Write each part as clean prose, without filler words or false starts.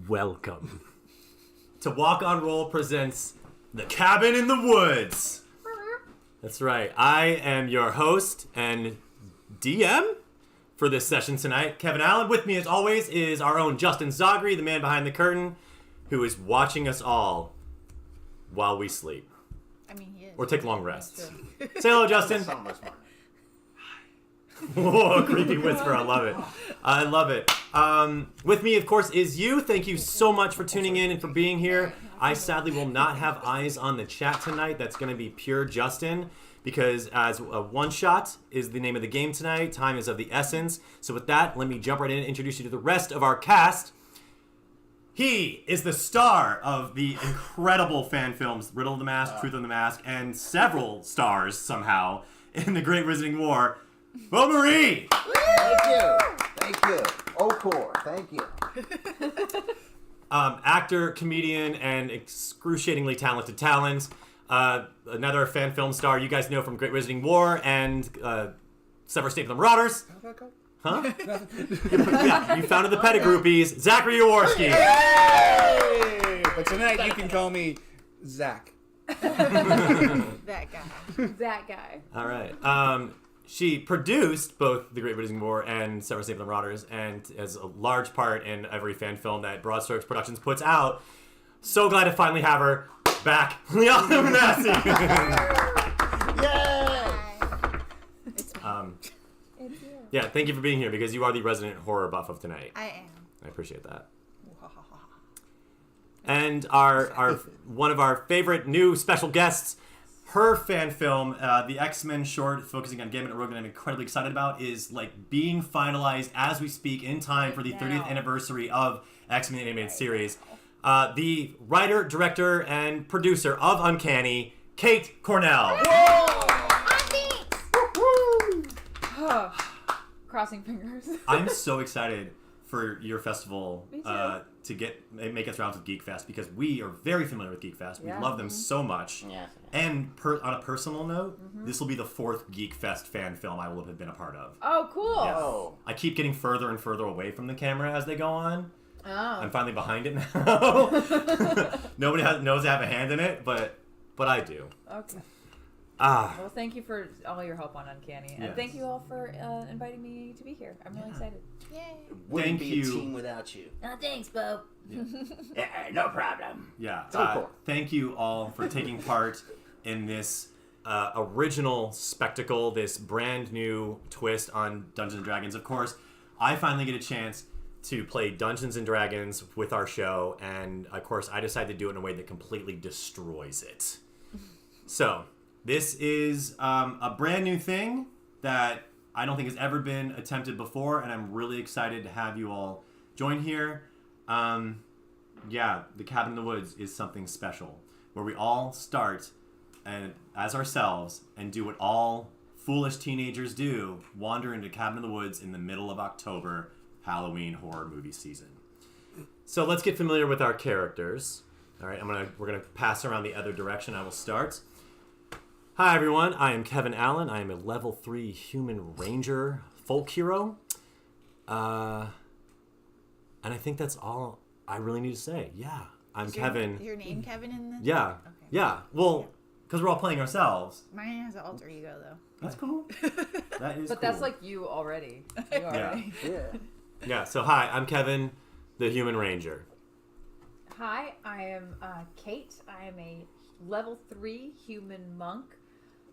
Welcome to Walk on Roll presents The Cabin in the Woods. That's right. I am your host and DM for this session tonight, Kevin Allen. With me, as always, is our own Justin Zagri, the man behind the curtain, who is watching us all while we sleep. I mean, he is. Or take long rests. Say hello, Justin. Whoa, creepy whisper. I love it. I love it. With me, of course, is you. Thank you so much for tuning in and for being here. I sadly will not have eyes on the chat tonight. That's going to be pure Justin, because as a one-shot is the name of the game tonight, time is of the essence. So with that, let me jump right in and introduce you to the rest of our cast. He is the star of the incredible fan films Riddle of the Mask, Truth of the Mask, and several stars somehow in The Great Wizarding War. Beau Marie! Thank you. Thank you. Okor, thank you. Actor, comedian, and excruciatingly talented talent. Another fan film star you guys know from Great Wizarding War and Severus Snape and the Marauders. How'd that go? Huh? Yeah, you founded the Pettigroupies. Zachary Jaworski. Hey! But tonight you can call me Zach. That guy. All right. She produced both The Great Wizarding War and Severus Snape and the Marauders, and has a large part in every fan film that Broadstrokes Productions puts out. So glad to finally have her back. Liana Massey. Yay! It's me. It's you. Yeah, thank you for being here, because you are the resident horror buff of tonight. I am. I appreciate that. And our one of our favorite new special guests, her fan film, the X-Men short focusing on Gambit and Rogue, that I'm incredibly excited about, is like being finalized as we speak in time for the 30th anniversary of X-Men animated series. The writer, director, and producer of Uncanny, Kate Cornell. Crossing fingers. I'm so excited for your festival Me too. to make its rounds with Geek Fest, because we are very familiar with Geek Fest. We love them so much. Yes. And on a personal note, this will be the 4th Geek Fest fan film I will have been a part of. Oh, cool. Yes. Oh. I keep getting further and further away from the camera as they go on. Oh. I'm finally behind it now. Nobody knows I have a hand in it, but I do. Okay. Ah, Well, thank you for all your help on Uncanny. And Yes. thank you all for inviting me to be here. I'm really excited. Yay. Wouldn't Thank be you. a team without you. Oh, thanks, Bo. Yeah, no problem. yeah. So cool. Thank you all for taking part in this original spectacle, this brand new twist on Dungeons & Dragons. Of course, I finally get a chance to play Dungeons & Dragons with our show, and of course, I decided to do it in a way that completely destroys it. So, this is a brand new thing that I don't think has ever been attempted before, and I'm really excited to have you all join here. The Cabin in the Woods is something special, where we all start as ourselves and do what all foolish teenagers do: wander into Cabin in the Woods in the middle of October, Halloween horror movie season. So let's get familiar with our characters. All right, we're gonna pass around the other direction. I will start. Hi everyone, I am Kevin Allen. I am a level 3 human ranger folk hero. And I think that's all I really need to say. Yeah, I'm Kevin. Your name Kevin in the... Yeah, Okay. yeah. Well, because we're all playing ourselves. Mine has an alter ego, though. That's cool. That is But cool. that's like you already. You already. Yeah. Yeah, so hi, I'm Kevin, the human ranger. Hi, I am Kate. I am a level 3 human monk.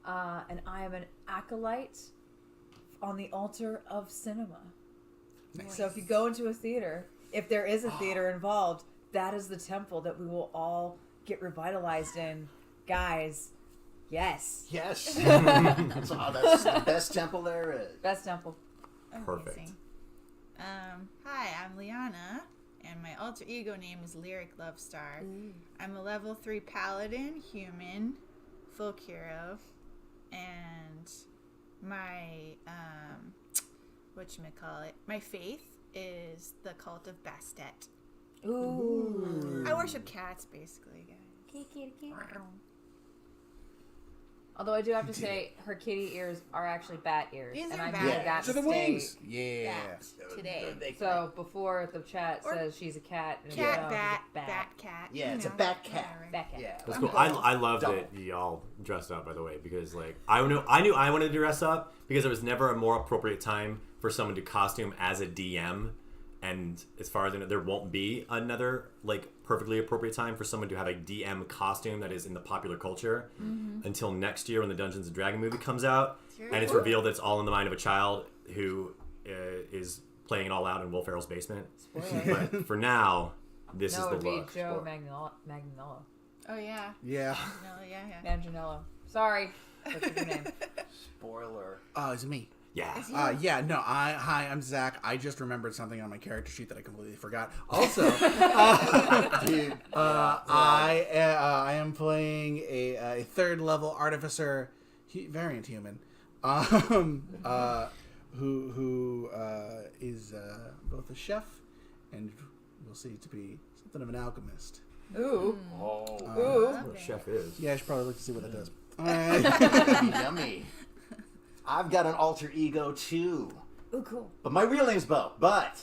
And I am an acolyte on the altar of cinema. So if you go into a theater, if there is a theater involved, that is the temple that we will all get revitalized in. Guys, yes. Yes. That's the best temple there is. Best temple. Perfect. Amazing. Hi, I'm Liana, and my alter ego name is Lyric Lovestar. I'm a level 3 paladin, human, folk hero, and my whatchamacallit, my faith is the cult of Bastet. Ooh. I worship cats, basically, guys. Although I do have to say, her kitty ears are actually bat ears. These and are I bat made ears. that To the mistake. wings. Yeah. That today. So before the chat Or- says she's a cat. And Cat, no, bat, bat. bat, cat. Yeah, you it's a know, bat cat. whatever. Bat cat. Yeah. That's cool. I love Double. that y'all dressed up, by the way, because like I knew I wanted to dress up because there was never a more appropriate time for someone to costume as a DM, and as far as I know, there won't be another like perfectly appropriate time for someone to have a DM costume that is in the popular culture until next year when the Dungeons and Dragon movie comes out, and it's revealed that it's all in the mind of a child who is playing it all out in Will Ferrell's basement. Spoiler. But for now, this No, it is would the be look. Joe Magnello. Oh, yeah. Yeah. No, yeah. Manganiello. Sorry. That's your name. Spoiler. Oh, is it me? Yeah. Yeah, no, hi, I'm Zach. I just remembered something on my character sheet that I completely forgot. Also, Dude. I am playing a third level artificer, variant human, who is both a chef and we'll see to be something of an alchemist. Ooh. Oh. Ooh. What a chef is. Yeah, I should probably look to see what that does. Yummy. I've got an alter ego too. Ooh, cool. But my real name's Bo. But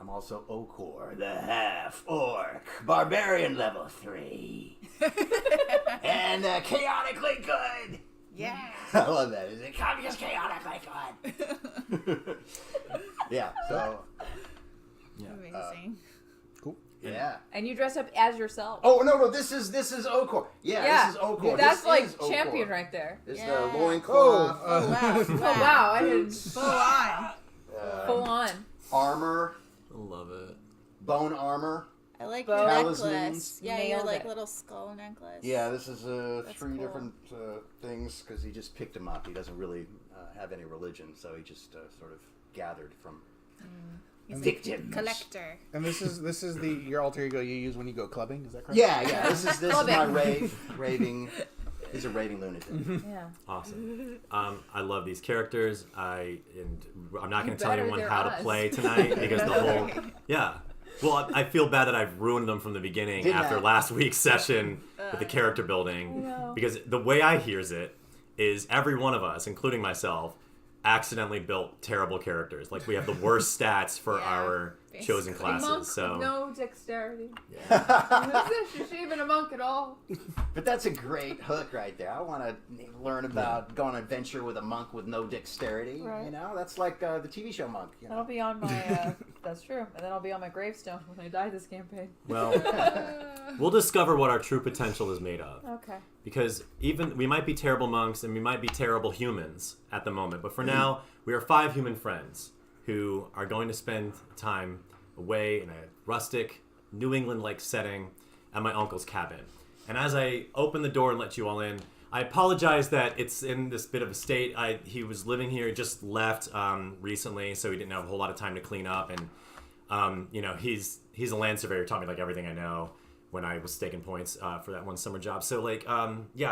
I'm also Okor, the half-orc barbarian level 3. And chaotically good. Yeah. I love that. Is it just chaotically good? Yeah, so, Amazing. yeah. And you dress up as yourself. Oh, no, this is Okor. Yeah, this is Okor. That's This like is Okor. champion right there. It's Yeah. the loincloth, Oh, wow. Oh, wow. I didn't. Full on. Full on. armor, I love it. bone armor. I like Bow. your Talismans. necklace. Yeah, your Nailed like it. little skull necklace. Yeah, this is That's three cool. different things because he just picked them up. He doesn't really have any religion, so he just sort of gathered from He's a victims. collector. And this is your alter ego you use when you go clubbing. Is that correct? Yeah. This is Love my it. raving. He's a raving lunatic. Yeah. Awesome. I love these characters. I'm not going to tell better, anyone they're how to us. play tonight because the whole Well, I feel bad that I've ruined them from the beginning Didn't after I? last week's session with the character building know. because the way I hears it is every one of us, including myself, accidentally built terrible characters. Like we have the worst stats for Yeah, our chosen basically. A monk classes. So with no dexterity. yeah. Who's this? Is she even a monk at all? But that's a great hook right there. I want to learn about going on an adventure with a monk with no dexterity. Right. You know, that's like the TV show Monk. You That'll know? be on my. That's true. And then I'll be on my gravestone when I die this campaign. Well, we'll discover what our true potential is made of. Okay. Because even we might be terrible monks and we might be terrible humans at the moment, but for now we are 5 human friends who are going to spend time away in a rustic New England-like setting at my uncle's cabin. And as I open the door and let you all in, I apologize that it's in this bit of a state. He was living here, just left recently, so he didn't have a whole lot of time to clean up. And he's a land surveyor, taught me like everything I know when I was staking points for that one summer job. So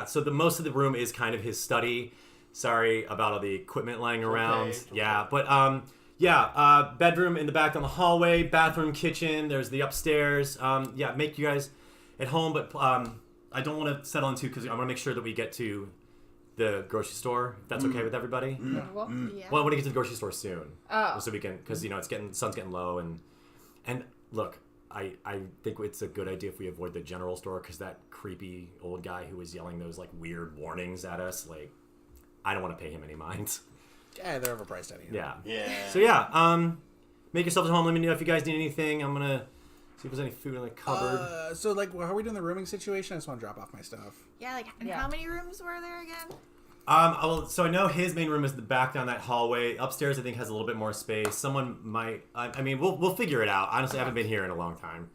so the most of the room is kind of his study. Sorry about all the equipment lying around. it's okay. Yeah, but bedroom in the back down the hallway, bathroom, kitchen. There's the upstairs. Make you guys at home, but I don't want to settle into because I want to make sure that we get to the grocery store. If that's okay with everybody. Yeah. Well, I want to get to the grocery store soon. Oh. So we can, because sun's getting low, and look, I think it's a good idea if we avoid the general store because that creepy old guy who was yelling those like weird warnings at us, like I don't want to pay him any mind. Yeah, they're overpriced anyhow. Yeah. Yeah. So make yourselves at home. Let me know if you guys need anything. I'm gonna see if there's any food in the cupboard. So like, how are we doing the rooming situation? I just want to drop off my stuff. Yeah, and Yeah. how many rooms were there again? So I know his main room is the back down that hallway. Upstairs, I think, has a little bit more space. Someone might. We'll figure it out. Honestly, I haven't been here in a long time.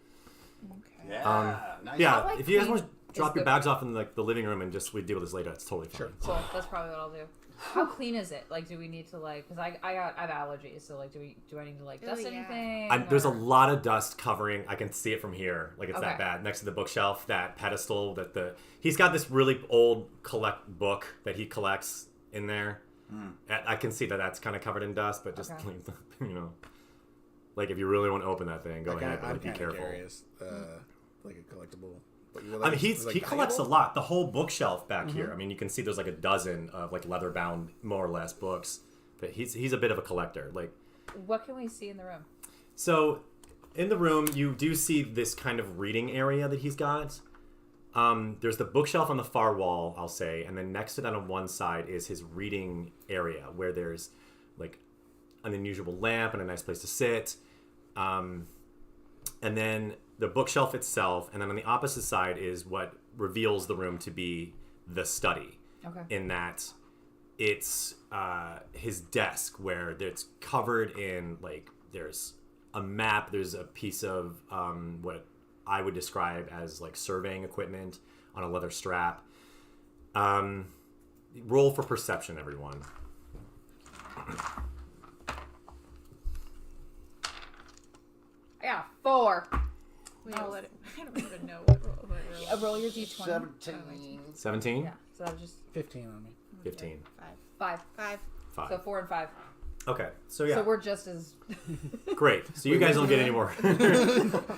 Yeah. Nice. Yeah, How, like, if you guys clean want to drop is your the- bags off in like the living room and just we deal with this later, it's totally fine. Sure. Cool. That's probably what I'll do. How clean is it? Like, do we need to like? Because I have allergies, so like, do I need to like dust yeah. anything? There's a or- lot of dust covering. I can see it from here. Like it's that Okay. bad. Next to the bookshelf, that pedestal he's got this really old book that he collects in there. I can see that that's kind of covered in dust, but just Okay. like, like if you really want to open that thing, go Like, ahead, but I'm like, be kind of careful. curious. Like a collectible. But you're I mean, like, it's, like, he collects a valuable? lot. The whole bookshelf back here. I mean, you can see there's like a dozen of like leather bound, more or less, books. But he's a bit of a collector. Like, What can we see in the room? so in the room, you do see this kind of reading area that he's got. There's the bookshelf on the far wall, I'll say, and then next to that on one side is his reading area where there's like an unusual lamp and a nice place to sit. And then the bookshelf itself, and then on the opposite side is what reveals the room to be the study. Okay. In that it's his desk where it's covered in like there's a map, there's a piece of what I would describe as like surveying equipment on a leather strap. Roll for perception, everyone. Yeah, 4. Wait, No. what? I don't even know what roll. Roll your d20. 17. 17? Yeah. So that was just 15 on me. 15. 5. 5. 5. So 4 and 5. Okay, so yeah. So we're just as. Great. So you guys don't get any more.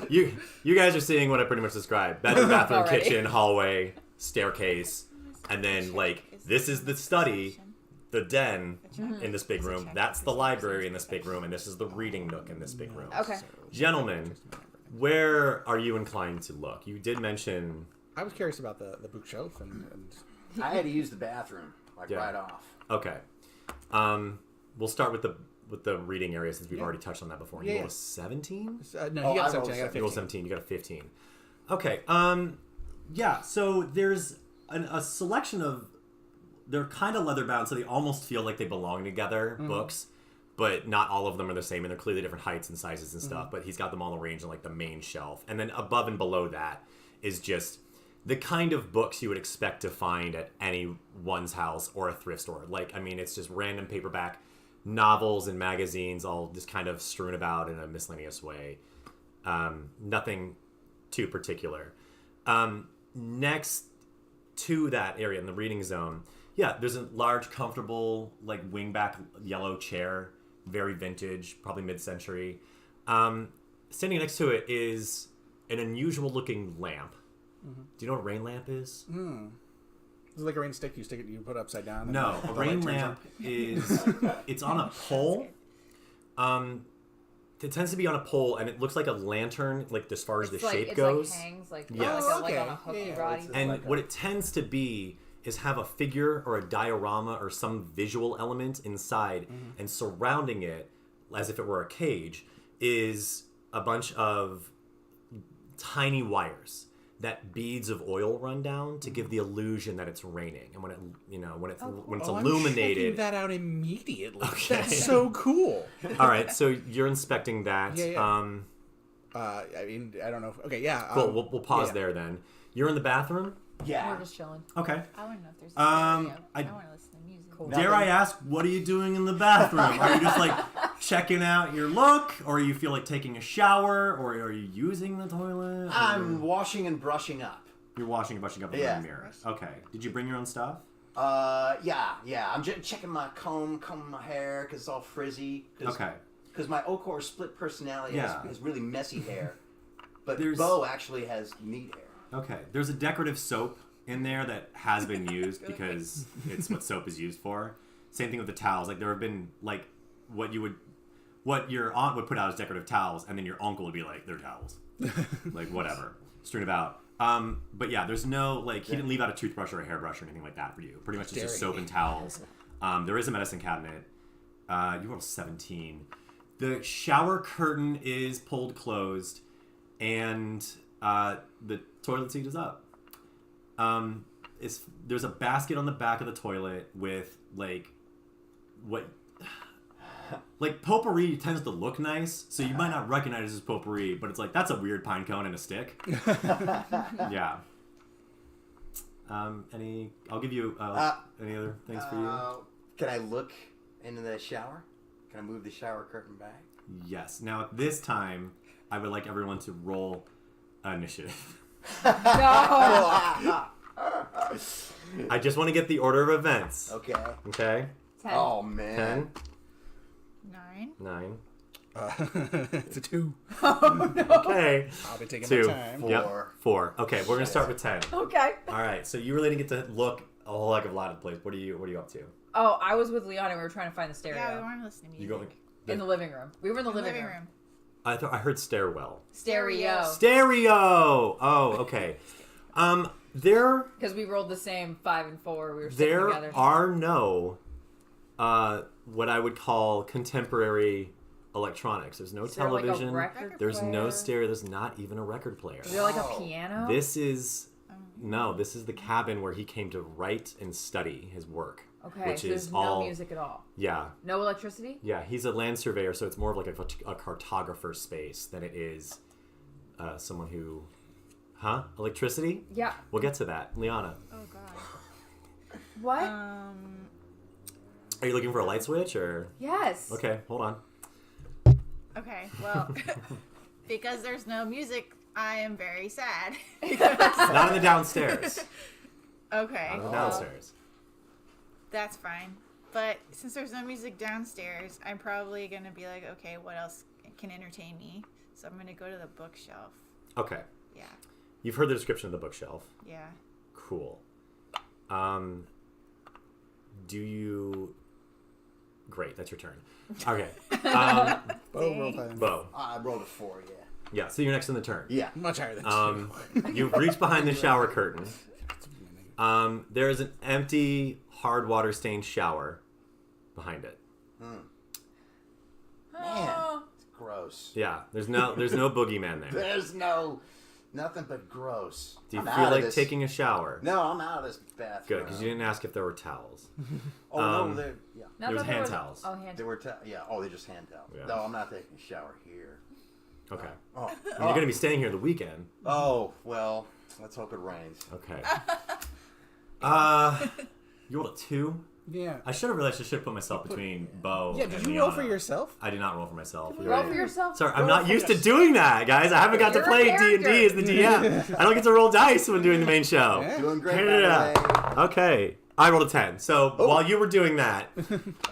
you guys are seeing what I pretty much described: bedroom, bathroom, Already. kitchen, hallway, staircase, and then like this is the study, the den in this big room. That's the library in this big room, and this is the reading nook in this big room. Okay. Gentlemen, where are you inclined to look? You did mention. I was curious about the bookshelf and I had to use the bathroom like Yeah. right off. Okay. We'll start with the reading area since we've Yeah. already touched on that before. Yeah, You yeah. rolled a 17? no, Oh, he got I rolled 17. I got You rolled 15. 17. You got a 15. Okay. Yeah. So there's a selection of. They're kind of leather bound, so they almost feel like they belong together. Books, but not all of them are the same, and they're clearly different heights and sizes and stuff. But he's got them all arranged on like the main shelf, and then above and below that is just the kind of books you would expect to find at anyone's house or a thrift store. Like, I mean, it's just random paperback novels and magazines all just kind of strewn about in a miscellaneous way. Nothing too particular. Next to that area in the reading zone, yeah, there's a large, comfortable, like wingback yellow chair, very vintage, probably mid-century. Standing next to it is an unusual-looking lamp. Do you know what a rain lamp is? Is it like a rain stick? You stick it, you put it upside down. and No, a the rain light turns lamp is it's on a pole. It tends to be on a pole, and it looks like a lantern, like as far as the It's like, shape it's goes. like hangs like, Yes. like on a hook Yeah, you yeah, brought. it's And like what it tends to be is have a figure or a diorama or some visual element inside, and surrounding it, as if it were a cage, is a bunch of tiny wires that beads of oil run down to give the illusion that it's raining. And when it, when it's cool. when it's Oh, I'm checking illuminated. that out immediately. Okay. That's so cool. All right, so you're inspecting that. Yeah, yeah. I mean, I don't know. Okay, yeah. Cool. We'll pause yeah. there then. You're in the bathroom. Yeah. We're just chilling. Okay. I want to know if there's a stereo. I- I want to listen to music. Cool. Dare I ask, what are you doing in the bathroom? Are you just like checking out your look, or you feel like taking a shower, or are you using the toilet? I'm washing and brushing up. You're washing and brushing up in Yeah. the mirror. Okay. Did you bring your own stuff? Yeah. I'm just checking my combing my hair because it's all frizzy. Okay. Because my Okor split personality Yeah. has really messy hair. But There's- Bo actually has neat hair. Okay. There's a decorative soap in there that has been used because it's what soap is used for. Same thing with the towels. Like there have been like what your aunt would put out as decorative towels, and then your uncle would be like, they're towels. Like whatever. Strewn about. But yeah, there's no like he didn't leave out a toothbrush or a hairbrush or anything like that for you. Pretty much it's just Staring. soap and towels. There is a medicine cabinet. You rolled 17. The shower curtain is pulled closed, and the toilet seat is up. There's a basket on the back of the toilet with like what like potpourri tends to look nice, so you might not recognize it as potpourri, but it's like that's a weird pine cone and a stick. Yeah. I'll give you any other things for you? Can I look into the shower? Can I move the shower curtain back? Yes. Now at this time, I would like everyone to roll initiative. No. I just want to get the order of events. Okay. Okay. 10. Oh man. 9. 9. It's a 2. Okay. I'll be taking 2. my time. 4. Yep. 4. Okay, we're gonna start with 10. Okay. All right. So you really didn't get to look a whole heck of a lot of the place. What are you up to? Oh, I was with Liana. We were trying to find the stereo Yeah, we weren't listening to You music. go. in the living room. We were in the In the living room. I heard stairwell. Stereo. Stereo. Oh, okay. There Because we rolled the same 5 and 4. We were sitting there together. are no what I would call contemporary electronics. There's no Is there, like, a television. record There's no player? stereo. There's not even a record player. Is there like a Oh. piano? This is this is the cabin where he came to write and study his work. Okay, which so is there's all no music at all. Yeah. No electricity? Yeah, he's a land surveyor, so it's more of like a cartographer space than it is someone who... Huh? Electricity? Yeah. We'll get to that. Liana, Oh god. What? are you looking for a light switch, or... Yes. Okay, hold on. Okay, well, because there's no music, I am very sad. Not in the downstairs. Okay, Not in the well, downstairs. that's fine. But since there's no music downstairs, I'm probably going to be like, okay, what else can entertain me? So I'm going to go to the bookshelf. Okay. Yeah, You've heard the description of the bookshelf. yeah. Cool. Do you... Great, that's your turn. Okay. Bo, roll time. Bo. I rolled a 4, yeah. Yeah, so you're next in the turn. Yeah. Much higher than 2. You reach behind the shower curtain. There is an empty, hard water stained shower behind it. Man, Oh. it's gross. Yeah, there's no boogeyman there. There's nothing but gross. Do you I'm feel out of like this. taking a shower? No, I'm out of this bathroom. Good, because you didn't ask if there were towels. Oh um, no, yeah. No, There was I thought there hand towels. Oh, hand They were yeah. Oh, they just hand towels. Yeah. No, I'm not taking a shower here. Okay. Oh, You're going to be staying here the weekend. Oh well, let's hope it rains. Okay. You rolled a 2? Yeah. I should have realized I should have put myself between Bo Yeah, and did you roll for Liana. yourself? I did not roll for myself. You're Roll right. for yourself. Sorry, I'm Roll not for used to yourself. doing that, guys. I haven't got to You're a play character. D&D as the DM. I don't get to roll dice when doing the main show. Yeah. Doing great. Yeah. by the way. Okay. I rolled a 10. So while you were doing that,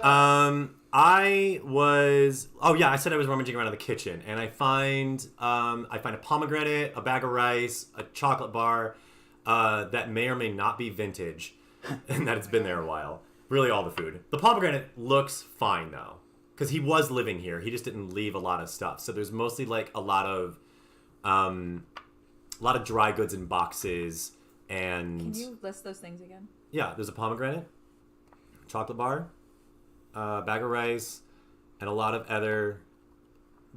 I was... Oh, yeah, I said I was rummaging around in the kitchen. And I find a pomegranate, a bag of rice, a chocolate bar that may or may not be vintage. And that it's been there a while. Really all the food. The pomegranate looks fine, though. Because he was living here. He just didn't leave a lot of stuff. So there's mostly, like, a lot of dry goods in boxes. And... Can you list those things again? Yeah, there's a pomegranate, chocolate bar, bag of rice, and a lot of other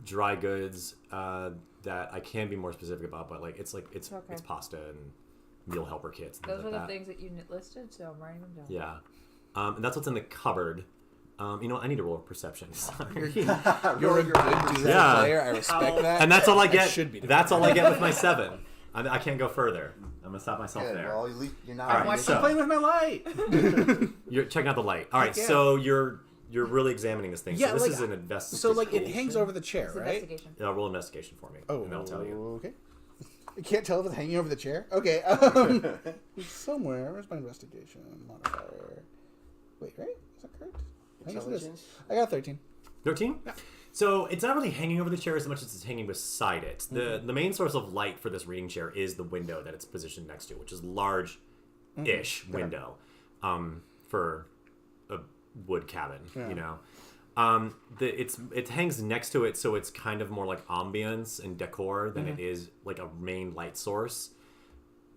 dry goods that I can be more specific about. But like it's Okay. it's pasta and meal helper kits. And Those things are like the that. things that you listed, so I'm writing them down. Yeah, and that's what's in the cupboard. You know what? I need to roll a perception. Sorry. You're a good D&D Yeah. player. I respect that. And that's all I get. should be doing That's all I get with my 7. I can't go further. I'm gonna stop myself Good. there. Well, at least you're not. All right, watch so I'm playing with my light. you're checking out the light. All right, Heck yeah. so you're really examining this thing. Yeah, so this like- is an investigation. So like it hangs over the chair, It's right? investigation. Roll investigation for me. Oh, and I'll tell you. Okay. You can't tell if it's hanging over the chair. Okay. It's somewhere. Where's my investigation modifier? Wait, right? Is that correct? I guess it is. Intelligence? I got 13. 13? Yeah. So it's not really hanging over the chair as much as it's hanging beside it. The main source of light for this reading chair is the window that it's positioned next to, which is large-ish window for a wood cabin, Yeah. you know. It hangs next to it, so it's kind of more like ambience and decor than it is like a main light source.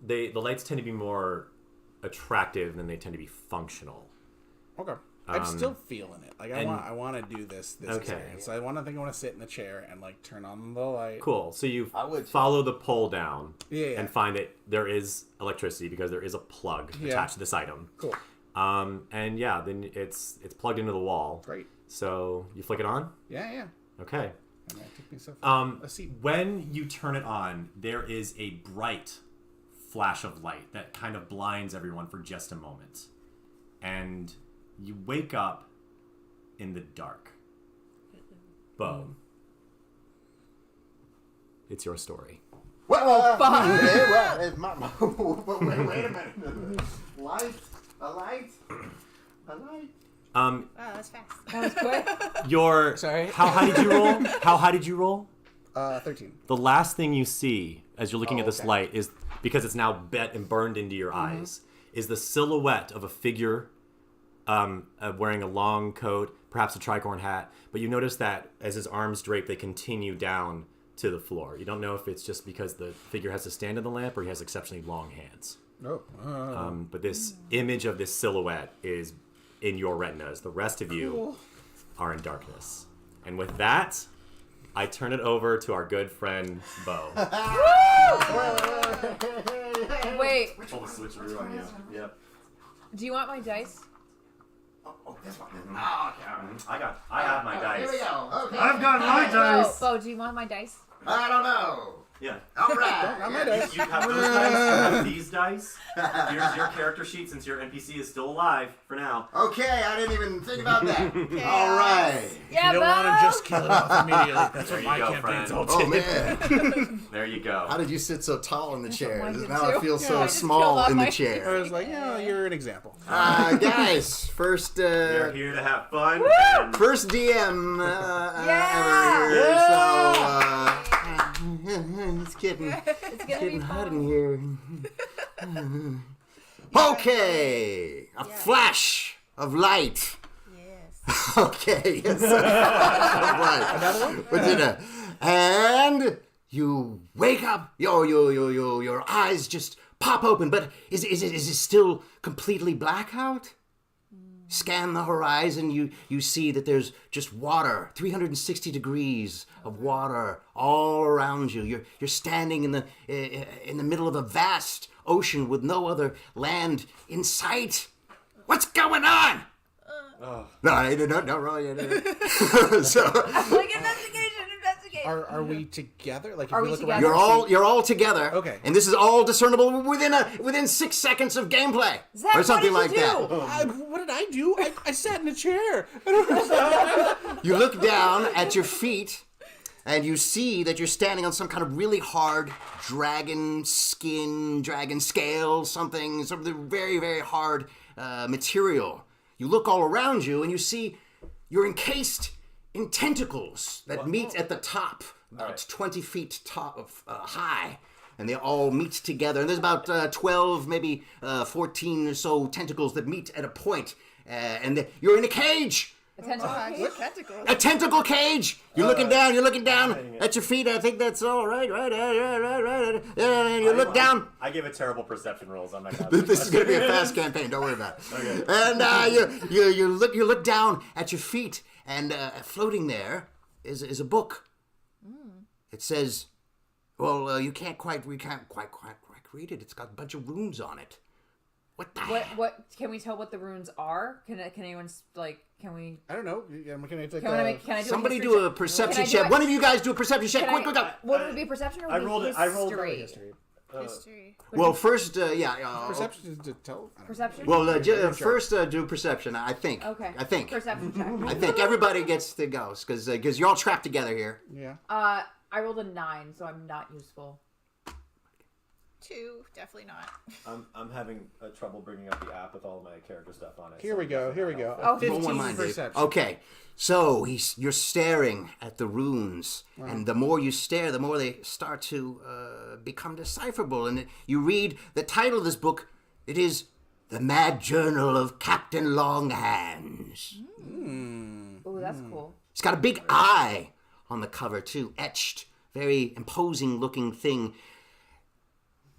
The lights tend to be more attractive than they tend to be functional. Okay. I'm still feeling it. Like I want to do this Okay. experience. So I want to sit in the chair and like turn on the light. Cool. So you I would too. follow the pole down Yeah. and find that there is electricity because there is a plug Yeah. attached to this item. Cool. And yeah, then it's plugged into the wall. Great. So you flick it on? Yeah. Okay. And I took myself a seat. When you turn it on, there is a bright flash of light that kind of blinds everyone for just a moment. And you wake up in the dark. Bo. It's your story. Whoa, wait a minute. Light? A light? Wow, that's fast. That was quick. Sorry. How high did you roll? How high did you roll? 13. The last thing you see as you're looking at this okay. light is, because it's now bet and burned into your eyes, is the silhouette of a figure wearing a long coat, perhaps a tricorn hat. But you notice that as his arms drape, they continue down to the floor. You don't know if it's just because the figure has to stand in the lamp or he has exceptionally long hands. Oh. But this image of this silhouette is in your retinas. The rest of you are in darkness. And with that, I turn it over to our good friend, Bo. Wait, Pull the switcheroo on you. Yep. do you want my dice? Oh, this one. Oh, okay. I have my dice. Here we go. Okay. I've got my dice. Bo, do you want my dice? I don't know. Yeah. All right. Not my dice. You have those dice. I have these dice. Here's your character sheet since your NPC is still alive for now. Okay, I didn't even think about that. Chaos. All right. Yeah, You don't want to just kill it off immediately. That's There what you my go, campaign's friend. all Oh, man. There you go. How did you sit so tall in the chair? mine did Now I too. feel Yeah, so I just small killed off in the my- I chair. was like, you're an example. Guys, first We're here to have fun. And first DM Yeah! ever here, so it's getting It's gonna be hot fun. in here. Okay, a flash of light. Yes. Okay, yes. Right. But dinner. And you wake up. Your eyes just pop open. But is it still completely blackout? Scan the horizon. You see that there's just water, 360 degrees of water all around you. You're standing in the middle of a vast ocean with no other land in sight. What's going on? No, wrong. So Like investigate. Are we together? Like, if Are we we look together? around, you're all together. Okay. And this is all discernible within 6 seconds of gameplay. Zach, or something what like did you that. do? what did I do? I sat in a chair. You look down at your feet and you see that you're standing on some kind of really hard dragon skin, dragon scale, something very, very hard material. You look all around you and you see you're encased in tentacles that meet at the top, about 20 feet high. And they all meet together. And there's about 12, maybe 14 or so tentacles that meet at a point. And you're in a cage. What tentacles? A tentacle cage. You're looking down at your feet. I think that's all right. And you look down. I give it terrible perception rolls on my god. This is going to be a fast campaign. Don't worry about it. Okay. And you look down at your feet, and floating there is a book. It says, well, we can't quite read it. It's got a bunch of runes on it. What the hell? What can we tell what the runes are? Can anyone can we? I don't know. Yeah, can I take Can I do Somebody a do history a perception Can I do check. it? One of you guys do a perception check. Can Quick. What would it be? Perception or would I it be rolled it. history? I rolled history. History. Well, first, Perception is to tell. Perception. Well, first do perception. I think. Okay. I think. Perception check. I think everybody gets to go because you're all trapped together here. Yeah. I rolled a 9, so I'm not useful. 2, definitely not. I'm having trouble bringing up the app with all my character stuff on it. Here we go. Oh, 15 One mind, Dave. perception. Okay, so you're staring at the runes, and the more you stare, the more they start to become decipherable. And you read the title of this book. It is The Mad Journal of Captain Longhands. Oh, that's cool. It's got a big eye on the cover too, etched, very imposing looking thing.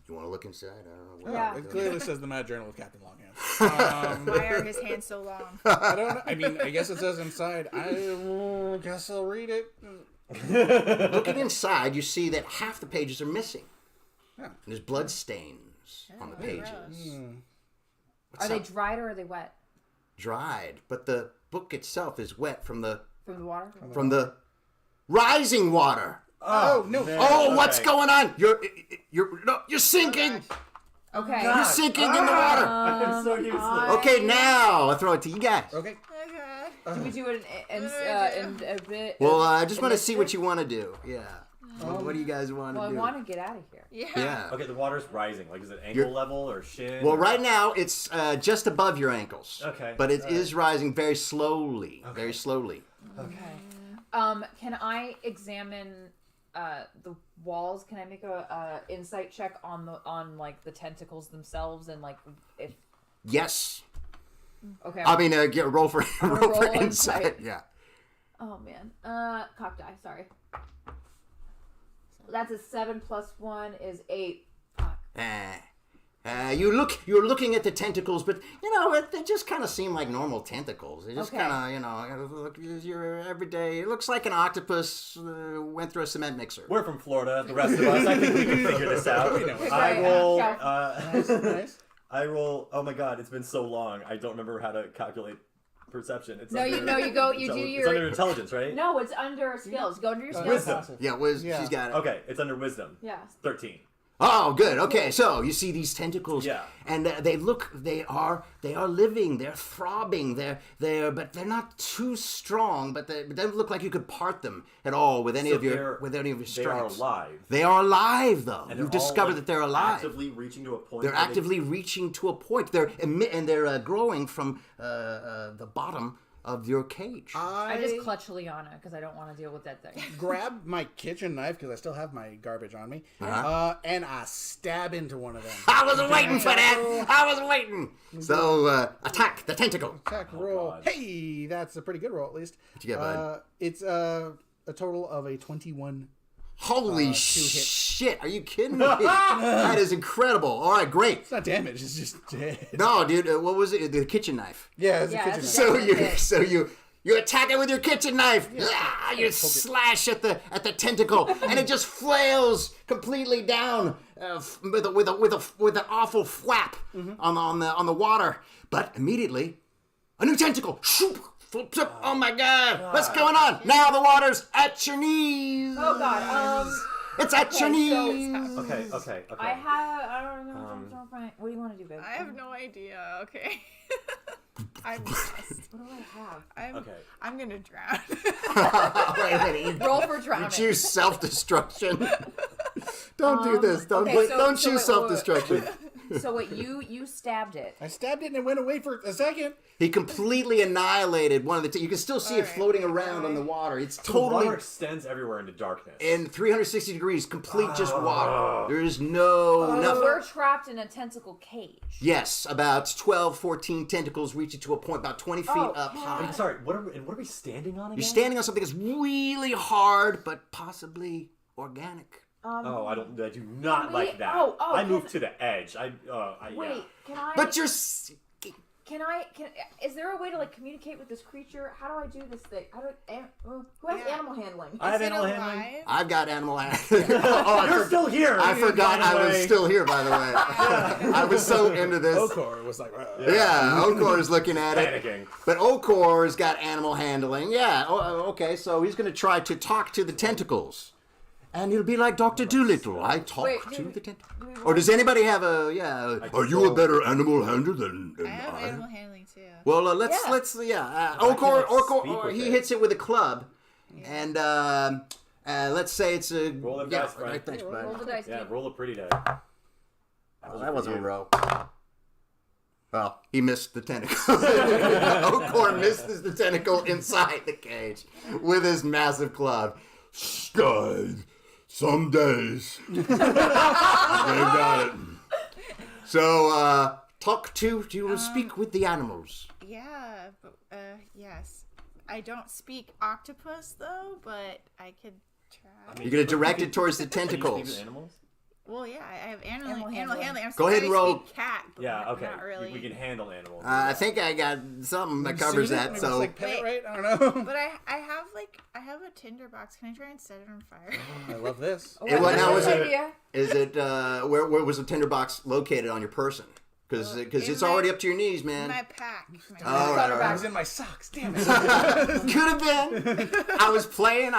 You want to look inside? I don't know. Yeah. It clearly says the Mad Journal of Captain Longhand. Why are his hands so long? I don't know. I mean, I guess it says inside. I guess I'll read it. Looking inside, you see that half the pages are missing. Yeah. And there's blood stains on the pages. Are they dried or are they wet? dried, but the book itself is wet from the water. rising water. Oh no! Oh, what's going on? You're sinking. Okay. You're sinking in the water. I'm so useless. Okay, now I'll throw it to you guys. Okay. Oh god. Can we do it in a bit? Well, I just want to see what you want to do. Yeah. What do you guys want to Well, I do? want to get out of here. Yeah. Yeah. Okay, the water's rising. Like, is it ankle level or shin? Well, right now it's just above your ankles. Okay. But it is rising very slowly. Okay. Very slowly. Okay. Can I examine the walls? Can I make a insight check on like the tentacles themselves and like if? Yes. Okay. I mean, roll for roll insight. insight. Yeah. Oh man. Cock die. Sorry. That's a 7 + 1 is 8. Fuck. You're looking at the tentacles, but they just kind of seem like normal tentacles. They just Okay. kind of, look, your everyday. It looks like an octopus went through a cement mixer. We're from Florida. The rest of us, I think we can figure this out. I roll. Nice. I roll. Oh my god, it's been so long. I don't remember how to calculate perception. It's No, under, you do It's your. under intelligence, right? No, it's under skills. Go under your skills. Wisdom. Yeah, she's got it. Okay, it's under wisdom. Yeah. 13. Oh, good. Okay, so you see these tentacles, Yeah. and they are living, they're throbbing, but they're not too strong, but they don't look like you could part them at all with any of your strengths. They are alive. They are alive, though. And You've they're all, discovered like, that they're alive. Actively reaching to a point. They're where they- actively reaching to a point. They're growing from the bottom of your cage. I just clutch Liana because I don't want to deal with that thing. Grab my kitchen knife because I still have my garbage on me, and I stab into one of them. I was waiting for that. I was waiting. So attack the tentacle. Attack roll. God. Hey, that's a pretty good roll at least. What'd you get, bud? It's a total of a 21. Holy 2 shit! Are you kidding me? That is incredible. All right, great. It's not damage. It's just dead. No, dude, what was it? The kitchen knife. Yeah, it's Yeah, a kitchen it's knife. So you attack it with your kitchen knife. Yeah, you slash at the tentacle, and it just flails completely down with an awful flap on the water. But immediately, a new tentacle. Shoop, flips up. Oh my God! What's going on? Now the water's at your knees. Oh God. It's at your so- knees. Okay. I don't know. What do you want to do, babe? I have no idea. Okay. I'm lost. What do I have? I'm gonna drown. Wait a minute. Roll for You drowning. choose self-destruction. Don't do this. Don't okay, so- don't so choose wait, self-destruction. So what? You stabbed it. I stabbed it and it went away for a second. He completely annihilated one of the. You can still see it Alright, floating around on the water. It's The water totally extends everywhere into darkness. in 360 degrees, complete just water. There is no nothing. We're trapped in a tentacle cage. Yes, about 12, 14 tentacles reaching to a point about 20 feet up high. I'm sorry. What are we standing on again? You're standing on something that's really hard, but possibly organic. Oh, I do not we- like that. oh, I can- moved to the edge. Wait, Yeah. can I? But you're. Is there a way to like communicate with this creature? How do I do this thing? Who has Yeah. animal handling? I have Is it animal handling. alive? I've got animal handling. Oh, You're still here. I forgot by the I was way. still here, by the way. I was so into this. Okor was like, Yeah, Okor's looking at it. Panicking. But Okor's got animal handling. Yeah, okay, so he's going to try to talk to the tentacles. And he'll be like Dr. Doolittle. I talk Wait, to do- the tentacles. Or does anybody have a, Are you a better animal handler than I have animal handling too. Well, Yeah. let's I Okor, can, like, speak Okor, with he it. hits it with a club. And let's say it's a... Roll them yeah, dice, Brian. right, thanks, Roll bud. the dice. Yeah, Kate. roll a pretty die. Oh, that wasn't a row. Well, he missed the tentacle. Okor misses the tentacle inside the cage with his massive club. Guys, some days they got it. So, do you speak with the animals? Yeah, but yes. I don't speak octopus though, but I could try. You're gonna direct it towards the Can you speak tentacles. with animals? Well, yeah, I have Animal animal handling. handling. I'm Go ahead sorry, and I roll. speak cat. But Yeah, not- okay. Not really. We can handle animals. I think I got something that covers that. Maybe So it's like pet, Wait. right? I don't know. But I have a tinderbox. Can I try and set it on fire? I love this. It was- now, That's was a good it- idea. is it where was the tinderbox located on your person? because in it's my- already up to your knees, man. My pack. All right, all It right. was in my socks. Damn it. Could have been. I was playing the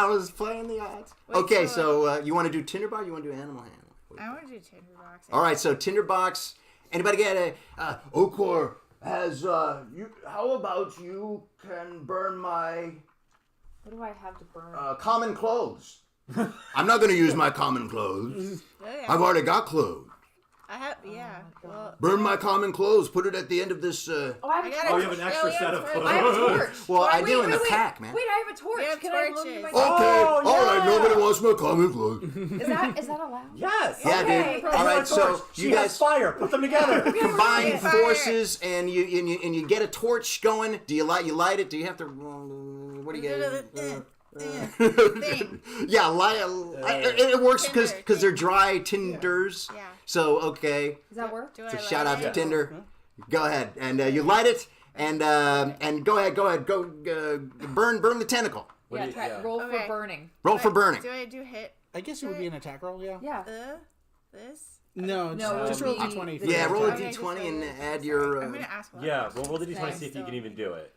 odds. Wait, Okay, so, so you want to do Tinderbox? You want to do Animal Handling? I want to do Tinderbox. All right, so Tinderbox. Anybody get a Okor has you? How about you can burn my What do I have to burn? common clothes? I'm not going to use my common clothes. Oh, yeah. I've already got clothes. I have, yeah. Well, Burn my common clothes. Put it at the end of this. Oh, I have I a got torch. you have an extra set of I have a clothes. torch. Well, I Wait, do in the wait. pack, man. Wait, I have a torch. We have Can I loan torches. you my Okay, torch? all right. yeah. Nobody wants my common clothes. Is that allowed? Yes. Yeah, Okay. dude. All right, so She you has guys fire. Put them together. combine Fire. forces and you get a torch going. Do you light it? Do you have to? What do you get? thing. Yeah, it works because Tinder. they're dry tinders. Yeah. So okay, Does that work? Do so I shout like out to it? Tinder. Go ahead and you light it and go ahead, burn the tentacle. What Yeah, do you- try, yeah. roll Okay. for burning. Roll for burning. Do I do hit I guess it would be an attack roll, yeah? Yeah. this? No, No, just roll a the- d20. the- Yeah, roll a Okay, just d20 and roll it. add your. I'm gonna ask one. Yeah, well, roll the d20 Okay. see if you can even do it.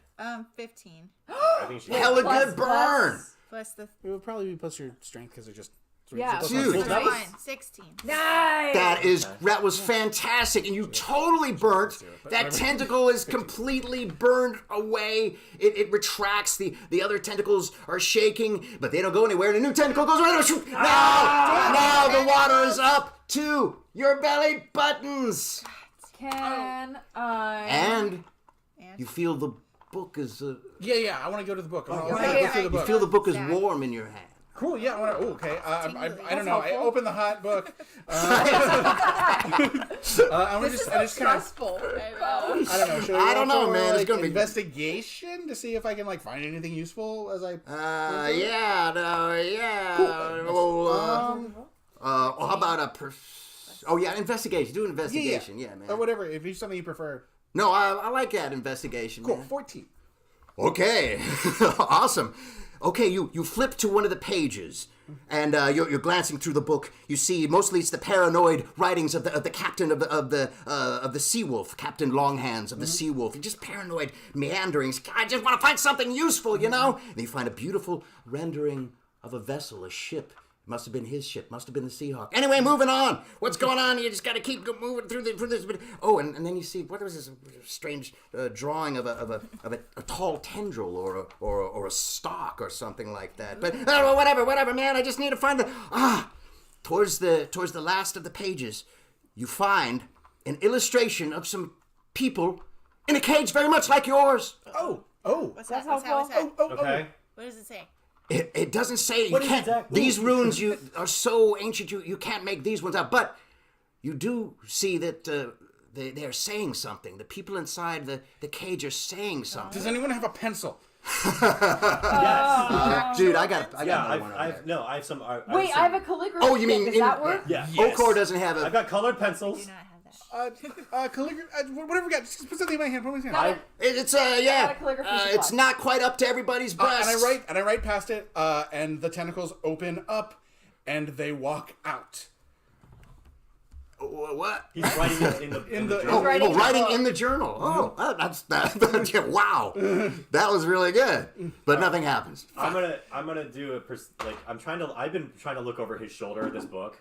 15 I think she. Hella Plus- good burn. plus- plus the It would probably be plus your strength because they're just. Yeah. Dude. Well, that was- 16. Nice. That was fantastic, and you totally burnt. That tentacle is completely burned away. It retracts. The other tentacles are shaking, but they don't go anywhere. And a new tentacle goes right. Now the water is up to your belly buttons, Can I? and you feel the book is. Yeah, I want to go to the book. I want to Okay, go through the You book. feel the book is Exactly. warm in your hand. Cool, yeah, I want to. Oh, okay. I don't That's know. I helpful. open the hot book. I want to This is just. so I just kind of. stressful. I don't know. Should I don't know, roll for, man. It's like, gonna be- investigation to see if I can like find anything useful as I. Yeah. How about a? Oh yeah, investigation. Do an investigation. Yeah, man. Or whatever. If it's something you prefer. No, I like that investigation. Cool. Man. 14. Okay, awesome. Okay, you flip to one of the pages, and you're glancing through the book. You see, mostly it's the paranoid writings of the captain of the Seawolf, Captain Longhands of the Seawolf. You're just paranoid meanderings. I just want to find something useful, you know. And you find a beautiful rendering of a vessel, a ship. Must have been his ship. Must have been the Seahawk. Anyway, moving on. What's going on? You just got to keep moving through this. Oh, and then you see what was this strange drawing of a tall tendril or a stalk or something like that. But whatever, man. I just need to find the towards the last of the pages, you find an illustration of some people in a cage, very much like yours. Oh. What's that? What's that? What's that? Okay. What does it say? It doesn't say you What is can't. that? These runes you are so ancient you can't make these ones out. But you do see that they are saying something. The people inside the cage are saying something. Does anyone have a pencil? Yes. Dude, I got Yeah, another one. I have some. Wait, I have a calligraphy. Oh, you mean kit. Does that work? Yeah. Okor doesn't have I've a. got colored pencils. Do not have that. Calligraphy. Whatever we got. Just put something in my hand. Put it in my Not hand. a- It's yeah. Not a calligraphy It's supply. not quite up to everybody's And breasts. I write past it, and the tentacles open up, and they walk out. What? He's writing it in the Oh, journal. writing writing in the in the journal. Oh, that's wow. That was really good. But nothing happens. I'm gonna do I've been trying to look over his shoulder at this book.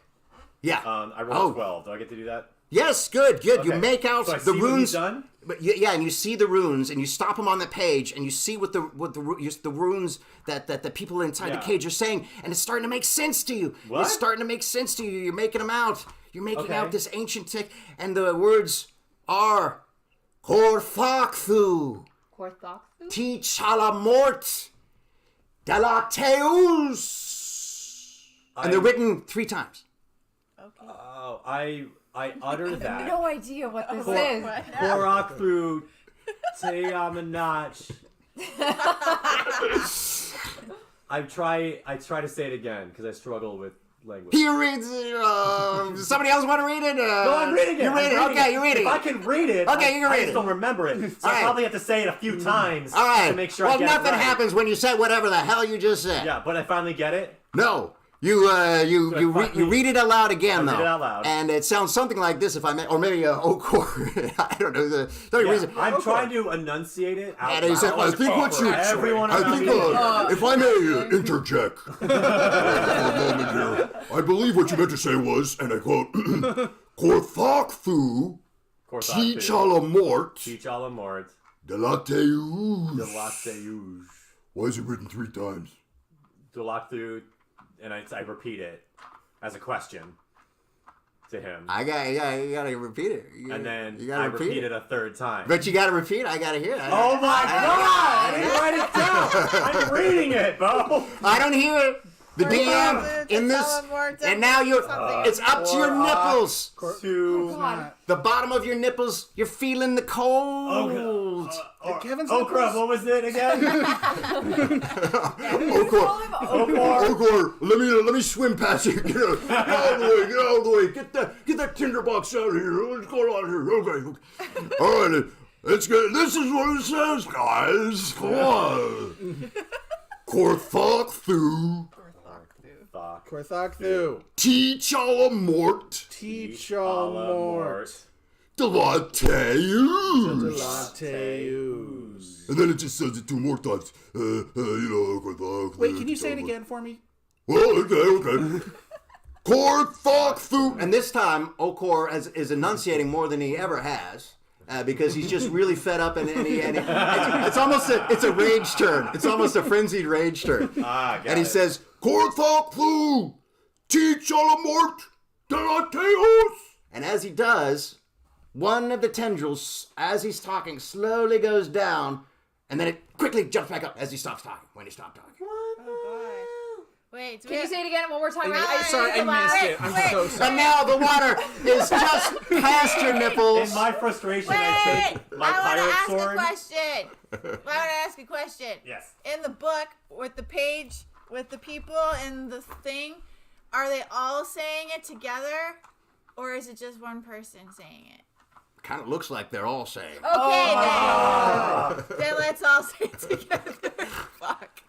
Yeah. I rolled 12. Do I get to do that? Yes, good. You Okay. make out So I the see what runes. he's done? But yeah, and you see the runes, and you stop them on the page, and you see what the runes that the people inside Yeah. the cage are saying, and it's starting to make sense to you. What? It's starting to make sense to you. You're making them out. You're making Okay. out this ancient tick, and the words are Corfakthu, Korthoksu? Ti Chalamort, Delateus, and they're written 3 times. Okay. Oh, I utter that. No idea what this Cor- is. Korok through Teyamanach. I try to say it again because I struggle with language. He reads it. Somebody else want to read it? No, I'm reading it. You read it. Okay, you read it. If I can read it, Okay, you can I read just it. don't remember it. So All I right. probably have to say it a few times All right. to make sure well, I get nothing it right. happens when you say whatever the hell you just said. Yeah, but I finally get it. No. You read it aloud again, I though. read it out loud. And it sounds something like this, if I may, or maybe Okor. I don't know. The only Yeah, reason. I'm trying to enunciate it out And he said, loud. I think what you... Everyone I around think, me. if I may interject for a moment here, I believe what you meant to say was, and I quote, Korthokfu Tichalamort Tichalamort. Delateus. Delateuj. Why is it written 3 times? Delateuj. And I repeat it as a question to him. You gotta repeat it. And then you gotta I repeat it a third time. But you gotta repeat it. I gotta hear it. Oh my god! I didn't write it down! I'm reading it, bro! I don't hear it. The DM in this, and now it's up to your nipples. To The bottom of your nipples, you're feeling the cold. Kevin's Okra, what was it again? Okor, let me swim past you. Get out of the way. Get that tinderbox out of here. What's going on here? Okay. All right, let's get. This is what it says, guys. Come on. Korthokfu. Korthokfu. Tichalamort. Tichalamort. Delateus. Delateus. And then it just says it 2 more times. Korthokfu. Wait, can you say it again for me? Well, okay. Korthokfu. And this time, Okor is enunciating more than he ever has. Because he's just really fed up, and it's almost a rage turn. It's almost a frenzied rage turn. And he says, Korthokfu, Tichalamort, Delateus. And as he does, one of the tendrils, as he's talking, slowly goes down, and then it quickly jumps back up as he stops talking. When he stopped talking. Wait, Can you say it again one more time? Sorry, I missed it. I'm so sorry. And now the water is just past your nipples. In my frustration, I Wait! take my I want pirate to ask sword. a question. Yes. In the book, with the page, with the people in the thing, are they all saying it together? Or is it just one person saying it? Kind of looks like they're all saying. Okay, then let's all say it together. Fuck.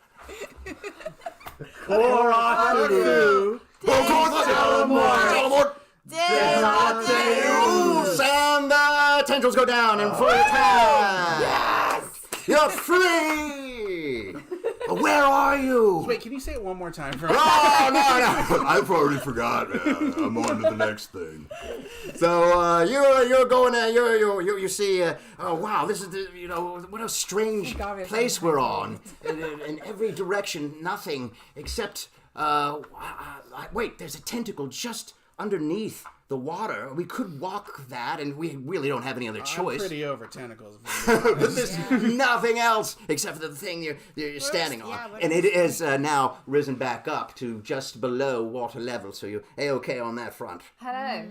Korthokfu. Tichalamort. Delateus. And the tendrils go down in full attack. Yes! You're free! Where are you? Wait, can you say it one more time for me? Oh, no. I've already forgot. I'm on to the next thing. So, you're going, you see, oh, wow, this is, what a strange place we're on. In every direction, nothing except, wait, there's a tentacle just underneath the water. We could walk that, and we really don't have any other choice. I'm pretty over tentacles. But there's nothing else except for the thing you're standing on. And it is now risen back up to just below water level, so you're A-okay on that front. Hello.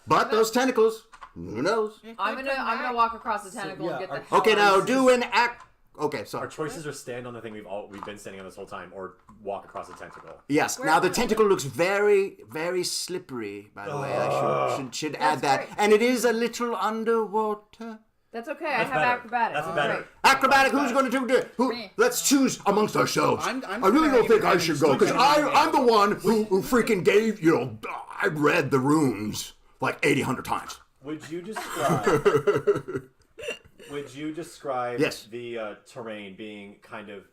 But those tentacles, who knows? I'm gonna walk across the tentacle and get the hell Okay, out now of this. do an act. Okay, Our sorry. choices are stand on the thing we've been standing on this whole time, or walk across the tentacle. Yes. Now the tentacle looks very, very slippery. By the way, I should add that. great. And it is a little underwater. That's okay. I have better. acrobatics. That's better. Great. Acrobatic. Who's going to do it? Me. Let's choose amongst ourselves. I'm I really don't think I should go because I'm I'm the one who freaking gave. I read the runes like 100 times. Would you describe? Would you describe Yes. the terrain being kind of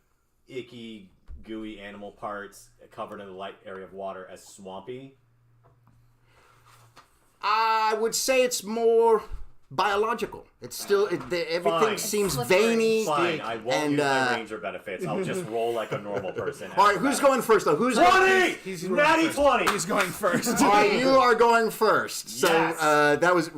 icky, gooey animal parts covered in a light area of water as swampy? I would say it's more biological. It's still everything Fine. seems Slippery. veiny. Fine, I won't and, use my ranger benefits. I'll just roll like a normal person. All right, who's going first though? Who's 20! He's Natty 20! He's going first. All right, you are going first. So Yes. that was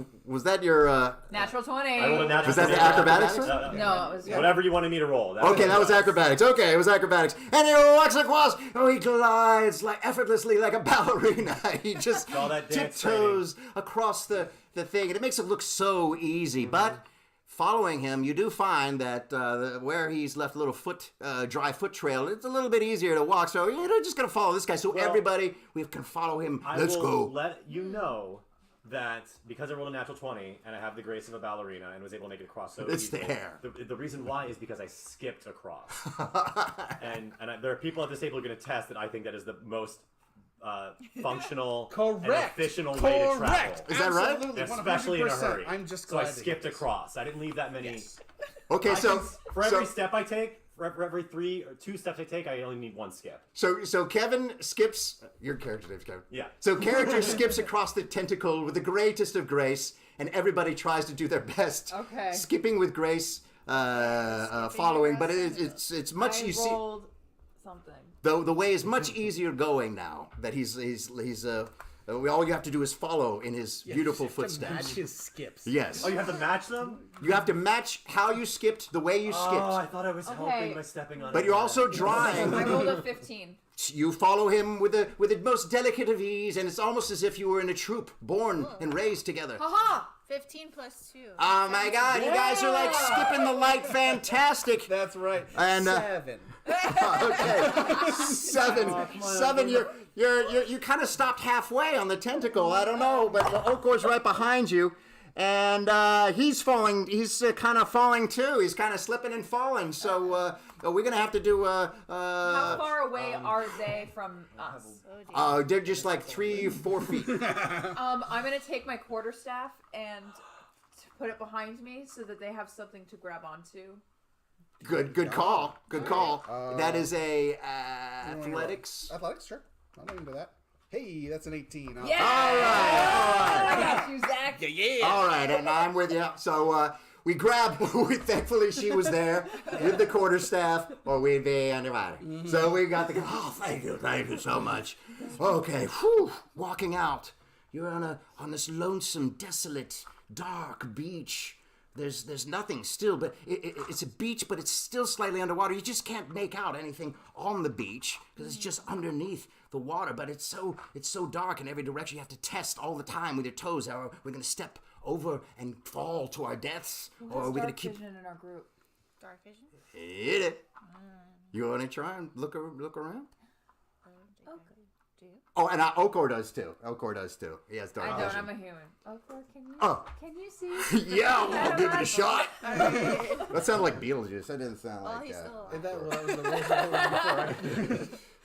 that your Natural 20. I rolled a natural was that the 20. acrobatics? No, it was Whatever you wanted me to roll. Okay, that was acrobatics. Okay, it was acrobatics. And he walks across. Oh, he glides like effortlessly like a ballerina. He just All that dance tiptoes across the thing, and it makes it look so easy. But following him, you do find that where he's left a little dry foot trail, it's a little bit easier to walk. So you're just gonna follow this guy. So everybody, we can follow him. Let's I go. will let you know that because I rolled a natural 20 and I have the grace of a ballerina and was able to make it across so It's easily, there. The reason why is because I skipped across. and there are people at this table who are going to test that I think that is the most functional, Correct. and efficient way to travel. Is that right? Absolutely, Especially in a 100%. hurry. I'm just so I glad to skipped hear this. across. I didn't leave that many. Yes. Okay, so For every step I take, for every 3 or 2 steps I take, I only need 1 skip. So Kevin skips. Your character name's Kevin. Yeah. So character skips across the tentacle with the greatest of grace, and everybody tries to do their best. Okay. Skipping with grace, following, but it's much I you see. rolled something. The way is much easier going now that he's all you have to do is follow in his beautiful footsteps. Match his skips. Yes. Oh, you have to match them? You have to match how you skipped, the way you Oh, skipped. I thought I was helping by stepping on it. But you're also drawing. I rolled a 15. You follow him with the most delicate of ease, and it's almost as if you were in a troop, born and raised together. Haha! 15 plus 2. Oh my God! You guys are like skipping the light, fantastic. That's right. And, 7. Okay, 7. You kind of stopped halfway on the tentacle. I don't know, but Okor's right behind you, and he's falling. He's kind of falling too. He's kind of slipping and falling. So we're gonna have to do. How far away are they from us? They're just like 3-4 feet. I'm gonna take my quarterstaff and put it behind me so that they have something to grab onto. Good call. Good call. That is a athletics. Athletics, sure. I'm into that. Hey, that's an 18. Yeah! All right. I got you, Zach. Yeah. All right, and I'm with you. So we grabbed. Thankfully, she was there with the quarterstaff, or we'd be underwater. So we got the. Oh, thank you so much. Okay, whew, walking out. You're on this lonesome, desolate, dark beach. There's nothing still, but it's a beach, but it's still slightly underwater. You just can't make out anything on the beach because it's just underneath the water. But it's so dark in every direction. You have to test all the time with your toes. Are we going to step over and fall to our deaths, or are we going to keep vision in our group? Dark vision? hit it? You want to try and look around? Okay. Do you? Oh, and Okor does too. He has dark I don't. vision. I'm a human. Okor, can you see? Yeah, I'll give it a shot. That sounded like Beetlejuice. That didn't sound Well, like he's still alive. That was the rules that were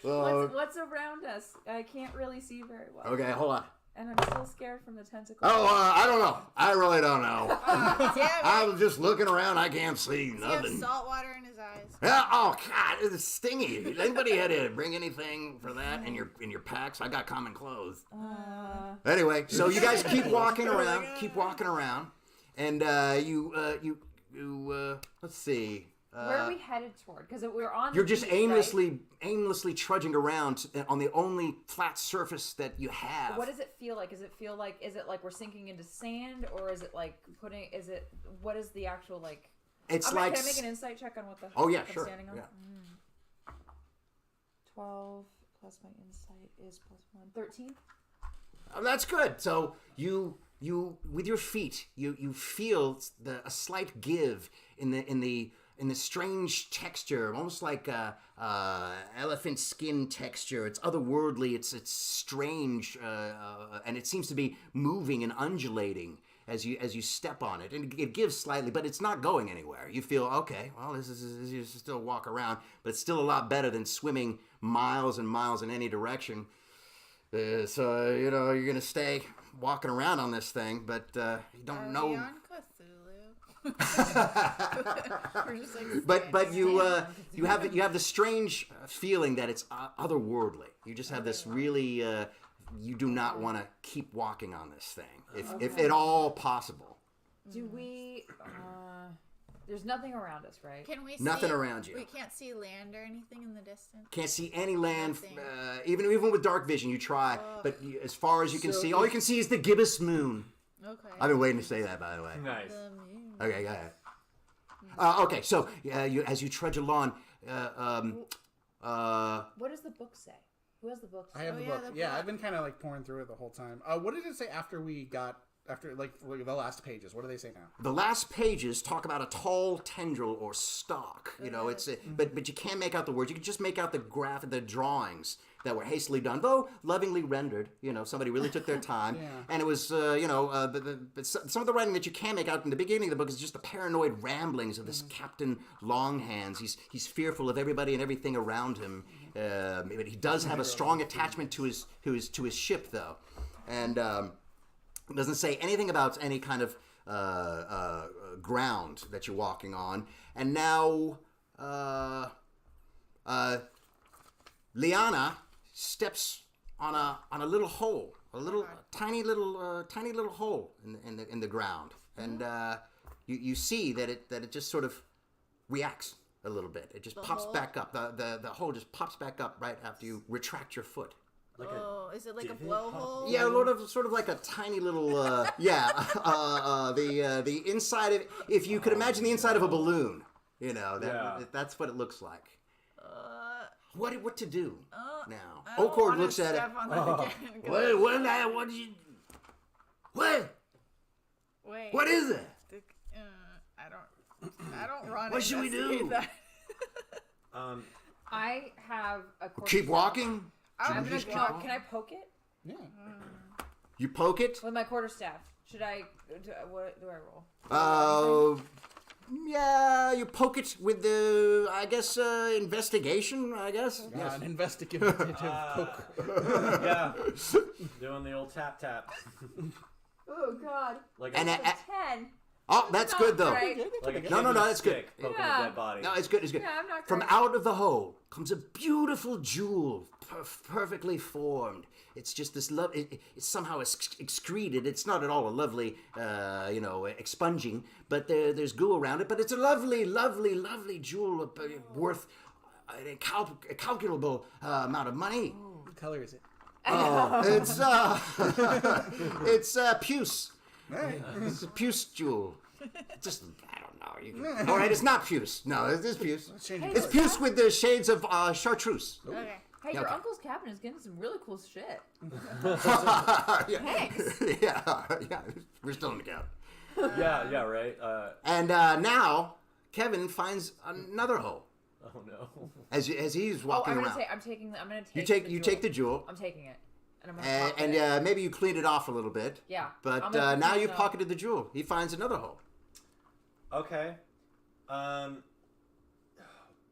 before. What's around us? I can't really see very well. Okay, hold on. And I'm still scared from the tentacles. Oh, I don't know. I really don't know. Damn it. I'm just looking around. I can't see He has nothing. salt water in his eyes. Yeah, oh God, it's stingy. Did anybody had to bring anything for that in your packs? I got common clothes. Anyway, so you guys keep walking around, and you let's see. Where are we headed toward? Because we're on. You're the just beach, aimlessly trudging around on the only flat surface that you have. Right? What does it feel like? Is it like we're sinking into sand, or is it like what is the actual like? It's Can like I make an insight check on what the? Oh yeah, I'm sure. standing on? Yeah. 12 plus my insight is +1. 13. Oh, that's good. So you with your feet you feel a slight give in the strange texture, almost like elephant skin texture. It's otherworldly. It's strange, and it seems to be moving and undulating as you step on it, and it gives slightly, but it's not going anywhere. You feel okay. Well, this is you still walk around, but it's still a lot better than swimming miles and miles in any direction. So you're gonna stay walking around on this thing, but you don't Are know. we on Cthulhu? We're just like But you have the strange feeling that it's otherworldly. You just have this really you do not want to keep walking on this thing if at all possible. Do we? There's nothing around us, right? Can we see Nothing around you. We can't see land or anything in the distance. Can't see any land, Nothing. even with dark vision. You try, but as far as you can see, all you can see is the gibbous moon. Okay. I've been waiting to say that, by the way. Nice. The moon. Okay, go ahead. Okay, so as you trudge along, What does the book say? Who has the book? I have the yeah, book. the Yeah, book. I've been kind of like pouring through it the whole time. What did it say after we got after like the last pages? What do they say now? The last pages talk about a tall tendril or stalk. You know, but you can't make out the words. You can just make out the drawings that were hastily done, though lovingly rendered. You know, somebody really took their time, and it was but some of the writing that you can make out in the beginning of the book is just the paranoid ramblings of this Captain Longhands. He's fearful of everybody and everything around him, but he does have a strong attachment to his ship, though, and. It doesn't say anything about any kind of ground that you're walking on. And now, Liana steps on a little hole, tiny little hole in the ground, and you see that it just sort of reacts a little bit. It just pops back up. The hole just pops back up right after you retract your foot. Is it like a blowhole? Yeah, sort of like a tiny little, the inside of, if you could imagine the inside of a balloon, you know, that's what it looks like. What to do now? Oakord looks at it. What did you? Wait. What is it? I don't run. What should we do? That. I have a quarter Keep staff. walking. I'm gonna go. Can I poke it Yeah. You poke it. with my quarterstaff? Should I? What do I roll? Yeah, you poke it with the, I guess, investigation. I guess. Yes. An investigative poke. Yeah. Doing the old tap. Oh God! Like And a, a- 10. Oh, that's good though. Right. like a kid No, with a that's good. stick poking Yeah. a dead body. No, it's good. It's good. Yeah, I'm not From great. out of the hole comes a beautiful jewel, perfectly formed. It's just this love. It's somehow excreted. It's not at all a lovely, expunging, but there's goo around it. But it's a lovely, lovely, lovely jewel worth an incalculable amount of money. What color is it? Oh, it's puce. It's a puce jewel. Just, I don't know. All right, it's not puce. No, it is puce. It's puce with the shades of chartreuse. Okay. Hey, your Okay. uncle's cabin is getting some really cool shit. Thanks. yeah, we're still in the cabin. Yeah, right. And now Kevin finds another hole Oh no. as he's Oh, walking I'm around. gonna take. You take the jewel, I'm taking it, and I'm gonna pocket and it. maybe you cleaned it off a little bit. Yeah. But I'm gonna now clean you've it up. pocketed the jewel. He finds another hole. Okay.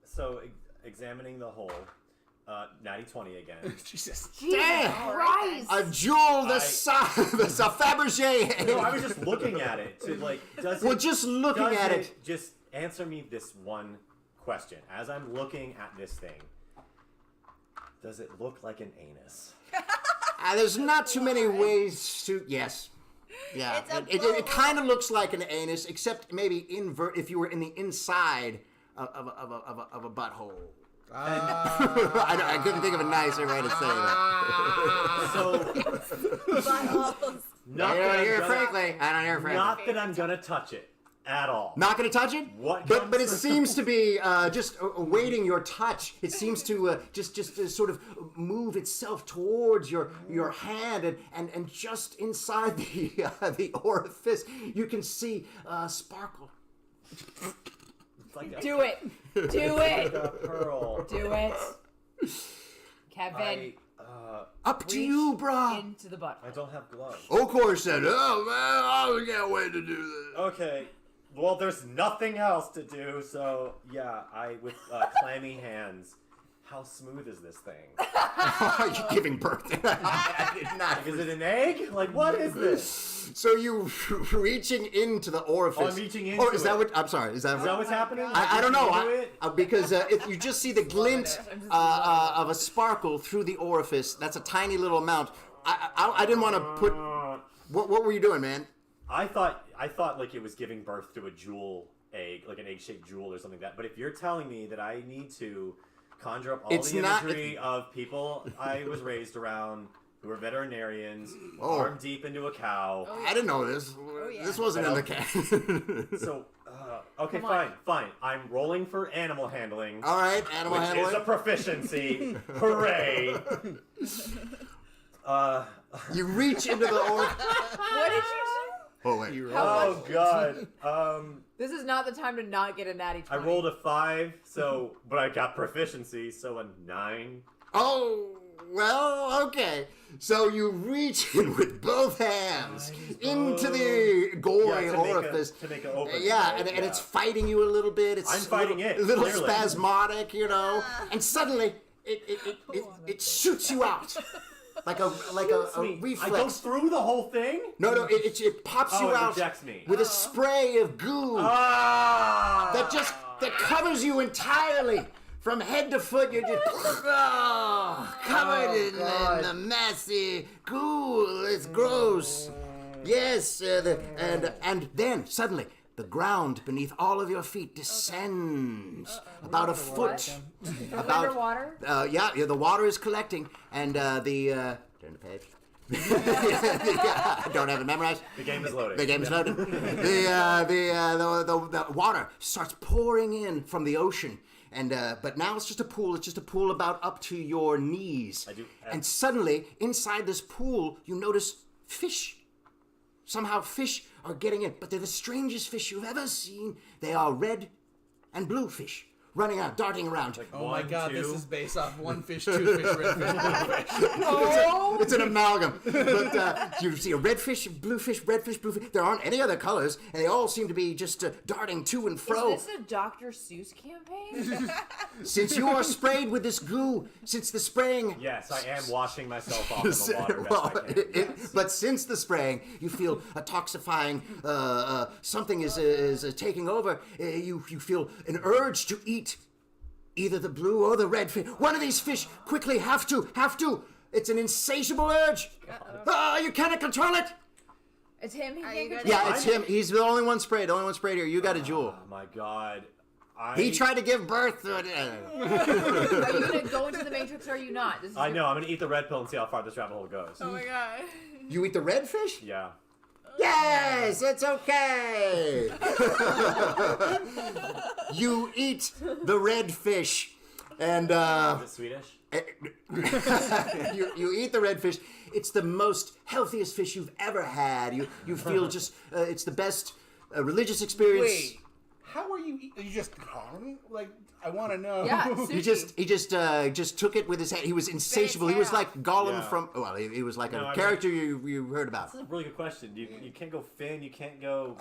So examining the hole, natty 20 again. Jesus. Damn! Christ! A jewel the size, a Fabergé. No, I was just looking at it to like. Does Well, it, just looking does at it. Just answer me this one question. As I'm looking at this thing, does it look like an anus? There's not too many ways to. Yes. Yeah. It's a It kind of looks like an anus, except maybe invert if you were in the inside of a butthole. I couldn't think of a nicer way to say that. So, not that I'm Here, gonna- frankly, I don't hear frankly. Not that I'm gonna touch it at all. Not going to touch it? What But comes but it to- seems to be just awaiting your touch. It seems to just sort of move itself towards your hand, and just inside the orifice, you can see sparkle. It's like a, Do it! Do it! a pearl. Do it! Kevin, Up to you, brah. into the butt. I don't have gloves. Okor said, "Oh man, I can't wait to do this." Okay. Well, there's nothing else to do, so yeah, with clammy hands. How smooth is this thing? You're giving birth. I did not. Is it an egg? Like, what is this? So you reaching into the orifice. Oh, I'm reaching into Or is that it. what? I'm sorry. Is that what's happening? I don't know. Into it? Because if you just see the glint of a sparkle through the orifice, that's a tiny little amount. I didn't want to put. What were you doing, man? I thought like it was giving birth to a jewel egg, like an egg-shaped jewel or something like that. But if you're telling me that I need to conjure up all It's the not- imagery of people I was raised around who were veterinarians, Oh. arm deep into a cow. I didn't know this. yeah. This wasn't in the can. So, okay, Come on. fine. I'm rolling for animal handling, All right, animal which is a handling. proficiency. Hooray! You reach into the orifice. What did you Oh wait. You How roll. much- God. This is not the time to not get a natty 20. I rolled a 5, but I got proficiency, so a 9. Oh, well, okay. So you reach in with both hands into the gory Yeah, to make a- orifice. to make an opening, Yeah, right? and it's fighting you a little bit. It's I'm fighting a it, little clearly. spasmodic, you know. And suddenly, it shoots you out like a Me. reflex. I go through the whole thing? No, it pops Oh, you it out rejects me. with a spray of goo Ah! that covers you entirely from head to foot. You're just covered in the messy goo. It's gross. Yes, and then suddenly the ground beneath all of your feet descends about a foot. Underwater? Yeah, the water is collecting, and turn the page. Yeah, I don't have it memorized. The game is loading. The game's loaded. The water starts pouring in from the ocean, and but now it's just a pool. It's just a pool about up to your knees. And suddenly, inside this pool, you notice fish. Somehow, fish are getting in, but they're the strangest fish you've ever seen. They are red and blue fish. Running out, darting around. Oh my 1, god, 2. this is based off one fish, two fish, red fish, blue fish. It's an amalgam. But you see a red fish, blue fish, red fish, blue fish. There aren't any other colors, and they all seem to be just darting to and fro. Is this a Dr. Seuss campaign? Since you are sprayed with this goo, since the spraying... Yes, I am washing myself off in the water best I can. But since the spraying, you feel a toxifying, something is taking over. You feel an urge to eat either the blue or the red fish. One of these fish quickly have to. It's an insatiable urge. You cannot control it. It's him. He Are can't you control. good? Yeah, it's him. He's the only one sprayed. Here. You got a jewel. Oh my god. He tried to give birth to it. Are you gonna go into the Matrix or are you not? This is I your- know, I'm gonna eat the red pill and see how far this rabbit hole goes. Oh my god. You eat the red fish? Yeah. Yes, it's okay. You eat the red fish, and Is it Swedish? you eat the red fish. It's the most healthiest fish you've ever had. You feel just it's the best religious experience. Wait, how are you? You just like I want to know. Yeah, sushi. He just took it with his hand. He was insatiable. He was like Gollum Yeah. from. Well, he was like No, a I character you heard about. That's a really good question. You can't go Finn, you can't go...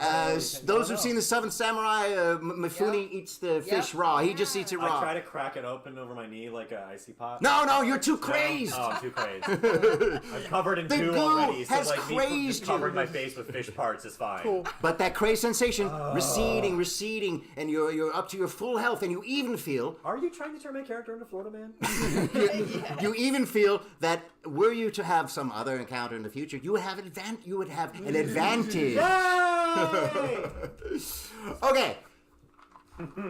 Those who've seen the Seventh Samurai, Mifune eats the fish raw. He just eats it I raw. try to crack it open over my knee like an icy pop. No, you're too crazed. Oh, I'm too crazed. I'm covered in The goo goo already, so has like me crazed just covering you. my face with fish parts is fine. But that crazed sensation, receding, and you're up to your full health, and you even feel Are you trying to turn my character into Florida Man? you even feel that were you to have some other encounter in the future, you would have an advantage. Yay! Okay.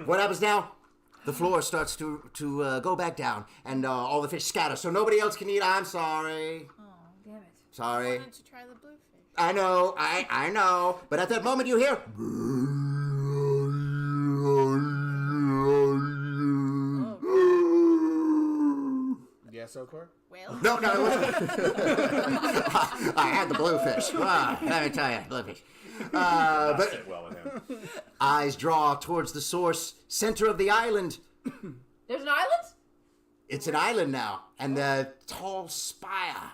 What happens now? The floor starts to go back down, and all the fish scatter, so nobody else can eat. I'm sorry. Damn it. I Sorry. wanted to try the blue fish. I know. I know. But at that moment, you hear. Yes, Okor. Whale? No, it wasn't. I had the bluefish. Let me tell you, bluefish. That But sit well with him. eyes draw towards the source, center of the island. There's an island? It's an island now, and the tall spire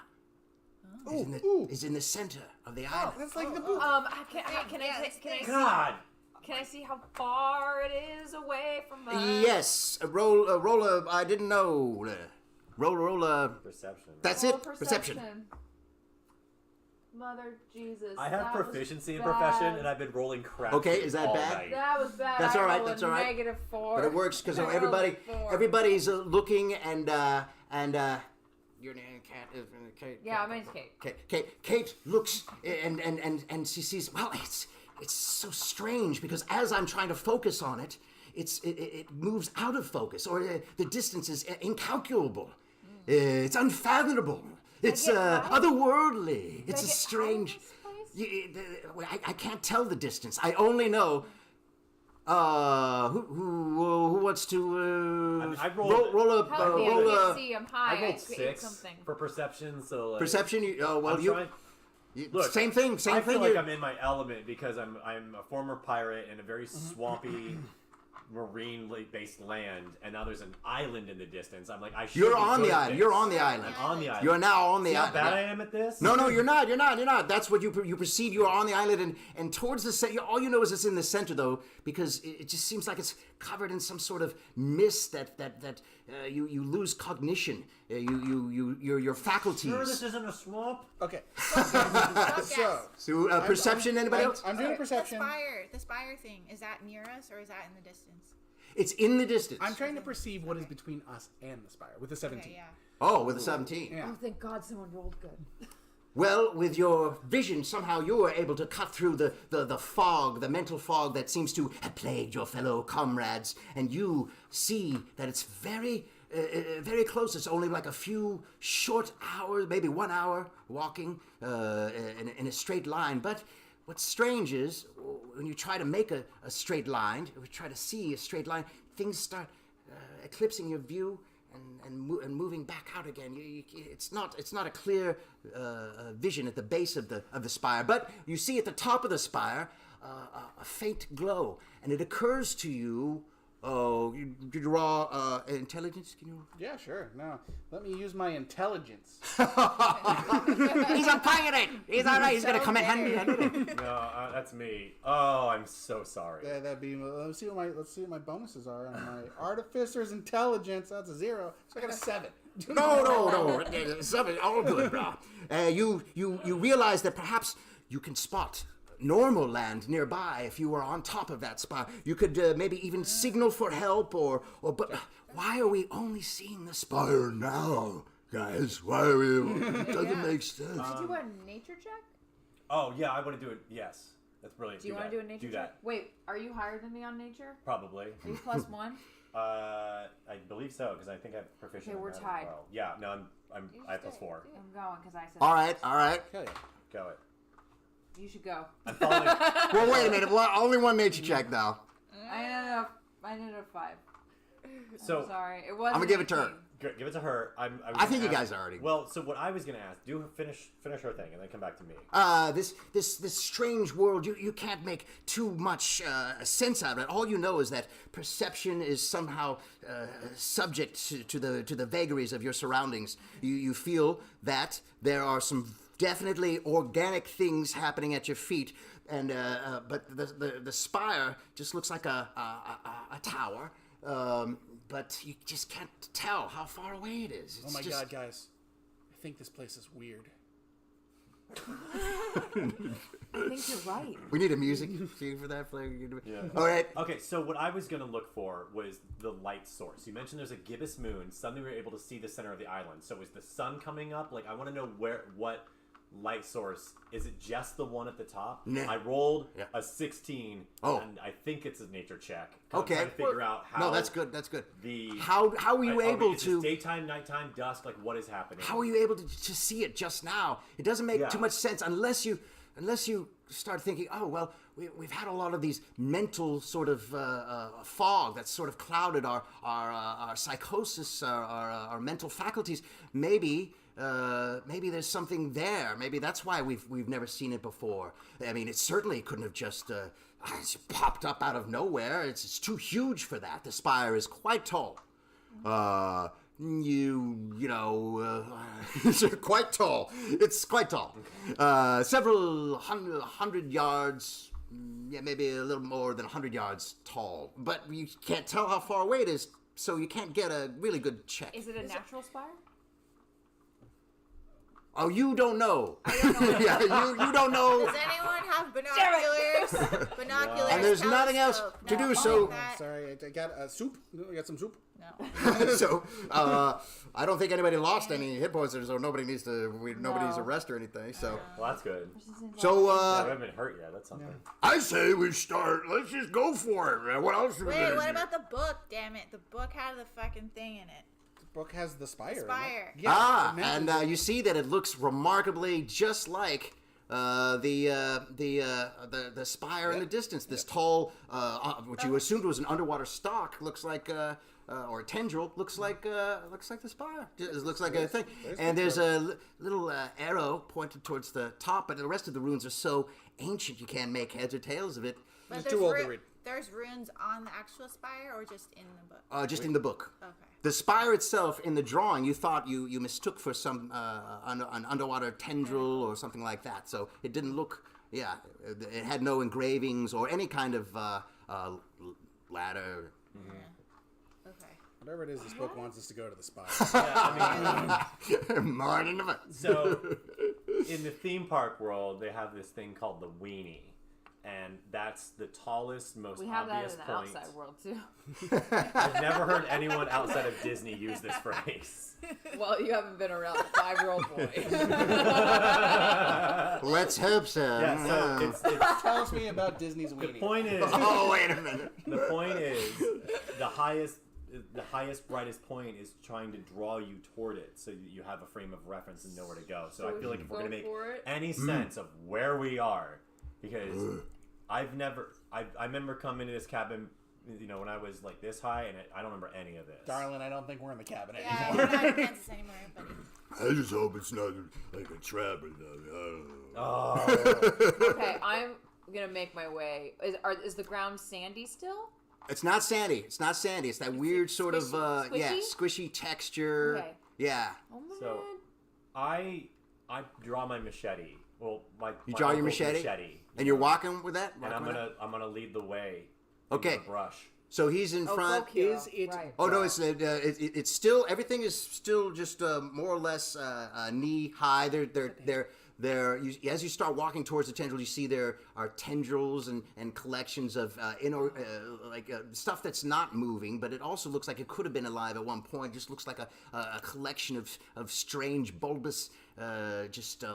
is in the center of the island. That's like the book. God! Can I see how far it is away from us? Yes, roll a. I didn't know. Roll a. Perception. That's Roll it. Perception. Mother Jesus. I have that was proficiency in bad. profession, and I've been rolling crap. Okay, is that all bad? night. That was bad. That's I all right, rolled that's a all right. -4. But it works because I rolled everybody, a 4. everybody's looking and your name Kate. Yeah, my name's Kate. Kate looks and she sees. Well, it's so strange because as I'm trying to focus on it, it moves out of focus, or the distance is incalculable. It's unfathomable. It's get lost? otherworldly. Did It's I a get strange. out of this place? I can't tell the distance. I only know. Who wants to I rolled- roll a Help me, I roll can't a see. I'm high. I rolled I could eat 6 something. for perception, so like... perception? I'm trying- Look, same thing. I feel like you- I'm in my element because I'm a former pirate in a very swampy, marine-based land, and now there's an island in the distance. I'm like, I should. You're be on good the at island. this. You're on the island. I'm on the island. You're now on the See how island. bad yeah. I am at this? No, you're not. That's what you perceive. You are on the island, and towards the center. All you know is it's in the center, though, because it just seems like it's covered in some sort of mist that you lose cognition. Your faculties. Sure, this isn't a swamp. Okay. So, So perception. Anybody else? I'm doing a perception. the spire thing, is that near us or is that in the distance? It's in the distance. I'm trying to perceive what is between us and the spire with the 17. Okay, yeah. Oh, with a 17. Yeah. Oh, thank God someone rolled good. Well, with your vision, somehow you were able to cut through the fog, the mental fog that seems to have plagued your fellow comrades, and you see that it's very, very close. It's only like a few short hours, maybe 1 hour walking in a straight line. But what's strange is when you try to make a straight line, or try to see a straight line, things start eclipsing your view. And moving back out again. It's not a clear vision at the base of the spire, but you see at the top of the spire a faint glow, and it occurs to you. Oh, you draw intelligence? Can you? Yeah, sure. No, let me use my intelligence. He's a pirate. He's all right. He's gonna come in handy. No, that's me. Oh, I'm so sorry. That'd be. Let's see what my bonuses are on my artificer's intelligence. That's a 0. So I got a 7. No. Something all good, bro. You realize that perhaps you can spot normal land nearby if you were on top of that spire. You could maybe even signal for help but why are we only seeing the spire now, guys? Why are we? It doesn't make sense. Do a nature check? Oh yeah, I want to do it. Yes, that's brilliant. Do you want to do a nature do check? that. Wait, are you higher than me on nature? Probably. Are you +1? I believe so because I think I have proficient. Okay, in we're that as tied. Well. Yeah, no, I have +4. I'm going because I said. All right. Hell yeah. Go it. You should go. I'm following. Well, wait a minute. Well, only one nature check now. I ended up 5. So I'm sorry. It wasn't. I'm gonna give it to her. Give it to her. I I think you guys are already. Well, so what I was gonna ask, finish her thing and then come back to me. This strange world, you can't make too much sense out of it. All you know is that perception is somehow subject to the vagaries of your surroundings. You feel that there are some definitely organic things happening at your feet, and but the spire just looks like a tower. But you just can't tell how far away it is. Oh my God, guys! I think this place is weird. I think you're right. We need a music cue for that. Yeah. All right. Okay, so what I was gonna look for was the light source. You mentioned there's a gibbous moon. Suddenly we were able to see the center of the island. So is the sun coming up? Like, I want to know what light source. Is it just the one at the top? No. I rolled Yeah. a 16, Oh. and I think it's a nature check. Okay. I'm trying to figure out how. No, that's good. That's good. The How were you able is to? this daytime, nighttime, dusk? Like, what is happening? How are you able to see it just now? It doesn't make Yeah. too much sense unless you start thinking, oh, well, we've had a lot of these mental sort of fog that's sort of clouded our psychosis, our mental faculties. Maybe there's something there. Maybe that's why we've never seen it before. I mean, it certainly couldn't have just popped up out of nowhere. It's too huge for that. The spire is quite tall. It's quite tall. It's quite tall. Several hundred yards, maybe a little more than 100 yards tall. But you can't tell how far away it is, so you can't get a really good check. Is it a natural spire? Oh, you don't know. Yeah, you don't know. Does anyone have binoculars? Binoculars. And there's nothing else telescope? to No, do, so- that- Sorry, I got soup. I got some soup. No. So I don't think anybody lost any hit points, so nobody needs to rest or anything. So Well, that's good. so I haven't been hurt yet. That's something. I say we start. Let's just go for it, man. What else are we Wait, gonna what do? about the book? Damn it. The book had the fucking thing in it. The book has the spire. in it. Spire. Yeah, it And mentions you see that it looks remarkably just like the spire in the distance. This tall, what you assumed was an underwater stalk, looks like or a tendril, looks like the spire. It looks like a thing. And there's a little arrow pointed towards the top, but the rest of the runes are so ancient you can't make heads or tails of it. But He's too old to read. There's runes on the actual spire or just in the book? Just in the book. Okay. The spire itself, in the drawing, you thought you mistook for some an underwater tendril or something like that. So it didn't look. Yeah, it had no engravings or any kind of ladder. Okay. Whatever it is, this book wants us to go to the spire. Morning of it. So, in the theme park world, they have this thing called the weenie. And that's the tallest, most We have that obvious in the point. outside world too. I've never heard anyone outside of Disney use this phrase. Well, you haven't been around the 5-year-old boy. Let's hope so. Yeah, so it's Tell me about Disney's the weenie. point is Oh, wait a minute. the point is the highest, brightest point is trying to draw you toward it, so you have a frame of reference and know where to go. So I feel like if we're go gonna make for it? any sense of where we are, because I remember coming to this cabin, when I was like this high, and I don't remember any of this. Darling, I don't think we're in the cabin Yeah, anymore. you're not in Kansas anymore, buddy. I just hope it's not like a trap or something. I don't know. Oh, Okay, I'm gonna make my way. Is the ground sandy still? It's not sandy. It's not sandy. It's that weird sort of squishy? squishy texture. Okay. Yeah. Oh my So- god. I draw my machete. Well, my Draw your uncle's machete? And you're walking with that? and I'm gonna lead the way. Okay. into the brush. So he's in front. folk hero. Is it- right? Oh no! It's still everything is still just more or less knee high. As you start walking towards the tendrils, you see there are tendrils and collections of stuff that's not moving, but it also looks like it could have been alive at one point. It just looks like a collection of strange bulbous,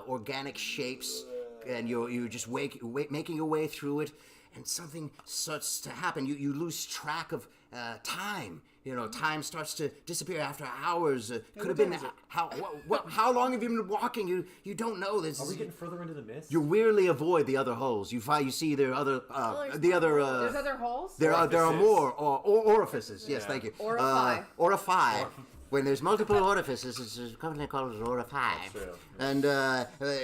organic shapes, and you just making your way through it. And something starts to happen. You lose track of time. Time starts to disappear after hours. Could have been how long have you been walking? You don't know. Are we getting further into the mist? You weirdly avoid the other holes. You see there are other There's other holes. there are Orifices. more orifices. Yes, thank you. Orify. Orify. When there's multiple orifices, it's a company called Orify. True. And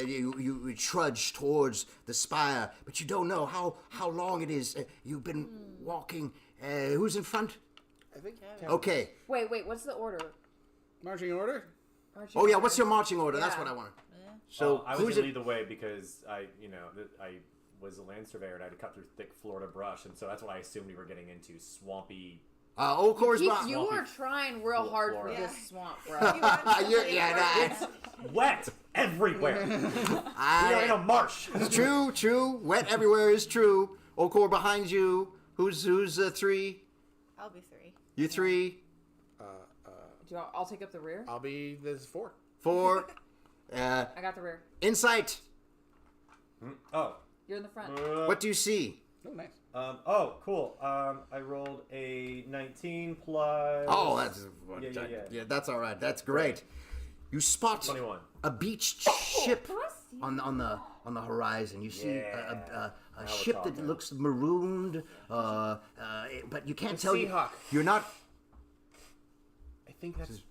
you trudge towards the spire, but you don't know how long it is. You've been walking. Who's in front? I think. Okay. Wait. What's the order? Marching order? Marching Oh yeah, order. what's your marching order? That's Yeah. what I wanted. So So I was who's gonna it? lead the way because I was a land surveyor and I had to cut through thick Florida brush, and so that's what I assumed we were getting into swampy. Of course, You Bob. are trying real hard for Florida. this swamp, bro. Wet everywhere. We are in a marsh. True. Wet everywhere is true. Okor behind you. Who's 3? I'll be 3. You 3, I'll take up the rear. I'll be this 4. 4. I got the rear. Insight. Oh. You're in the front. What do you see? Oh, nice. Cool. I rolled a 19 plus. Oh, that's Yeah. that's all right. That's great. You spot 21. a beached ship bless you. on the horizon. You see Yeah. a we're ship that talking. looks marooned, but you can't tell. Seahawk. You're not. I think that's.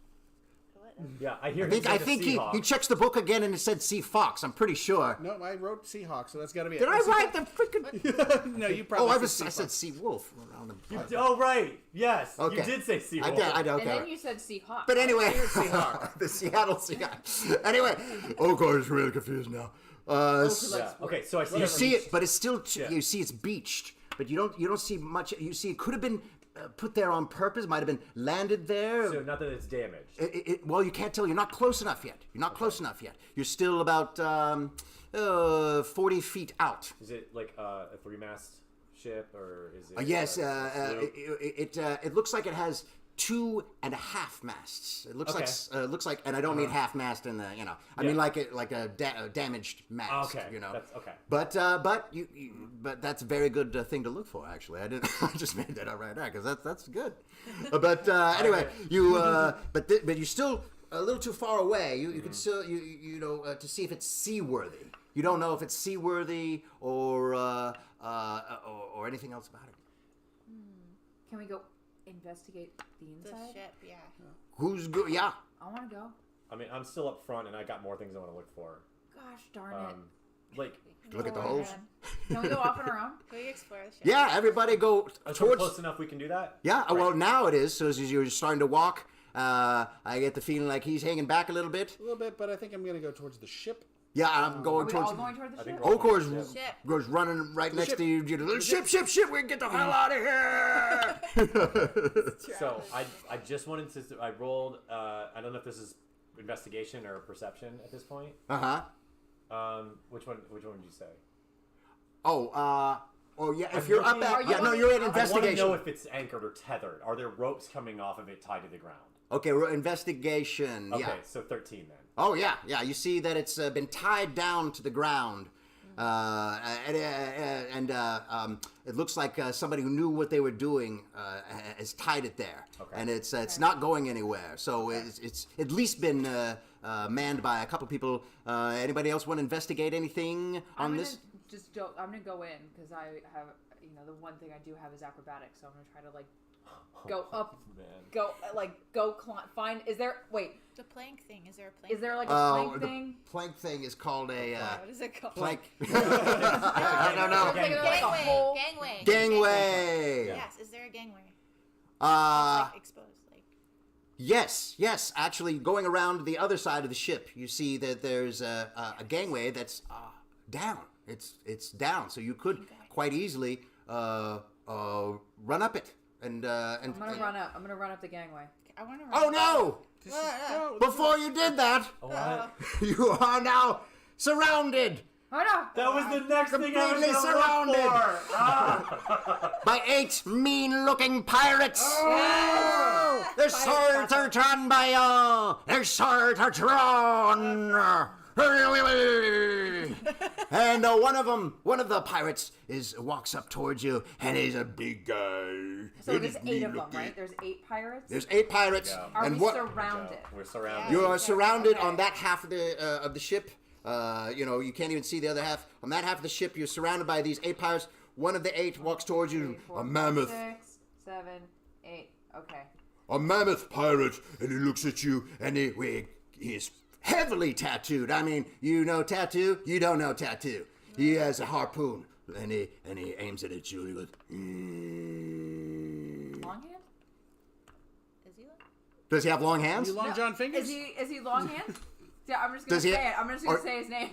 Yeah, I hear. I think he checks the book again and it said Sea Fox. I'm pretty sure. No, I wrote Seahawk, so that's got to be it. Did I write the freaking? No, you probably. Oh, I said said Seahawk. Sea Wolf around the. Oh right, yes. Okay. You did say Seahawk. I did. And Okay. then you said Seahawk. But anyway, Seahawk. the Seattle Seahawks. Anyway, Okor is really confused now. Yeah. Okay, so I see. You see it, but it's still. Yeah. You see it's beached, but you don't see much. You see it could have been put there on purpose. Might have been landed there. So not that it's damaged. Well, you can't tell. You're not close enough yet. You're still about 40 feet out. Is it like a 3-mast ship or is it? Yes, sloop? it looks like it has 2.5 masts. It looks Okay. looks like, and I don't mean half mast in the I Yeah. mean like a damaged mast. Okay, You know. that's okay. But but that's a very good thing to look for. Actually, I just made that up right now because that's good. But anyway, you but you still a little too far away. You can still you know to see if it's seaworthy. You don't know if it's seaworthy or anything else about it. Can we go investigate the The inside? ship, yeah. Who's good? Yeah. I want to go. I mean, I'm still up front, and I got more things I want to look for. Gosh darn it. Like, Look at the Oh, holes. man. Can we go off on our own? Can we explore the ship? Yeah, everybody go so towards. close enough we can do that? Yeah, well now it is. So as you're starting to walk, I get the feeling like he's hanging back a little bit. A little bit, but I think I'm going to go towards the ship. Yeah, I'm Are going we towards. all going toward the I think ship? we're- Okor's Ship. goes running right next ship. to you. Ship! We can get the hell out of here! So I just wanted to. I rolled. I don't know if this is investigation or perception at this point. Which one? Which one would you say? Oh yeah. If you're looking- up Are at you no, on you're the- at I want to investigation. know if it's anchored or tethered. Are there ropes coming off of it tied to the ground? Okay, investigation. Okay, Yeah. so 13 then. Oh yeah. You see that it's been tied down to the ground, and it looks like somebody who knew what they were doing has tied it there, Okay. and it's not going anywhere. So it's at least been manned by a couple people. Anybody else want to investigate anything on this? I'm gonna go in because I have, the one thing I do have is acrobatics, so I'm gonna try to like go up, Man. go climb. Find. Is there? Wait. The plank thing. Is there a plank? Is there like a plank the thing? plank thing is called a What is it called? plank. I don't know. Like a hole. Gangway. Gangway. Yes. Is there a gangway? Uh, Exposed. Yes. Actually, going around the other side of the ship, you see that there's a gangway that's down. It's down, so you could quite easily run up it. I'm gonna run up. I'm gonna run up the gangway. I want to. Oh no! No, Before you did that, What? you are now surrounded Oh no! That was the next thing I was Completely going to surrounded. look for. by 8 mean-looking pirates. Their swords are drawn by you. Their swords are drawn. And one of the pirates walks up towards you, and he's a big guy. So there's 8 of them, right? There's 8 pirates. There's 8 pirates, Yeah. Are and we what surrounded? We're surrounded. you are surrounded Okay. on that half of the ship. You can't even see the other half. On that half of the ship, you're surrounded by these 8 pirates. One of the 8 walks towards you, 3, 4, a 5, mammoth. 6, 7, 8. Okay. A mammoth pirate, and he looks at you, and he is heavily tattooed. I mean, you know tattoo, you don't know tattoo. He has a harpoon, and he aims it at you. And he goes, Longhand? Is he? Does he have long hands? You Long John Fingers? Is he longhand? Yeah, I'm just gonna Does he- say it. I'm just gonna or- say his name.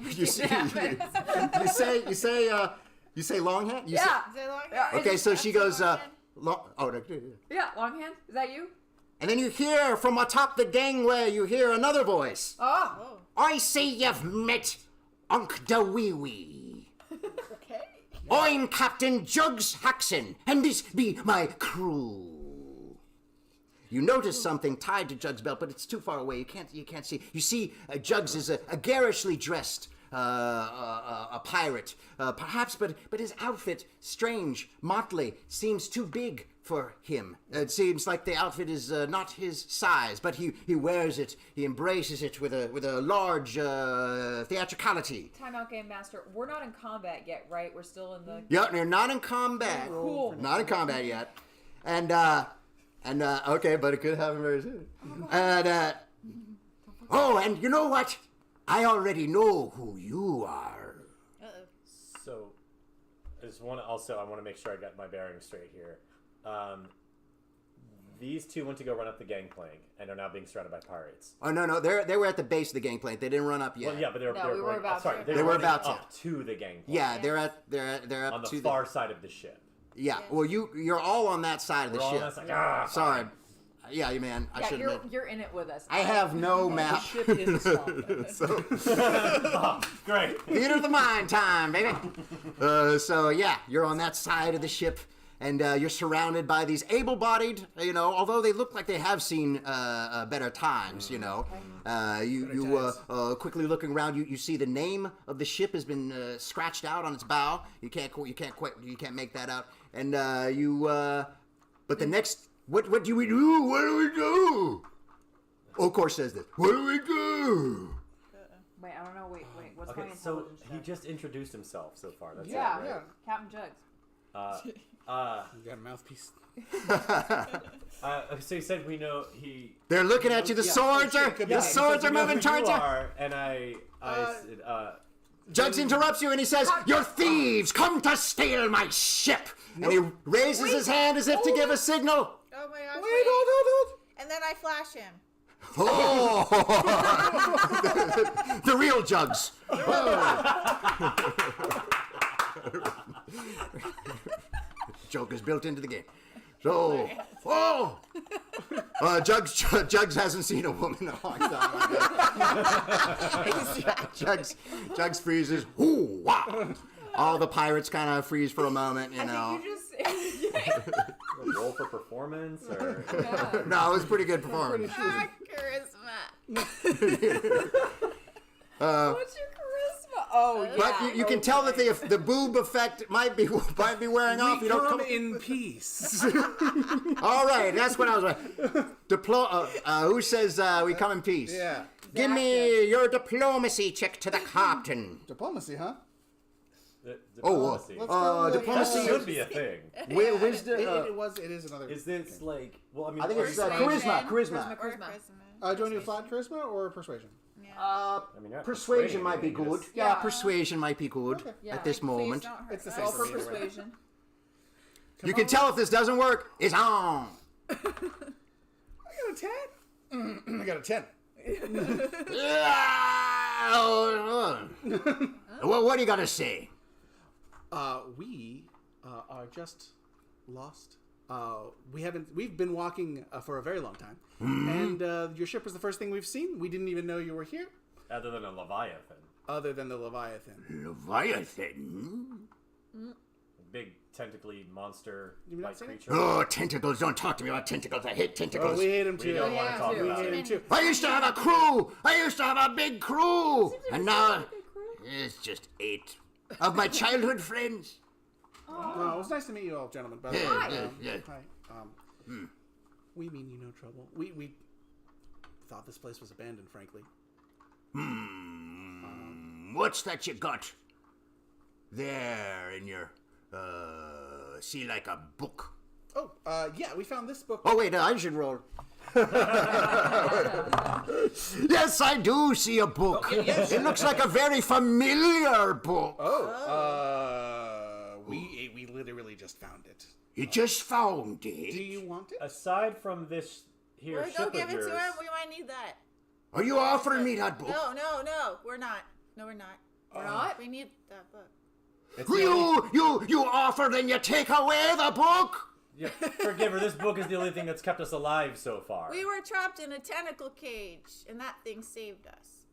You say long hand? You Yeah. Is there long? Yeah. Say, okay, so she goes. Long hand? Yeah, longhand. Is that you? And then you hear from atop the gangway, you hear another voice. Oh. I see you've met Unc da Wee Wee. Okay. I'm Captain Jugs Haxon, and this be my crew. You notice something tied to Jugs' belt, but it's too far away. You can't see. You see, Jugs is a garishly dressed a pirate, perhaps, but his outfit, strange, motley, seems too big for him. It seems like the outfit is not his size, but he wears it. He embraces it with a large theatricality. Time out, Game Master. We're not in combat yet, right? We're still in the. Yeah, you're not in combat. Cool. Not in combat yet. And okay, but it could happen very soon. And and you know what? I already know who you are. Uh-oh. So, I want to make sure I got my bearings straight here. These two went to go run up the gangplank and are now being surrounded by pirates. Oh no, they were at the base of the gangplank. They didn't run up yet. Well, yeah, but they were we were going, about sorry, to. they They were were running about to. up to the gangplank. Yeah, they're up on the to far side of the ship. Yeah, well, you're all on that side of the We're all ship. on that side. Sorry. Yeah, man, I Yeah, should have. you're in it with us. I have no map. Ship in the swamp. Great. Theater of the mind time, baby. So yeah, you're on that side of the ship, and you're surrounded by these able-bodied. Although they look like they have seen better times. You quickly looking around, you see the name of the ship has been scratched out on its bow. You can't make that out. And but the next, what do we do? What do we do? Okor says this. Where do we go? Wait, I don't know. Wait. What's my Okay, so intelligence he check? just introduced himself so far. That's Yeah, it, right? Captain Jugs. You got a mouthpiece. So he said we know he. They're looking at you. The swords are could be. the swords he are said we know moving who towards you. are, and I said, Jugs interrupts you and he says, "You're thieves! Come to steal my ship!" And he raises his hand as if to give a signal. Oh my gosh. Wait, hold. And then I flash him. Oh, the real Jugs. Joke is built into the game. So, Jugs hasn't seen a woman in a long time. Jugs freezes. Ooh, wow. All the pirates kind of freeze for a moment, you know. I think you just. roll for performance or. Yeah. No, it was a pretty good performance. Charisma. What's your charisma? Oh, yeah. But you can tell that the boob effect might be wearing off. You don't Come come in peace. All right, that's what I was. Who says we come in peace? Yeah. Give me your diplomacy check to the captain. Diplomacy, huh? Diplomacy. Diplomacy That should be a thing. Wisdom. It is another. Is this like? Well, I mean, I think it's Persuasion. charisma. Or Charisma. charisma. Do you want to do flat charisma or persuasion? I mean, you're Persuasion might be persuading, good. you just- Yeah, persuasion might be good Yeah. at this moment. Please don't hurt It's the us. same Roll for for me anyway. persuasion. You can tell if this doesn't work. It's on. I got a 10. I got a 10. Well, what do you got to say? We are just lost. We've been walking for a very long time, and your ship was the first thing we've seen. We didn't even know you were here, Other than a Leviathan. other than the Leviathan. Leviathan? Big tentacly monster not like seen it? creature. Oh, tentacles. Don't talk to me about tentacles. I hate tentacles. Oh, we hate him too. We don't want Yeah, to talk too. about We hate it. him too. I used to have a crew. I used to have a big crew. And now it's just 8 of my childhood friends. Oh, it was nice to meet you all, gentlemen. By the way. Yeah. Hi. We mean you no trouble. We thought this place was abandoned, frankly. What's that you got there in your, see, like a book? Oh, yeah, we found this book. Oh, wait, I should roll. Yes, I do see a book. It looks like a very familiar book. We literally just found it. You just found Do it. you want it? Aside from this here We're ship go of give it yours, to him. We might need that. Are you offering me that book? No, we're not. No, we're not. We're not? We need that book. it's the only- You offer, then you take away the book? Yeah, forgive her. This book is the only thing that's kept us alive so far. We were trapped in a tentacle cage, and that thing saved us.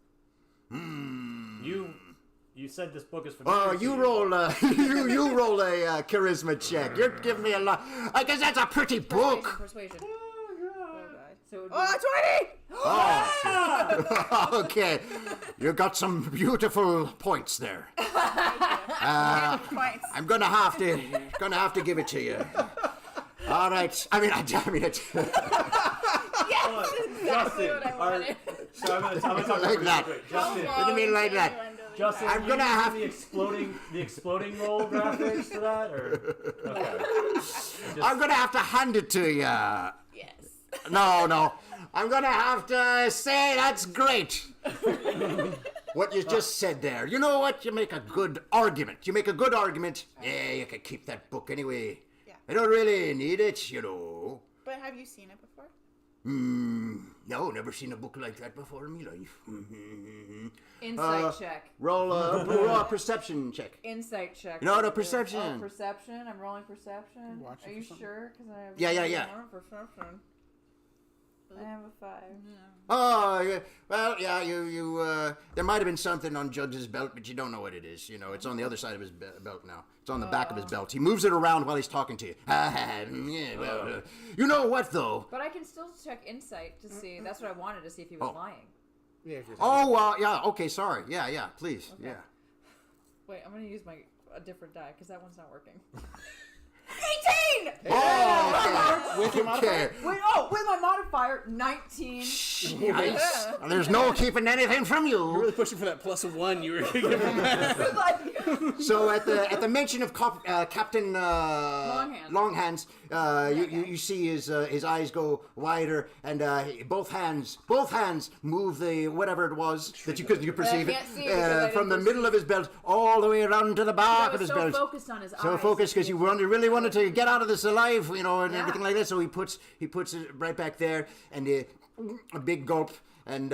You said this book is familiar. Oh, to you roll a you roll a charisma check. You're giving me a lot. I guess that's a pretty book. Persuasion. Oh, God. So it would be Oh, 20! Oh, okay. You got some beautiful points there. Points. I'm gonna have to give it to you. All right. I mean, it's Justin, what I wanted. so I'm gonna talk Like about that. real quick. Justin, What do you mean like that? Justin, I'm you gonna using have- the exploding roll graphics for that, or okay? I'm gonna have to hand it to you. Yes. No. I'm gonna have to say that's great. What you just said there. You know what? You make a good argument. Yeah, you can keep that book anyway. Yeah. I don't really need it, you know. But have you seen it before? No, never seen a book like that before in my life. Insight check. Roll a perception check. Insight check. No, no, perception. Oh, perception. I'm rolling perception. Watching Are you for something. sure? Because I have Yeah. Perception. I have a 5. Oh, yeah. Well, yeah, you there might have been something on Jugs' belt, but you don't know what it is. You know, it's on the other side of his belt now. It's on the back of his belt. He moves it around while he's talking to you. Yeah, well, you know what, though? But I can still check insight to see. That's what I wanted to see if he was lying. Yeah, if you're Oh, yeah, okay, sorry. Yeah, please. Okay. Yeah. Wait, I'm gonna use a different die because that one's not working. 18! Oh, with your modifier. okay. Wait, with my modifier. modifier 19. Nice. There's no keeping anything from You're you. really pushing for that +1 you were giving from that. Like, So at the mention of Captain Longhands, you see his eyes go wider, and both hands move the whatever it was that you could perceive can't see it because I from the didn't middle of his belt all the way around to the back I of was his so belt. focused on his eyes. So focused because you really wanted to get out of this alive, and Yeah. everything like that. So he puts it right back there, and a big gulp, and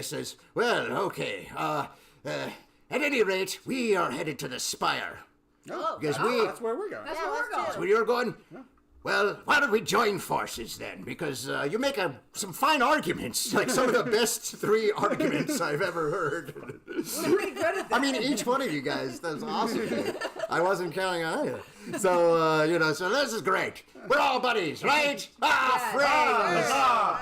says, "Well, okay. At any rate, we are headed to the Spire. Oh, Because That's where we're going. That's Yeah, where we're let's do going. it. where you're going? Well, why don't we join forces then? Because you make some fine arguments, like some of the best 3 arguments I've ever heard. We're pretty good at that. I mean, each one of you guys, that's awesome. I wasn't counting on you. So, so this is great. We're all buddies, right? Friends!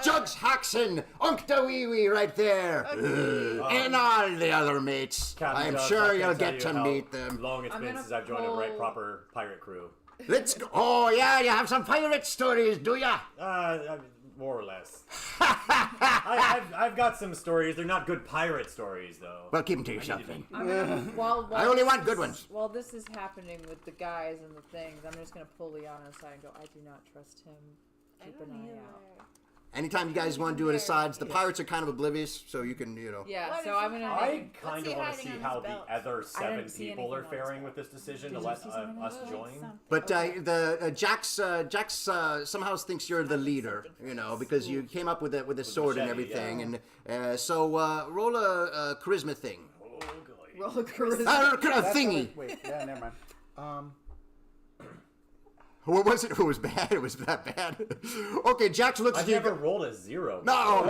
Jugs Haxon, Unkta Wee Wee right there. And all the other mates. Captain I'm Doug, sure I can't you'll tell get you to how meet them. Long it's I'm been gonna since I've joined a pull- proper pirate crew. Let's go. Oh, yeah, you have some pirate stories, do ya? More or less. I've got some stories. They're not good pirate stories, though. Well, keep them to yourself then. I'm gonna, while I only this want good is- ones. While this is happening with the guys and the things, I'm just gonna pull Liana aside and go, I do not trust him. Keep an eye out. Anytime you guys want to do it asides, the pirates are kind of oblivious, so you can, Yeah, What so is I'm he gonna. I What's kind he of want to hiding see on how his belt? the other I 7 didn't see people are anything on his faring belt. with this decision to Did you let see something on us his belt? join. But the Jax somehow thinks you're the leader, because you came up with a sword and machete, everything, and so roll a charisma thing, Oh, golly. Roll a charisma. a thingy. Wait, yeah, never mind. What was it? It was bad. It was that bad. Okay, Jax looks I've at you. never rolled a 0. No.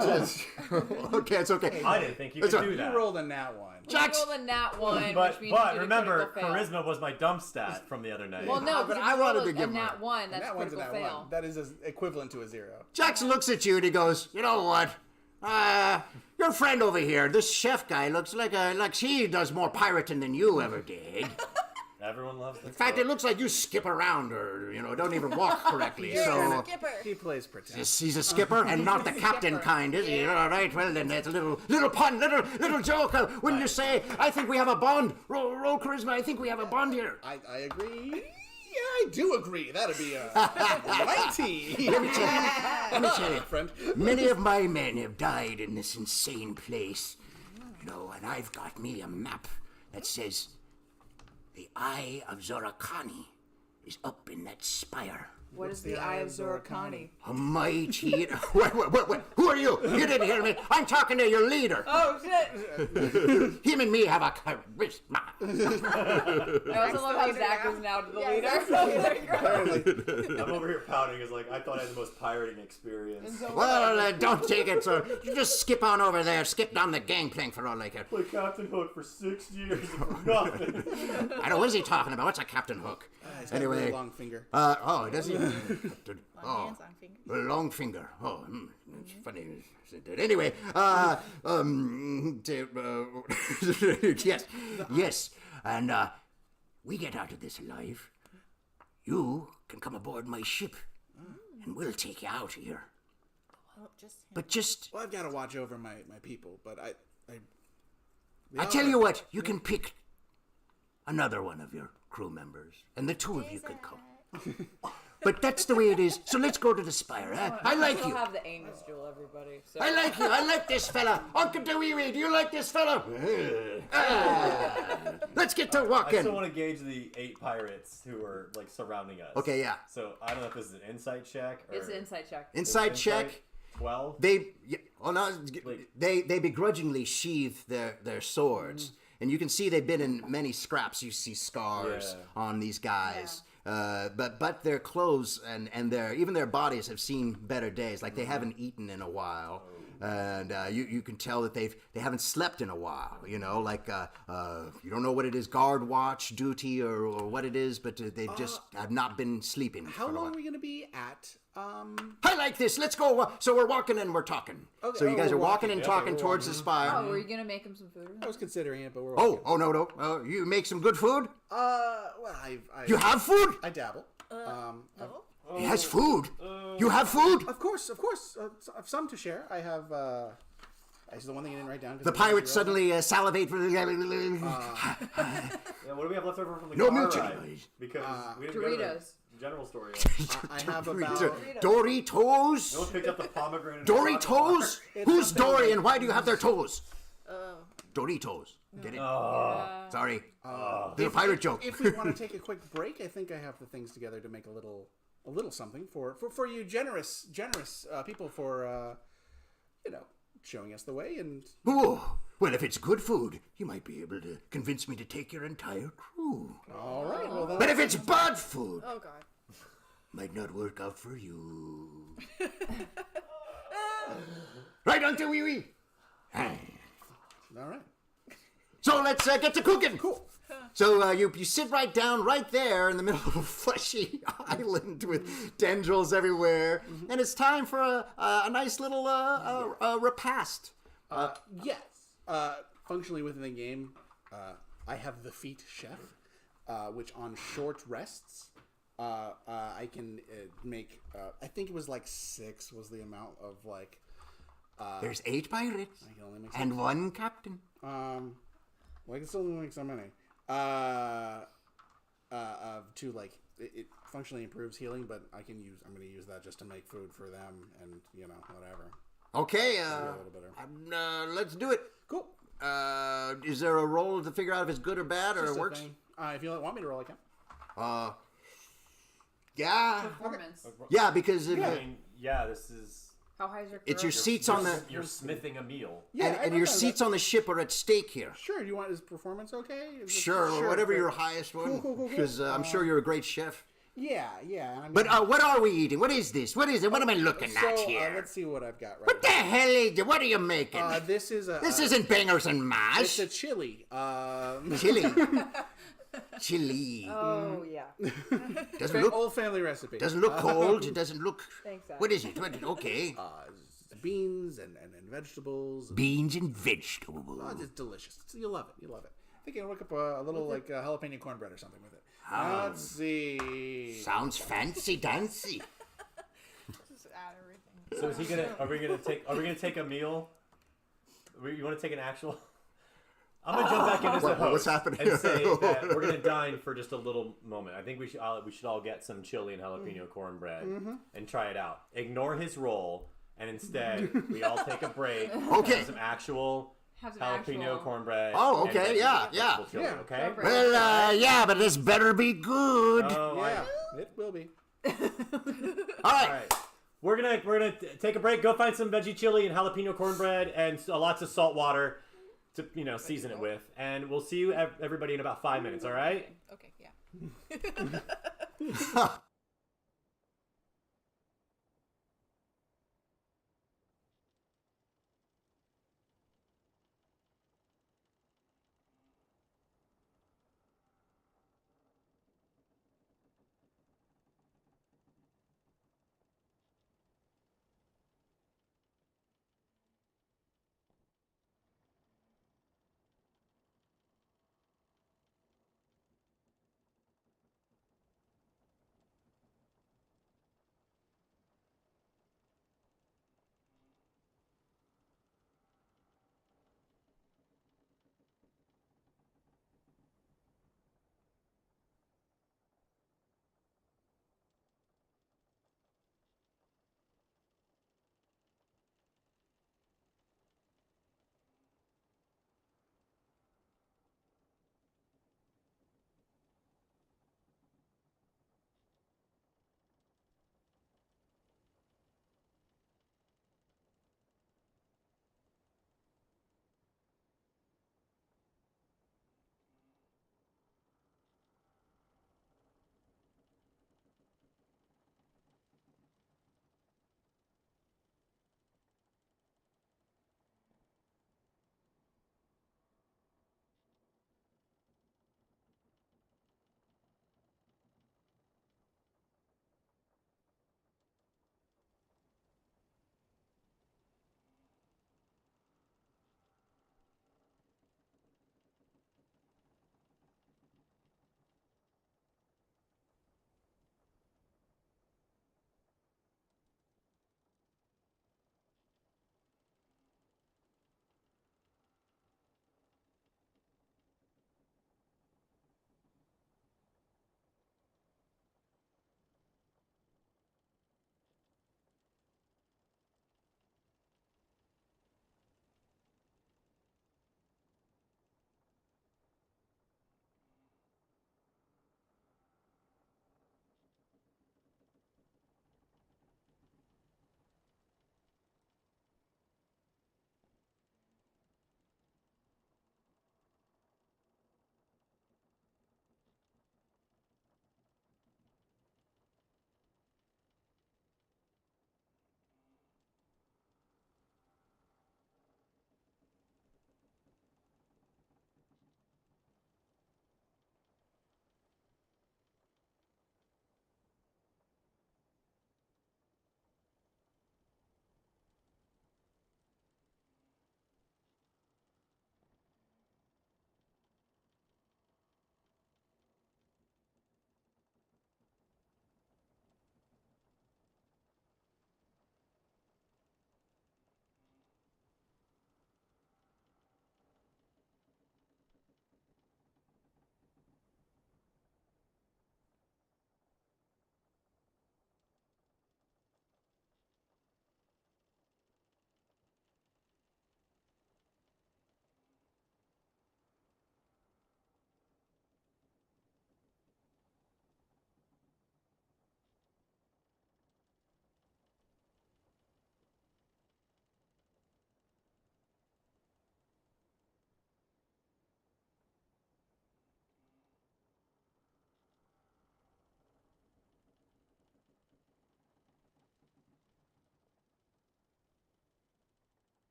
Okay, it's okay. I didn't think you It's could a- do You that. rolled a nat 1. Jax. Roll the nat 1, But which means you did a remember, critical fail. charisma was my dump stat from the other night. Well, no, But but I I wanted wanted to a give nat mine. 1. That's Nat 1's a critical nat fail. 1. That is equivalent to a 0. Jax looks at you and he goes, "You know what? Your friend over here, this chef guy, looks like he does more pirating than you ever did. Everyone loves the In fact, it looks like you skip around or, don't even walk correctly. So Skipper. He plays pretend. he's a skipper and not the captain kind, is he? All right, well, then that's a little pun, little joke. Wouldn't you say, I think we have a bond. Roll charisma, I think we have a bond here. I agree. Yeah, I do agree. That'd be a 19. Let me tell you, Friend. many of my men have died in this insane place. And I've got me a map that says the Eye of Zorakani is up in that spire. What is the Eye of Zorakani? A mighty... Wait, who are you? You didn't hear me. I'm talking to your leader. Oh, shit! Him and me have a charisma. I also love how Zach is now to the leader. I'm over here pouting because I thought I had the most pirating experience. Well, don't take it, so you just skip on over there. Skip down the gangplank for all I care. Play Captain Hook for 6 years for nothing. I know, what is he talking about? What's a Captain Hook? He's got a really long finger. Does he? Long Oh. hands, long fingers. A long finger. Oh, it's funny. Anyway, yes, and we get out of this alive. You can come aboard my ship, and we'll take you out of here. Well, just him. But just, Well, I've got to watch over my people, but I tell you what, you can pick another one of your crew members, and the 2 of you could come. But that's the way it is. So let's go to the Spire. I like We'll you. have the Amos Jewel, everybody. So. I like you. I like this fella. Uncle Dewey, do you like this fella? Let's get to I walking. still want to gauge the 8 pirates who are surrounding us. Okay, yeah. So I don't know if this is an insight check or It's an insight check. Inside check. 12. They begrudgingly sheath their swords, and you can see they've been in many scraps. You see scars on these guys. But their clothes and even their bodies have seen better days. Like they haven't eaten in a while, and you can tell that they haven't slept in a while. You don't know what it is, guard watch duty or what it is, but they just have not been sleeping. how for a long while. are we going to be at? I like this. Let's go. So we're walking and we're talking. Okay. So you guys we're are walking walking. and Yeah, talking we're towards the spire. Oh, were you gonna make him some food? I was considering it, but we're No. You make some good food? well, I You have food? I dabble. He has food. You have food. Of course. Some to share. I have. This is the one thing I didn't write down. The pirates suddenly salivate for the. Yeah, what do we have left over from the No car mutual ride? noise. Because we didn't go to Doritos. the general store yet. I have about. Doritos. No one picked up the pomegranate. Doritos. It's Who's something Dory like- and why do you have their toes? Oh. Doritos. Get it? Oh. Sorry. Did a pirate joke. If we want to take a quick break, I think I have the things together to make a little something for you generous people for showing us the way. And Oh, well, if it's good food, you might be able to convince me to take your entire crew. all right, well then. But if it's bad food, Oh God. might not work out for you. Right, Uncle Wee Wee? All right. So let's get to cooking. Cool. So you sit right down right there in the middle of a fleshy island with tendrils everywhere, and it's time for a nice little repast. Yes. Functionally within the game, I have the feat chef, which on short rests, I can make. I think it was like 6 was the amount of like. There's 8 pirates I can only make and 1 captain. Well, I can still make so many. To like it functionally improves healing, but I'm going to use that just to make food for them and whatever. Okay, a little better. let's do it. Cool. Is there a roll to figure out if it's good or bad or Just it a works? thing. If you want me to roll, I can. Yeah. Performance. Yeah, because I mean, yeah, this is. How high is your it's your charisma? seats on the You're smithing a meal. Yeah, and your seats on the ship are at stake here. Sure. You want his performance? Okay. Sure, whatever great. your highest one, Cool. because I'm sure you're a great chef. Yeah. I mean, But what are we eating? What is this? What is it? What am I looking at here? let's see what I've got right. What the hell is it? What are you making? This is a. This isn't bangers and It's mash. a chili. Chili. Chili. Oh yeah. Doesn't look Old family recipe. doesn't look cold. It doesn't look. Thanks, Zach. What is it? Okay. Beans and vegetables. Beans and vegetables. Oh, it's delicious. You'll love it. I think I can look up a little like jalapeno cornbread or something with it. Let's see. Sounds fancy dancy. Just add everything. So is he gonna? Are we gonna take a meal? You want to take an actual? I'm gonna jump back in as a host what's happening? and say that we're gonna dine for just a little moment. I think we should all get some chili and jalapeno cornbread and try it out. Ignore his role, and instead we all take a break. Okay. Have some actual Have some jalapeno actual- cornball. Oh, okay, and yeah. vegetable chili, Yeah. okay. Go for it. Well, yeah, but this better be good. Oh, Yeah, it will be. All All right. right. We're gonna take a break. Go find some veggie chili and jalapeno cornbread and lots of salt water to season it with, and we'll see you everybody in about 5 minutes. All right. Okay. Yeah.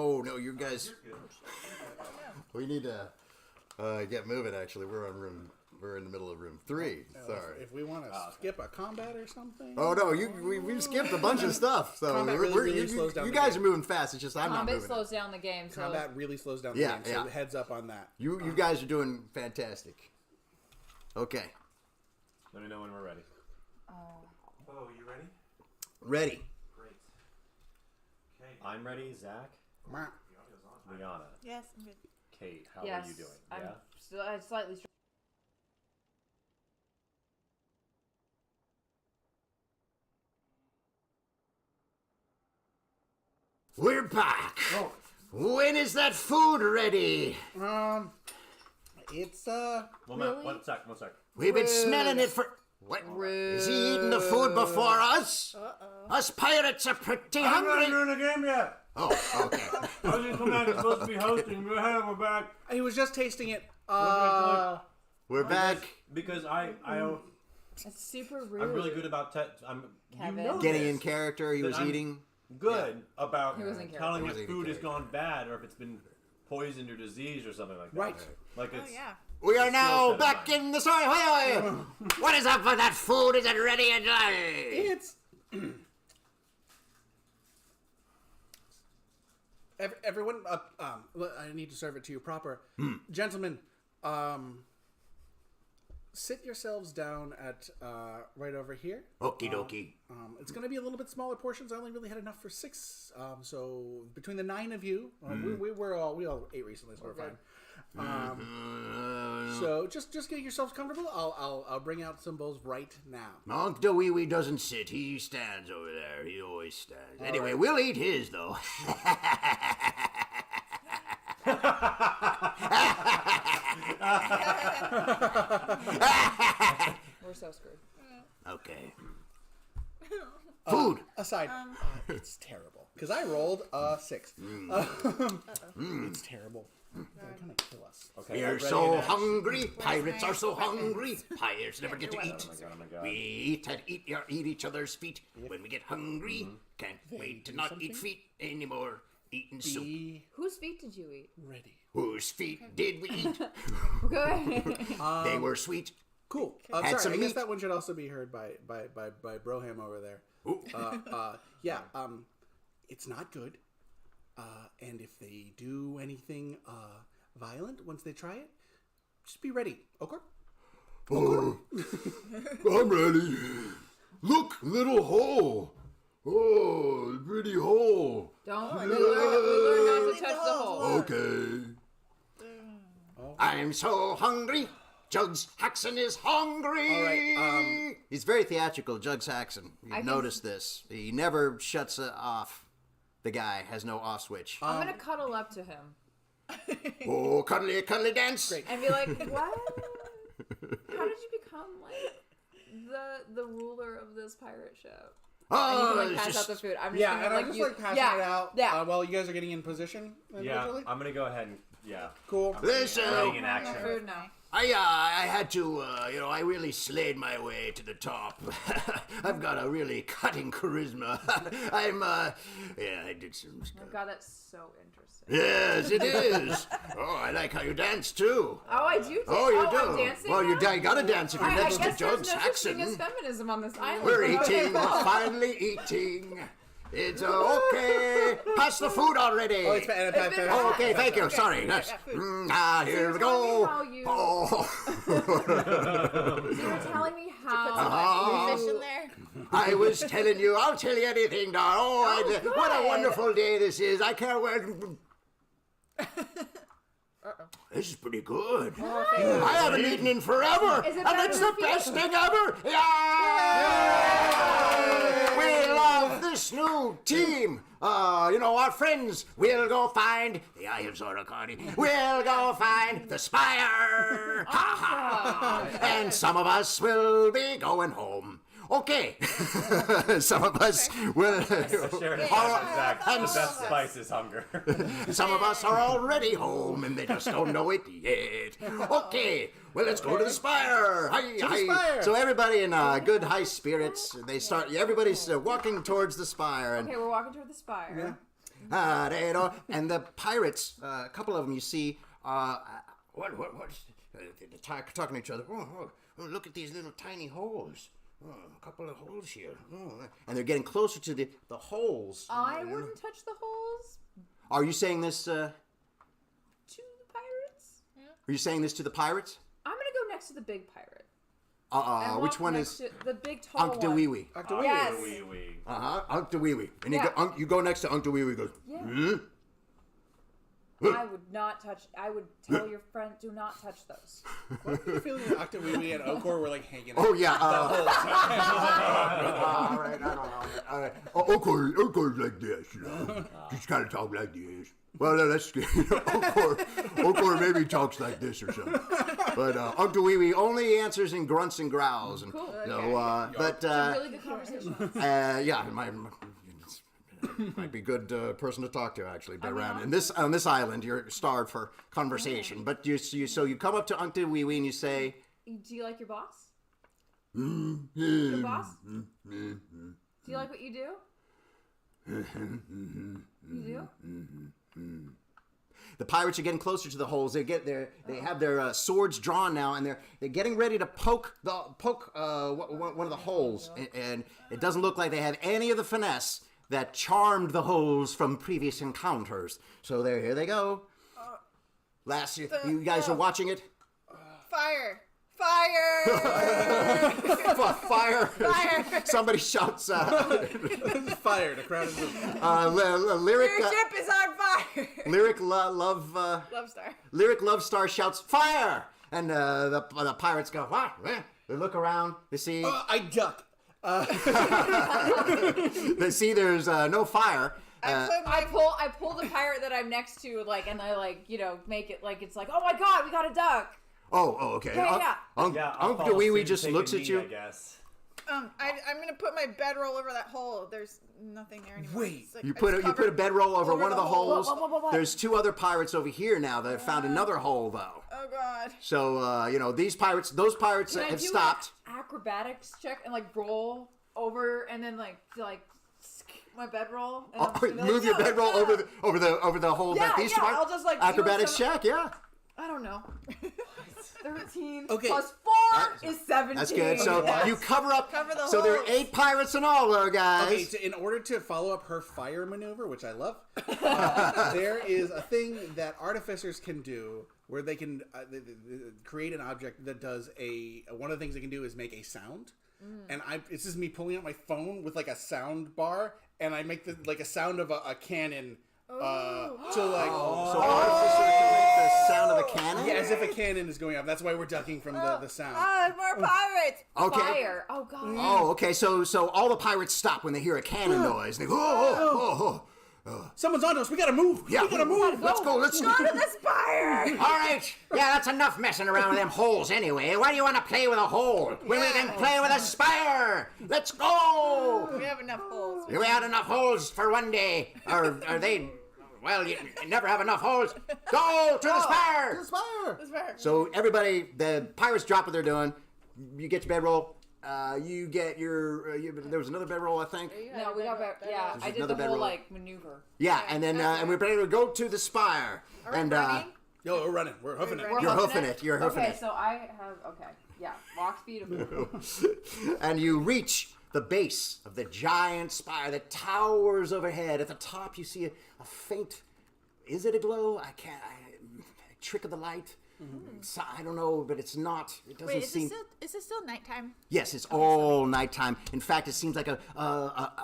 No, you guys. We need to get moving. Actually, we're in the middle of room 3. Sorry. If we want to skip a combat or something. Oh no, we skipped a bunch of stuff. So Combat really slows down you the guys game. are moving fast. It's just I'm not Combat moving. slows down the game. So Combat really slows down the Yeah, game, so yeah. heads up on that. You guys are doing fantastic. Okay, Let me know when we're ready. Oh, you ready? ready. Great. Okay. I'm ready. Zach, Mwah. Liana, Yes, I'm good. Kate. How yes, are you doing? I'm Yeah. slightly. We're back. When is that food ready? It's One sec. We've been smelling it for. What? Is he eating the food before us? Us pirates are pretty hungry. the game yet. Oh, okay. I was just come back. Supposed to be hosting. We're back. he was just tasting it. We're back. Because It's super rude. I'm really good about you Kevin. know Getting this, in character, he that was I'm eating. good about He wasn't in telling character. if food has gone bad or if it's been poisoned or diseased or something like that. Right. Like Oh it's yeah. We are now set back aside. in the story. What is up with that food? Is it ready? It's everyone. I need to serve it to you proper, gentlemen. Sit yourselves down at right over here. Okie dokie. It's going to be a little bit smaller portions. I only really had enough for 6. So between the 9 of you, we all ate recently, so we're fine. So just get yourselves comfortable. I'll bring out some bowls right now. Monk Dewey doesn't sit. He stands over there. He always stands. Anyway, we'll eat his, though. We're so screwed. Okay. Food. Aside, it's terrible because I rolled a 6. It's terrible. They're gonna kill us. Okay. We're ready so in action. hungry. Pirates are so hungry. Pirates never get to eat. Oh my god. We eat and eat each other's feet. When we get hungry, can't wait to not eat feet anymore. Eating soup. Be Whose feet did you eat? ready. Whose feet did we eat? Good. They were sweet. Cool. Had Sorry, some I guess meat. that one should also be heard by Broham over there. Ooh. Yeah. It's not good. And if they do anything violent once they try it, just be ready. Okay. Oh, I'm ready. Look, little hole. Oh, pretty hole. Don't. We learned not to touch the hole. Okay. I'm so hungry. Jugs Haxon is hungry. All right, He's very theatrical, Jugs Haxon. I You've can- noticed this. He never shuts it off. The guy has no off switch. I'm gonna cuddle up to him Oh, cuddly, cuddly dance. Great. and be like, "What? How did you become like the ruler of this pirate ship?" And you Oh, can like it's pass just, out the food. I'm just Yeah, gonna, and I'm like, just passing yeah, it out Yeah. while you guys are getting in position. Yeah, individually. I'm gonna go ahead and Cool. this, ready in action. Food now. I had to, I really slayed my way to the top. I've got a really cutting charisma. Yeah, I did some Oh stuff. God, that's so interesting. Yes, it is. Oh, I like how you dance too. Oh, I do. Oh, you do. I'm dancing Well, now? you gotta dance if you're I next to guess there's Jugs no such thing as Haxon. feminism on this island. We're but okay, eating. cool. We're finally eating. It's okay. Pass the food already. Oh, it's Oh, okay, thank you. Sorry. Yes. Here we go. telling me how you- Oh. You were telling me how Uh-huh. Fish in there. I was telling you, I'll tell you anything, darling. Oh, what a good. wonderful day this is. I can't wait. This is pretty good. I haven't eaten in forever, Is it and better it's the with you? best thing ever. Yay! We love this new team. Our friends. We'll go find the Eye of Zorokani. We'll go find the Spire. Ha ha! And some of us will be going home. Okay. Some of us will. Sharon Zach, the best spice is hunger. Some of us are already home and they just don't know it yet. Okay, well, let's go to the Spire. Hi, hi. Spire. So everybody in good high spirits. Everybody's walking towards the Spire. And Okay, we're walking toward the spire. And the pirates, a couple of them, you see, what? They're talking to each other. Oh, look at these little tiny holes. Oh, a couple of holes here. Oh. And they're getting closer to the holes. I wouldn't touch the holes. Are you saying this? To the pirates? Are you saying this to the pirates? I'm gonna go next to the big pirate. And Which walk one next is? to the big tall Unc de one? Wee Wee. Yes. Unc de Wee Wee. And Yeah. you go next to Unc de Wee Wee. Goes. Yeah. Hmm? I would not touch. I would tell your friend, do not touch those. What are you feeling that Octaweewee and Okor were like hanging out? Oh yeah. the whole time? All right. I don't know. All right. Okor's like this. You know. Just kind of talk like this. Well, no, that's Okor maybe talks like this or something. But Unc de Wee Wee only answers in grunts and growls. And, Cool. No, but Really good conversation. yeah, might be a good person to talk to actually. But around on this island, you're starved for conversation. But so you come up to Unc de Wee Wee and you say, Do you like your boss? Your boss? Do you like what you do? You do? the pirates are getting closer to the holes. They have their swords drawn now, and they're getting ready to poke one of the holes. And it doesn't look like they have any of the finesse that charmed the holes from previous encounters. So here they go. You guys are watching it. Fire! Fire! Somebody shouts. Fire! The crowd is. Lyric. Your ship is on fire! Lyric Love. Love Star. Lyric Love Star shouts fire, and the pirates go what? They look around. They see. I duck. They see there's no fire. I pull the pirate that I'm next to, and I make it like it's like, oh my god, we got a duck. Oh, okay. Yeah. Unc de Wee Wee just looks at you. I guess. I'm gonna put my bedroll over that hole. There's nothing there anymore. Wait. It's like You it's put a bedroll over one of the holes. What? There's two other pirates over here now that have found another hole though. Oh god. So those pirates Can I have do stopped. an acrobatics check and roll over and then my bedroll? And I'm just gonna be Move your bedroll over the hole that these pirates. I'll just acrobatics check. Yeah. I don't know. 13 Okay. plus 4 is 17. That's good. So you cover up. Cover the so there are holes. 8 pirates in all, though, guys. Okay, so in order to follow up her fire maneuver, which I love, there is a thing that artificers can do where they can they create an object that does one of the things they can do is make a sound. And it's just me pulling out my phone with a sound bar, and I make a sound of a cannon. So artificer can make the sound of a cannon. Yeah, as if a cannon is going off. That's why we're ducking from the sound. More pirates! Okay. Fire. Oh god. Oh, okay. So all the pirates stop when they hear a cannon noise. They go, oh. Someone's on us. We gotta move. Yeah, we gotta move. Let's go. Let's Go to the spire! All right. Yeah, that's enough messing around with them holes anyway. Why do you want to play with a hole when we can play with a spire? Let's go. We have enough holes. We had enough holes for one day. Or are they? Well, you never have enough holes. Go to the spire. The spire. So everybody, the pirates drop what they're doing. You get your bedroll. You get your. There was another bedroll, I think. No, we got back. Yeah, I did another the whole bedroll. maneuver. Yeah, and then and we're ready to go to the spire. And Yo, we're running. We're hoofing it. You're hoofing it. You're hoofing Okay, it. so I have yeah, walk speed of And you reach the base of the giant spire that towers overhead. At the top, you see a faint. Is it a glow? Trick of the light. I don't know, but it's not. It doesn't Wait, seem. is it still nighttime? Yes, it's all nighttime. In fact, it seems like a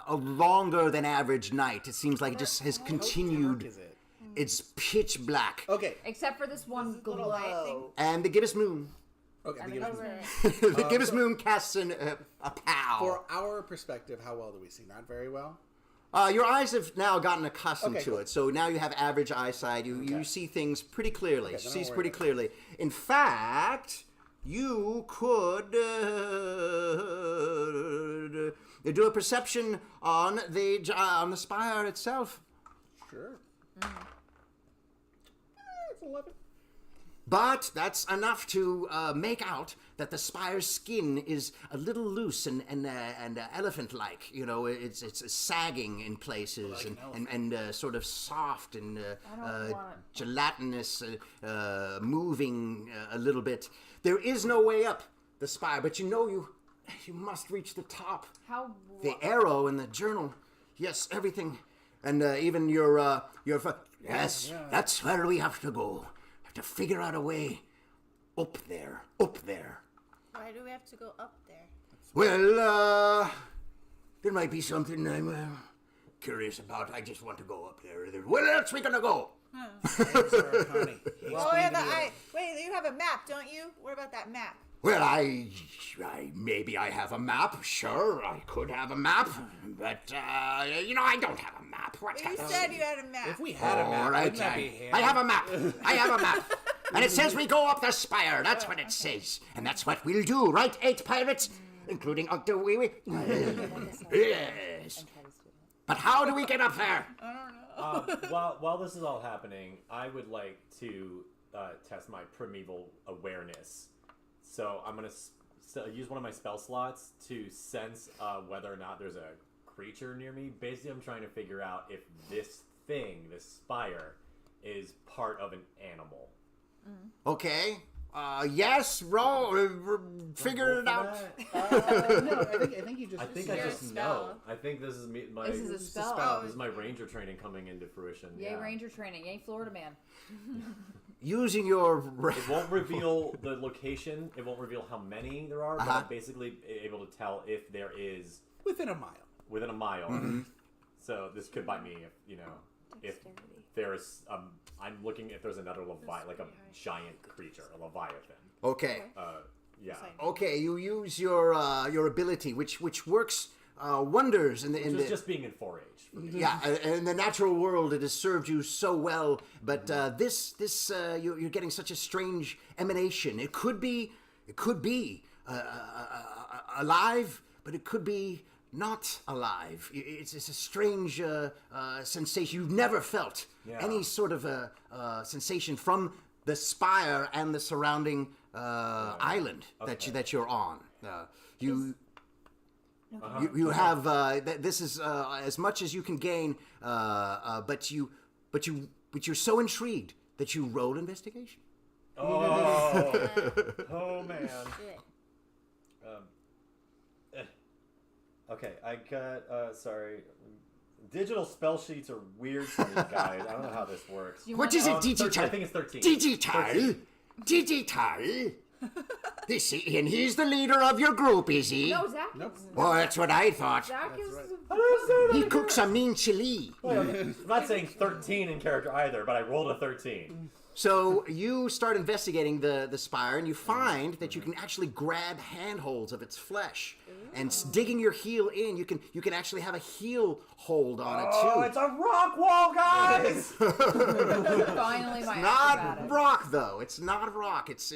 longer than average night. It seems like it just has continued. Is it? It's pitch black. Okay. except for this one Little light thing. glow. And the gibbous moon. Okay. And the then gibbous- over The gibbous moon casts a pow. For our perspective, how well do we see? Not very well. Your eyes have now gotten accustomed Okay, to cool. it, so now you have average eyesight. You see things pretty clearly. Okay, then See I'll worry pretty about clearly. In fact, you could do a perception on the spire itself. Sure. It's 11. But that's enough to make out that the spire's skin is a little loose and elephant-like. You know, it's sagging in places and sort of soft and gelatinous, moving a little bit. There is no way up the spire, but you know you must reach the top. How? The arrow in the journal. Yes, everything, and even your. Yes, that's where we have to go. Have to figure out a way up there. Why do we have to go up there? Well, there might be something I'm curious about. I just want to go up there. Where else we gonna go? Wait, you have a map, don't you? What about that map? Well, maybe I have a map. Sure, I could have a map, but I don't have a map. You said you had a map. If we had a map, All right, wouldn't that be handy? I have a map. And it says we go up the spire. That's what it says. And that's what we'll do, right, 8 pirates? Including Uncle Wee Wee? Yes. But how do we get up there? While this is all happening, I would like to test my primeval awareness. So I'm going to use one of my spell slots to sense whether or not there's a creature near me. Basically, I'm trying to figure out if this spire, is part of an animal. Okay. Yes, roll. Figure it out. No, I think you just. I think is I your just spell. know. I think this is me. This is a spell. This is my ranger training coming into fruition. Yay, yeah. Ranger training. Yay, Florida man. Using your... It won't reveal the location. It won't reveal how many there are. But I'm basically able to tell if there is within a mile. within a mile. Mm-hmm. So this could bite me if there's I'm looking if there's another like a giant creature, a leviathan. Okay. Yeah. Okay, you use your ability, which works wonders in the... Which was just being in 4-H. Yeah, in the natural world, it has served you so well. But this you're getting such a strange emanation. It could be alive, but it could be not alive. It's a strange sensation. You've never felt any sort of sensation from the spire and the surrounding island that you're on. You have this is as much as you can gain, but you're so intrigued that you roll investigation. Oh man. Okay, I got sorry. Digital spell sheets are weird to me, guys. I don't know how this works. What is it, digital? I think it's 13. Digital. This, and he's the leader of your group, is he? No, Zach. Nope. Well, that's what I thought. Zach is. He cooks a mean chili. I'm not saying 13 in character either, but I rolled a 13. So you start investigating the spire, and you find that you can actually grab handholds of its flesh. And digging your heel in, you can actually have a heel hold on it too. Oh, it's a rock wall, guys! Finally, my Not acrobatics. rock though. It's not rock. It's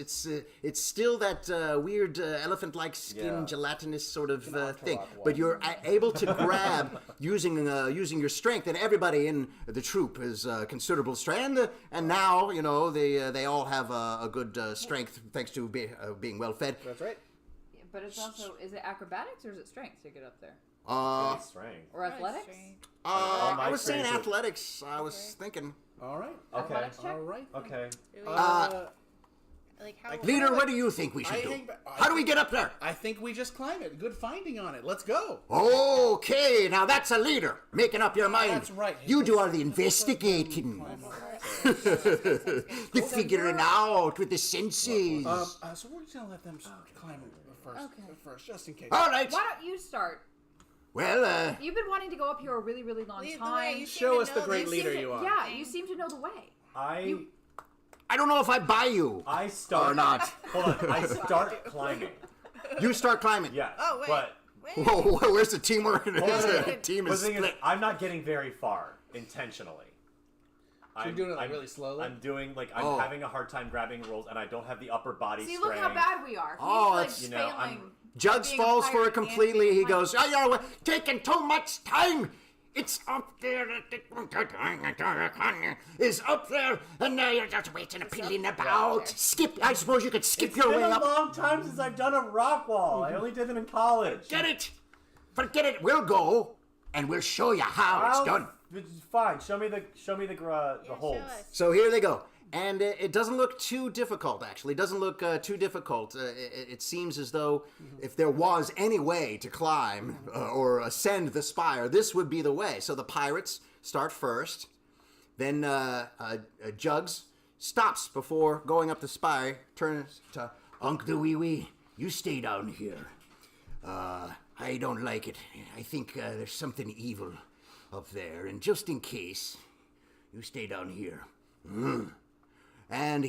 still that weird elephant-like skin, gelatinous sort of thing. But you're able to grab using your strength, and everybody in the troop is considerable strength. And now they all have a good strength thanks to being well fed. That's right. But it's also, is it acrobatics or is it strength to get up there? Strength. Or athletics? I was saying strengths are- athletics. I was thinking. All right. Okay. Athletics check? All right. Okay. Like how? Leader, what do you think we should do? How do we get up there? I think we just climb it. Good finding on it. Let's go. Okay, now that's a leader. Making up your mind. That's right. You do all the investigating. You're figuring out with the senses. So we're just gonna let them climb it first, just in case. All right. Why don't you start? Well, You've been wanting to go up here a really, really long Lead the time. way. You Show seem us to the know great this. leader you are. Yeah, you seem to know the way. I don't know if I buy you I start or not. Hold on. I start climbing. You start climbing. Yes. Oh, wait. But Wait. Whoa, where's the teamwork? The on. team the is thing is, split. I'm not getting very far intentionally. you're doing it, like, really slowly? I'm doing I'm having a hard time grabbing rolls, and I don't have the upper body See, strength. look how bad we are. He's Oh, like it's- You know, failing. Jugs being a falls for pirate it and completely. being He a goes, "Oh, you're taking too much time. It's up there. It's up there, and now you're just waiting and piddling about. Skip. I suppose you could skip your It's way been a up. long time since I've done a rock wall. I only did them in college. Get it? Forget it. We'll go, and we'll show you how it's done. Fine. Show me the holds. show us. So here they go. And it doesn't look too difficult, actually. It doesn't look too difficult. It seems as though if there was any way to climb or ascend the spire, this would be the way. So the pirates start first. Then Jugs stops before going up the spire, turns to Unc the Wee Wee. You stay down here. I don't like it. I think there's something evil up there. And just in case, you stay down here. And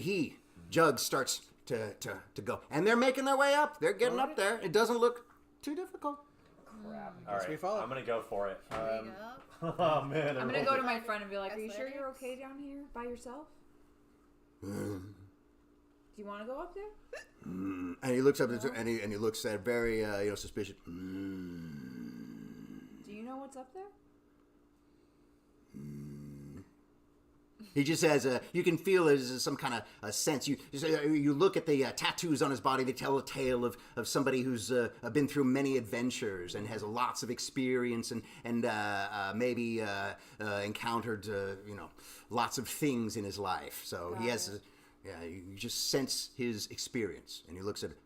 Jugs starts to go. And they're making their way up. They're getting up there. It doesn't look too difficult. All right, we follow. I'm gonna go for it. There you go. Oh man, I'm gonna go to my friend and be like, "Are you sure Athletics? you're okay down here by yourself? Do you want to go up there?" And he looks up and he looks at very suspicious. Do you know what's up there? He just has you can feel there's some kind of a sense. You look at the tattoos on his body. They tell a tale of somebody who's been through many adventures and has lots of experience and maybe encountered lots of things in his life. So he has. You just sense his experience, and he looks at it.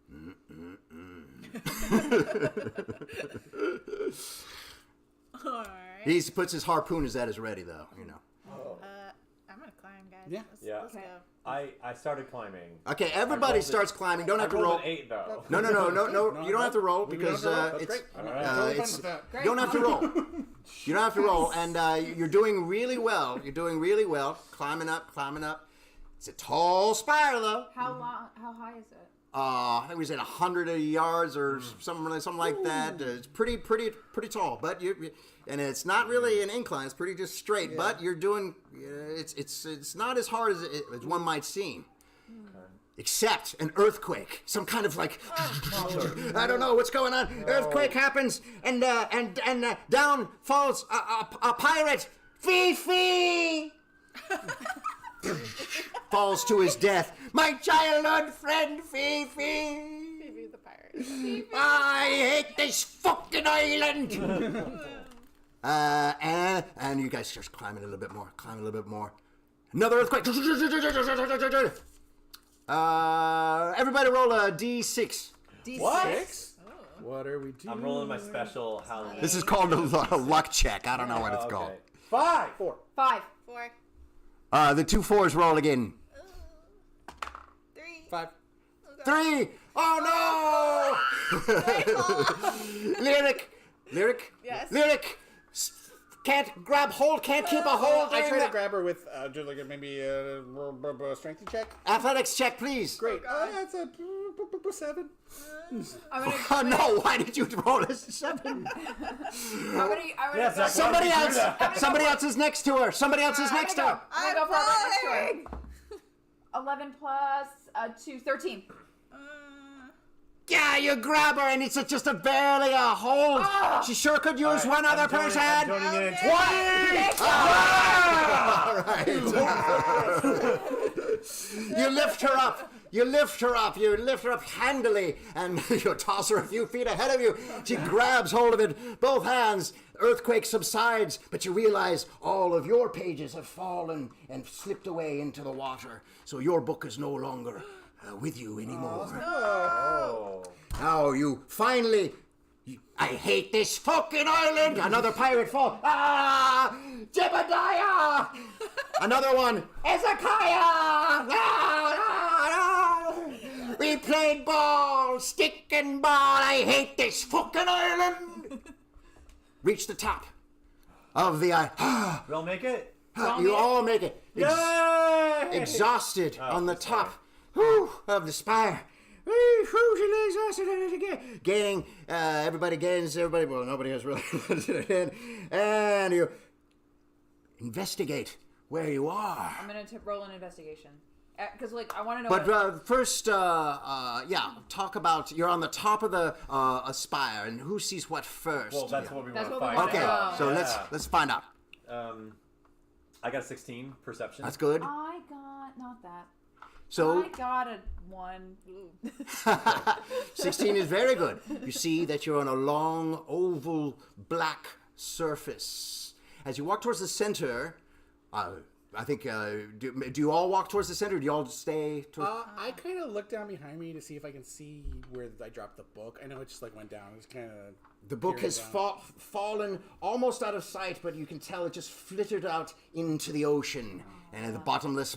All right. He puts his harpoon at his ready, though. I'm gonna climb, guys. Yeah. Let's go. I started climbing. Okay, everybody rolled starts climbing. Don't have to roll. rolled an 8 though. No. You don't have to roll because That's it's. great. It's you don't have to roll. You don't have to roll, and you're doing really well. You're doing really well. Climbing up. It's a tall spire, though. How high is it? I think we said 100 yards or something like that. It's pretty tall, but and it's not really an incline. It's pretty just straight. But you're doing. It's not as hard as one might seem. Except an earthquake, some kind of like I don't know what's going on. Earthquake happens, and down falls a pirate. Fifi falls to his death. My childhood friend Fifi. Maybe the pirate. I hate this fucking island. And you guys start climbing a little bit more. Another earthquake. Everybody roll a d6. What? 6? What are we doing? I'm rolling my special Halloween. This is called a luck check. I don't know what it's Okay. called. 5. 4. 5. 4, The 2 4s roll again. 3. 5. 3. Oh no! Lyric. Yes. Lyric. Can't grab hold. Can't keep a hold. I try to grab her with just like maybe a strength check. Athletics check, please. Great. That's a 7. Oh no! Why did you roll a 7? Yeah, Zach, Somebody why did you do else. that? Somebody else is next to her. Somebody else is next to her. I'm gonna go for it next to her. 11 plus 2, 13. Yeah, you grab her, and it's just barely a hold. She sure could use one other person. I'm joining in 20. All right. You lift her up handily, and you toss her a few feet ahead of you. She grabs hold of it, both hands. Earthquake subsides, but you realize all of your pages have fallen and slipped away into the water. So your book is no longer with you anymore. Oh. Now you finally... I hate this fucking island! Another pirate fall. Jebediah! Another one. Ezekiah! We played ball, stick and ball. I hate this fucking island! Reach the top of the island. We all make it? You all make it. Yay! Exhausted on the sorry. top of the spire. Gaining, everybody gains, everybody, well, nobody has really, and you investigate where you are. I'm gonna roll an investigation. Because like I want to know. But first, talk about you're on the top of the spire, and who sees what first? Well, that's what we That's want to what we find want to out. know. So Yeah. let's find out. I got a 16 perception. That's good. I got not that. So I got a 1. 16 is very good. You see that you're on a long oval black surface. As you walk towards the center, I think, do you all walk towards the center? Or do you all stay towards... I kind of look down behind me to see if I can see where I dropped the book. I know it just like went down. It's kind of The book has fallen almost out of sight, but you can tell it just flittered out into the ocean. And the bottomless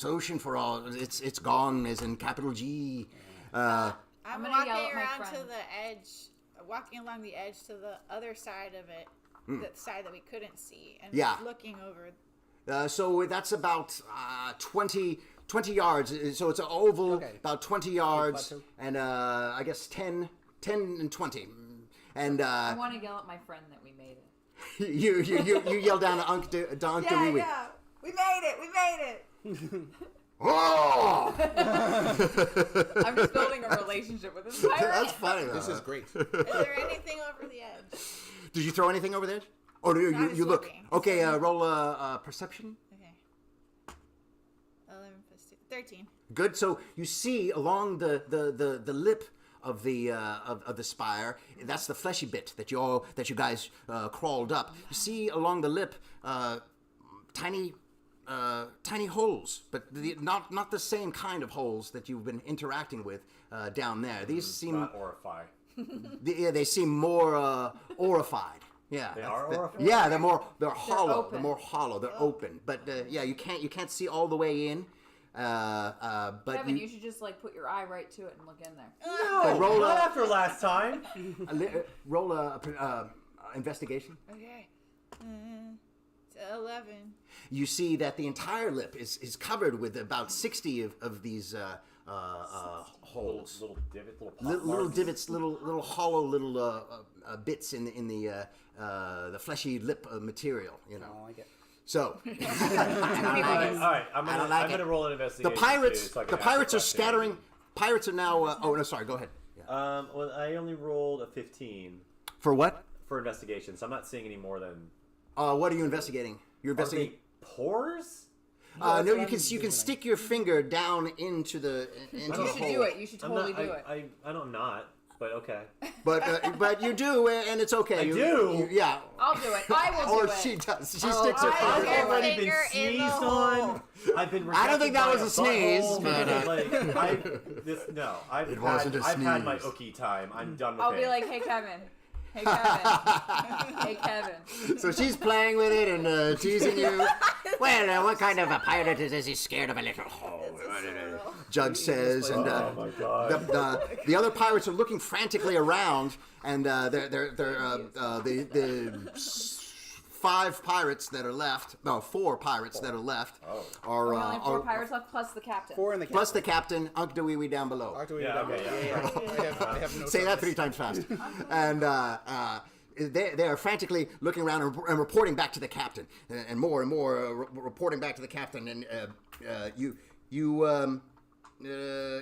ocean for all. It's gone, as in capital G. I'm gonna walking yell at my around to friend. the edge, walking along the edge to the other side of it, the side that we couldn't see, and Yeah. looking over. So that's about 20 yards. So it's an oval, Okay. about 20 yards, plateau. and I guess 10 and 20. And I want to yell at my friend that we made it. you yell down to Unc DeWee. We made it. We made it. Oh! I'm just building a relationship with this pirate. That's funny. Though. This is great. Is there anything over the edge? Did you throw anything over there? Or do I was you look? looking. Okay, roll a perception. Okay. 11 plus 2. 13. Good. So you see along the lip of the spire. That's the fleshy bit that you guys crawled up. You see along the lip tiny holes, but not the same kind of holes that you've been interacting with down there. These seem Not orify. they seem more aurified. Yeah, They are orified? Yeah, they're hollow. open. They're more hollow. They're open, but you can't see all the way in. But Kevin, you should just like put your eye right to it and look in there. but roll Not a after last time. roll a investigation. Okay. It's 11. You see that the entire lip is covered with about 60 of these holes. Little divot, little pop Little marks. divots, little hollow little bits in the fleshy lip material. You I know. don't like it. So All right. I'm don't gonna like it. roll an the investigation. pirates, too, so I can the ask pirates are a question. scattering. Pirates are now. Oh no, sorry. Go ahead. Yeah. Well, I only rolled a 15 For what? for investigation, so I'm not seeing any more than. What are you investigating? You're Are they investigating. pores? No, that's you what can I'm stick your finger down into the I You don't should know. do it. You should I'm totally not, do it. I don't not, but okay. but you do, and it's okay. I You- do? yeah. I'll do it. I will Or do it. she does. She Oh, sticks her I finger. Your I've already been finger in the sneezed hole. on. I've been. I don't think that rejected was by a sneeze, butthole but, because, I've It wasn't a I've had my sneeze. ookie time. I'm done with I'll it. be like, hey Kevin. Hey Kevin. Hey Kevin. So she's playing with it and teasing you. Well, what kind of a pirate is this? He's scared of a little hole. Jug says, and oh my god. the other pirates are looking frantically around, and the 5 pirates that are left, no, 4 pirates that are left, are Only 4 pirates left plus the captain. 4 in the plus the captain, Unc DeWee down below. Yeah, okay, yeah. I have no Say that service. 3 times fast. And they are frantically looking around and reporting back to the captain, and more reporting back to the captain. And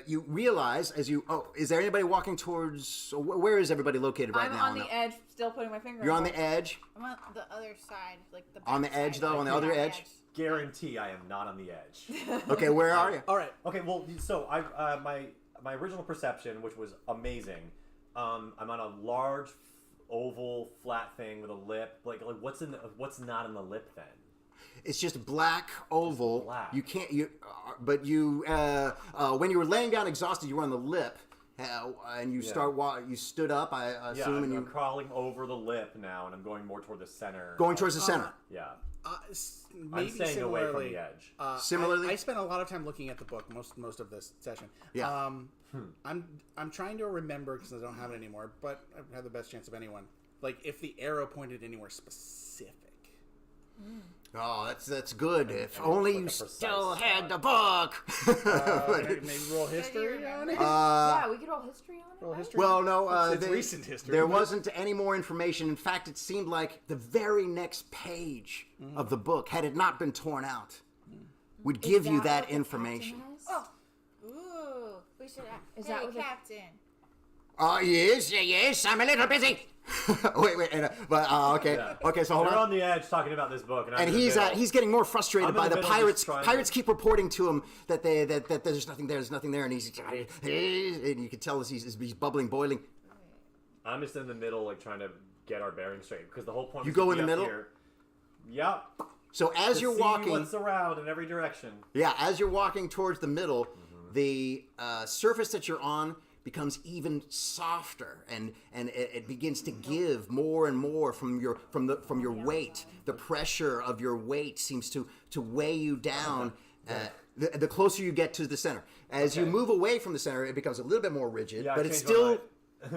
you realize as you is there anybody walking towards? Where is everybody located right I'm now? on the edge, still putting my finger. You're on in the edge. I'm on the other side, like the On the back edge, side. though, on the Like, other yeah, edge? Guarantee I am not on the edge. Okay, where are you? All right. Okay, well, so my original perception, which was amazing. I'm on a large oval flat thing with a lip. Like what's not in the lip then? It's just black oval. black. You can't but you when you were laying down exhausted, you were on the lip, and you you stood up. I assume, and I'm you crawling over the lip now, and I'm going more toward the center. going towards the center. Yeah, Maybe I'm staying away from similarly, the edge. Similarly? I spent a lot of time looking at the book most of this session. Yeah. I'm trying to remember because I don't have it anymore, but I've had the best chance of anyone. Like if the arrow pointed anywhere specific. Oh, that's good. If only like you a precise still had spot. the book. Maybe roll history on it. Yeah, we could roll history on it. Roll right? history. Well, no, It's recent history, there but- wasn't any more information. In fact, it seemed like the very next page of the book, had it not been torn out, would give you what that the information. captain has? Oh. Ooh, we should ask. Is Hey, that what the- Captain. Oh, yes, I'm a little busy. wait, okay. Yeah. Okay, so hold They're on. on the edge talking about this book, and, I'm And in the he's middle. he's getting more frustrated I'm in by the the middle pirates. just trying to- Pirates keep reporting to him that there's nothing there, and and you can tell as he's bubbling, boiling. I'm just in the middle, like trying to get our bearings straight because the whole point. You was go to in be the up middle? Here. Yep. So as To you're see walking, what's around in every direction. as you're walking towards the middle, the surface that you're on becomes even softer, and it begins to give more and more from your weight. The pressure of your weight seems to weigh you down. The closer you get to the center, as you Okay. move away from the center, it becomes a little bit more rigid, Yeah, I but it's changed my still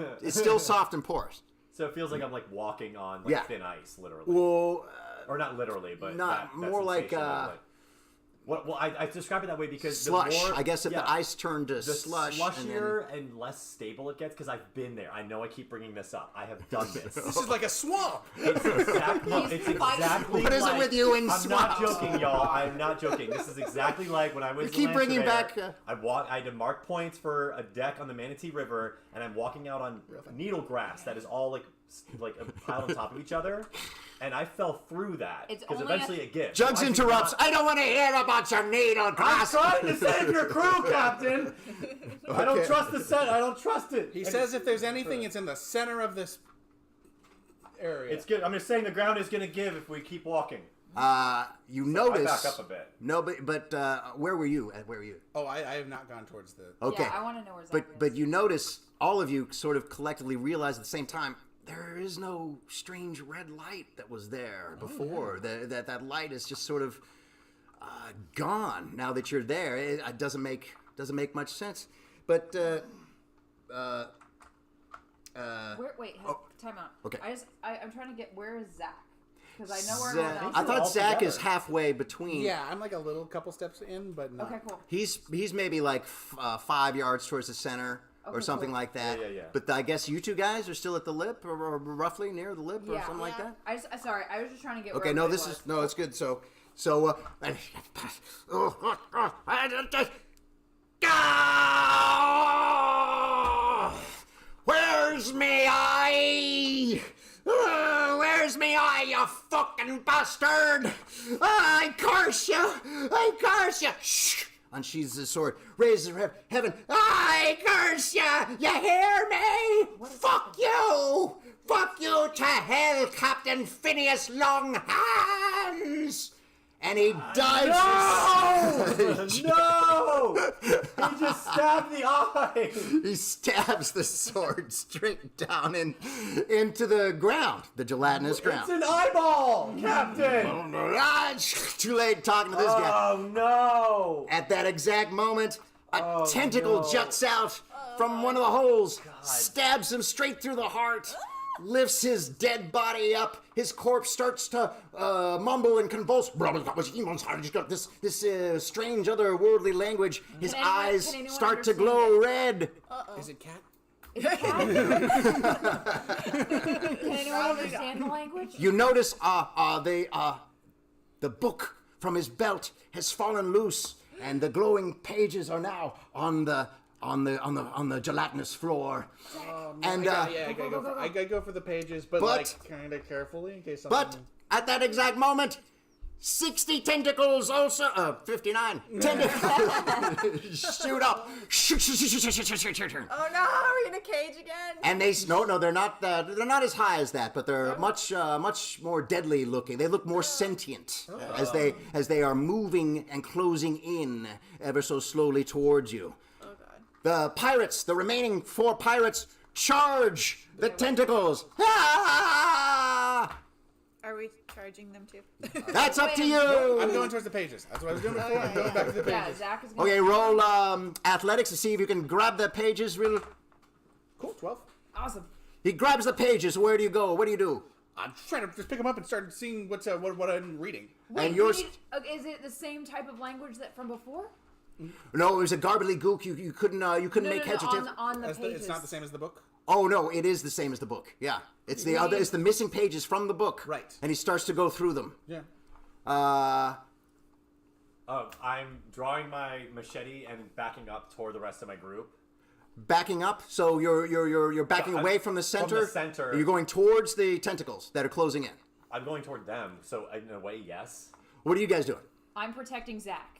mind. it's still soft and porous. So it feels like I'm like walking on like Yeah. thin ice, literally, Well, or not literally, but not- that more like, sensation of, well, I describe it that way because slush. The more, I guess if yeah, the ice turned to the slush, slushier and less stable it gets, because I've been there. I know I keep bringing this up. I have done this. This is like a swamp. It's exactly, What is it like, with you and I'm not swamps? joking, y'all. I'm not joking. This is exactly like when I was. keep in bringing Lancerbear, back, I had to mark points for a deck on the Manatee River, and I'm walking out on needle grass that is all like piled on top of each other, and I fell through that It's because only eventually it gives. Jugs So I do interrupts. not- I don't want to hear about your needle I'm grass. trying to save your crew, Captain. I don't Okay. trust the set. I don't trust it. He says if there's anything, it's in the center of this area. It's good. I'm just saying the ground is going to give if we keep walking. You I notice. back up a bit. No, but where were you? Where were you? Oh, I have not gone towards the. Okay. Yeah, I want to know where Zach But you notice, all of you sort of collectively realize at the same time, there is no strange red light that was there before. That light is just sort of gone now that you're there. It doesn't make much sense. But wait, time out. okay. I'm trying to get, where is Zach? Because I know where everyone Zach, else I is. thought all Zach is together. halfway between. Yeah, I'm like a little couple steps in, but not. Okay, cool. He's maybe like 5 yards towards the center or Okay, something cool. like that. Yeah. But I guess you two guys are still at the lip, or roughly near the lip, or Yeah. something like that. Sorry, I was just trying to get Okay, where no, everybody this was. is no, it's good. So, where's me eye? Where's me eye, you fucking bastard? I curse you! I curse you! Shh! Unsheathes his sword, raises her heaven. I curse you! You hear me? Fuck you! Fuck you to hell, Captain Phineas Longhands! And he dives. No! He just stabbed the eye. He stabs the sword straight down into the ground, the gelatinous ground. It's an eyeball, Captain. Too late talking to this guy. Oh no! At that exact moment, a Oh, tentacle no. juts out from one of the holes, stabs him straight through the heart, lifts his dead body up. His corpse starts to mumble and convulse. This strange otherworldly language. His Can anyone- eyes can anyone start to understand glow red. Is it cat? Is it cat? Can anyone understand the language? You notice the book from his belt has fallen loose, and the glowing pages are now on the gelatinous floor. And I gotta go for the pages, but like kind of carefully in case something. but at that exact moment, 60 tentacles also 59 tentacles shoot up. Oh no, are we in a cage again? And they're not as high as that, but they're much more deadly looking. They look more sentient as they are moving and closing in ever so slowly towards you. Oh god. The pirates, the remaining 4 pirates, charge the tentacles. Ah! Are we charging them too? That's up to I'm you. going towards the pages. That's what I was doing before. I'm going back to the Yeah, pages. Zach is going Okay, roll athletics to see if you can grab the pages. Real. Cool. 12. Awesome. He grabs the pages. Where do you go? What do you do? I'm trying to just pick them up and start seeing what I'm reading. Wait, And yours- is it the same type of language that from before? No, it was a gobbledygook. You couldn't make heads or tails. on the pages. It's not the same as the book. Oh no, it is the same as the book. Yeah, it's the other. It's the missing pages from the book. Right. And he starts to go through them. Yeah. I'm drawing my machete and backing up toward the rest of my group. Backing up, so you're backing Yeah, away from the center. center. Or you're going towards the tentacles that are closing in. I'm going toward them, so in a way, yes. What are you guys doing? I'm protecting Zach.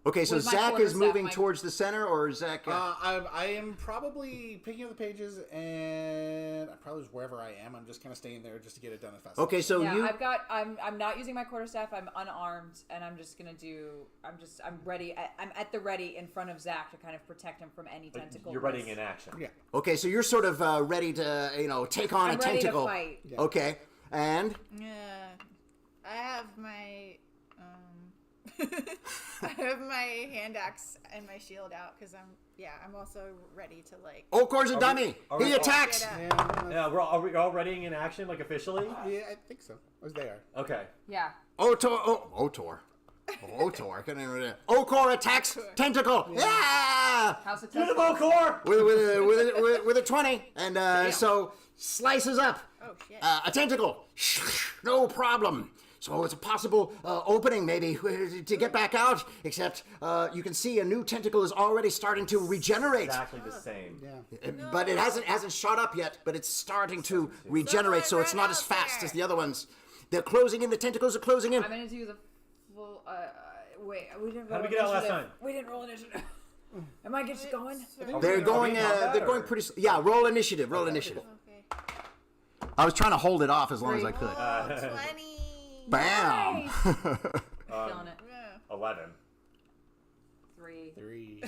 Okay, so With my Zach is quarterstaff, moving my- towards the center, or Zach? I am probably picking up the pages, and I probably just wherever I am. I'm just kind of staying there just to get it done as fast. Okay, so Yeah, you. I'm not using my quarterstaff. I'm unarmed, and I'm just gonna do. I'm ready. I'm at the ready in front of Zach to kind of protect him from any tentacle. You're readying in action. Yeah. Okay, so you're sort of ready to take on I'm a ready to tentacle. fight. Yeah. Okay, and I have my I have my hand axe and my shield out because I'm also ready to like. Okor's a dummy. are He we- attacks. Get up. Yeah, Are we all readying in action, like officially? yeah, I think so. As they are. Okay. Yeah. Otor. I couldn't even read it. Okor attacks tentacle. Yeah. How successful? Beautiful core. With a 20, and so slices up Oh shit. a tentacle. No problem. So it's a possible opening, maybe, to get back out. Except you can see a new tentacle is already starting to regenerate. Exactly the same. Yeah. But it hasn't shot up yet. But it's starting to regenerate, so it's not as fast as the other ones. They're closing in. The tentacles are closing in. I'm gonna do the full. Wait, we didn't. How roll did we get out last initiative. time? We didn't roll initiative. Am I just going? They're going. combat, They're or- going pretty. Yeah, roll initiative. Roll initiative. Okay. I was trying to hold it off as long as I could. Oh, 20. Bam. Killing it. Yeah. 11. 3. 3.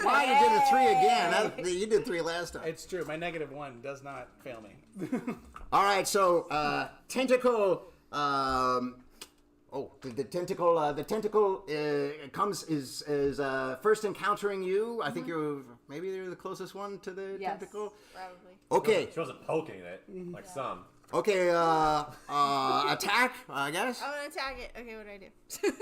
Why you did a 3 again? You did 3 last time. It's true. My -1 does not fail me. All right, so tentacle. The tentacle comes is first encountering you. I think maybe you're the closest one to the Yes. tentacle. Probably. Okay, She wasn't poking it like some. okay. Attack, I guess. I'm gonna attack it. Okay, what do I do?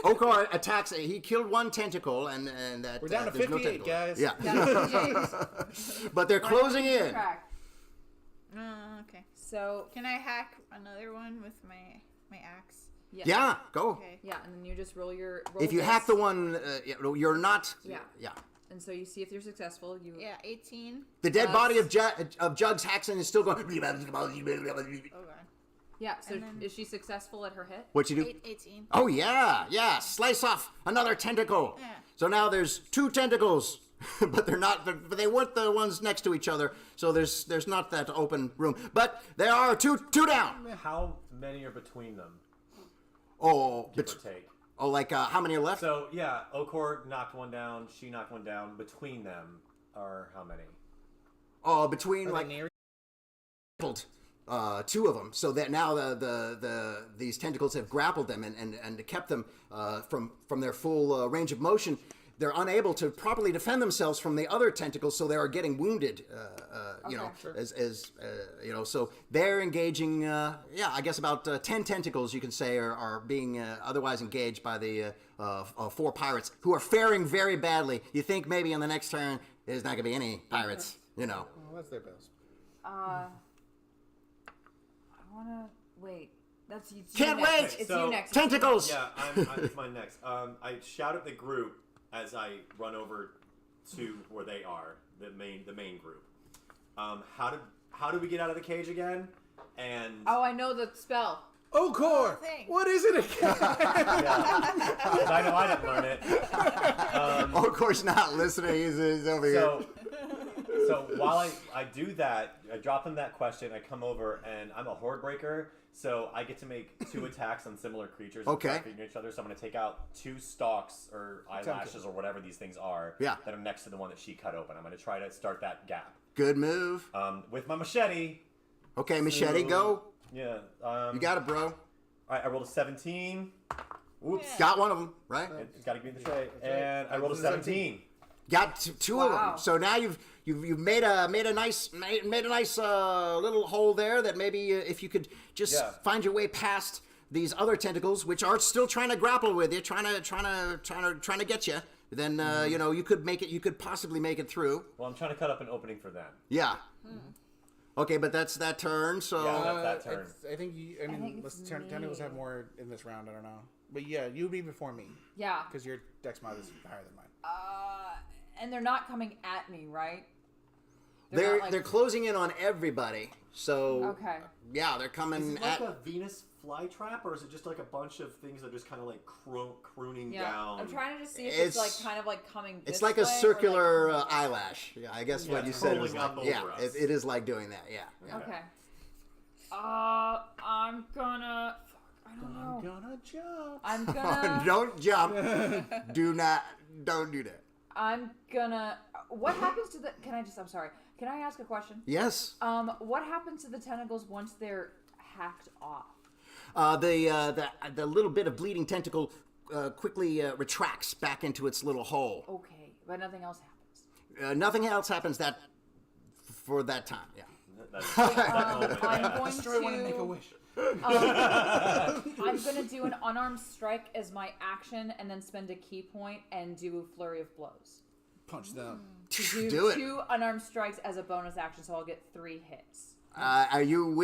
Okar attacks. He killed one tentacle, and that We're down to there's no 58, tentacle. guys. Yeah, but they're closing in. Okay. So Can I hack another one with my axe? yeah. Yeah, go. Okay. Yeah, and then you just roll your. If you hack the one, you're not. Yeah. Yeah. And so you see if you're successful. You. Yeah, 18. The dead Plus- body of Jugs Haxon is still going. Oh god. Yeah. So And then- is she successful at her hit? What you do? 18. Oh yeah. Slice off another tentacle. Yeah. So now there's 2 tentacles, but they're not. But they weren't the ones next to each other. So there's not that open room. But there are two down. How many are between them? Oh, Give or take. like how many are left? So yeah, Okor knocked one down. She knocked one down. Between them are how many? Oh, between Are they like near? 2 of them, so that now these tentacles have grappled them and kept them from their full range of motion. They're unable to properly defend themselves from the other tentacles, so they are getting wounded. So they're engaging. I guess about 10 tentacles, you can say, are being otherwise engaged by the 4 pirates who are faring very badly. You think maybe in the next turn there's not going to be any pirates, Well, that's their bells. I wanna wait. That's you. Can't you next. wait! It's So- you next. Tentacles. Yeah, it's mine next. I shout at the group as I run over to where they are, the main group. How do we get out of the cage again? And Oh, I know the spell. Okor! thing. What is it again? yeah, 'cause I know I didn't learn it. Oh, of course not listening. He's over here. So while I do that, I drop them that question. I come over and I'm a horde breaker, so I get to make 2 attacks on similar creatures. Okay. That feed each other. So I'm going to take out 2 stalks or eyelashes or whatever these things are. Yeah. That are next to the one that she cut open. I'm going to try to start that gap. Good move. With my machete. Okay, machete, go. Yeah. You got it, bro. All right. I rolled a 17. Whoops. Got one of them, right? It's got to be in the tray. And I rolled a 17. Got two of them. Wow. So now you've made a nice little hole there that maybe if you could just Yeah. find your way past these other tentacles, which are still trying to grapple with you, trying to get you, then you could make it. You could possibly make it through. Well, I'm trying to cut up an opening for them. Yeah. Okay, but that's that turn. So Yeah. That's that turn. I think you. I think mean, it's tentacles have me. more in this round. I don't know, but yeah, you would be before me Yeah. because your dex mod is higher than mine. And they're not coming at me, right? they're not, they're closing in on everybody. So Okay. yeah, they're coming Is it at. like a Venus flytrap, or is it just like a bunch of things that are just kind of like crooning Yeah. down? I'm trying to just see if it's like It's- kind of like coming. It's this like a way or, like, circular coming back. eyelash. Yeah, I guess what it's you said was rolling like, up yeah, over us. it is like doing that. Yeah. Okay. I'm gonna. Fuck, I don't I'm know. gonna jump. I'm gonna. Don't jump. Don't do that. I'm gonna. What happens to the? Can I just? I'm sorry. Can I ask a question? Yes. What happens to the tentacles once they're hacked off? The little bit of bleeding tentacle quickly retracts back into its little hole. Okay, but nothing else happens. Nothing else happens for that time. Yeah. I'm going Destroy one and make a to. wish. I'm gonna do an unarmed strike as my action, and then spend a key point and do a flurry of blows. Punch them. Do it. 2 unarmed strikes as a bonus action, so I'll get 3 hits. Are you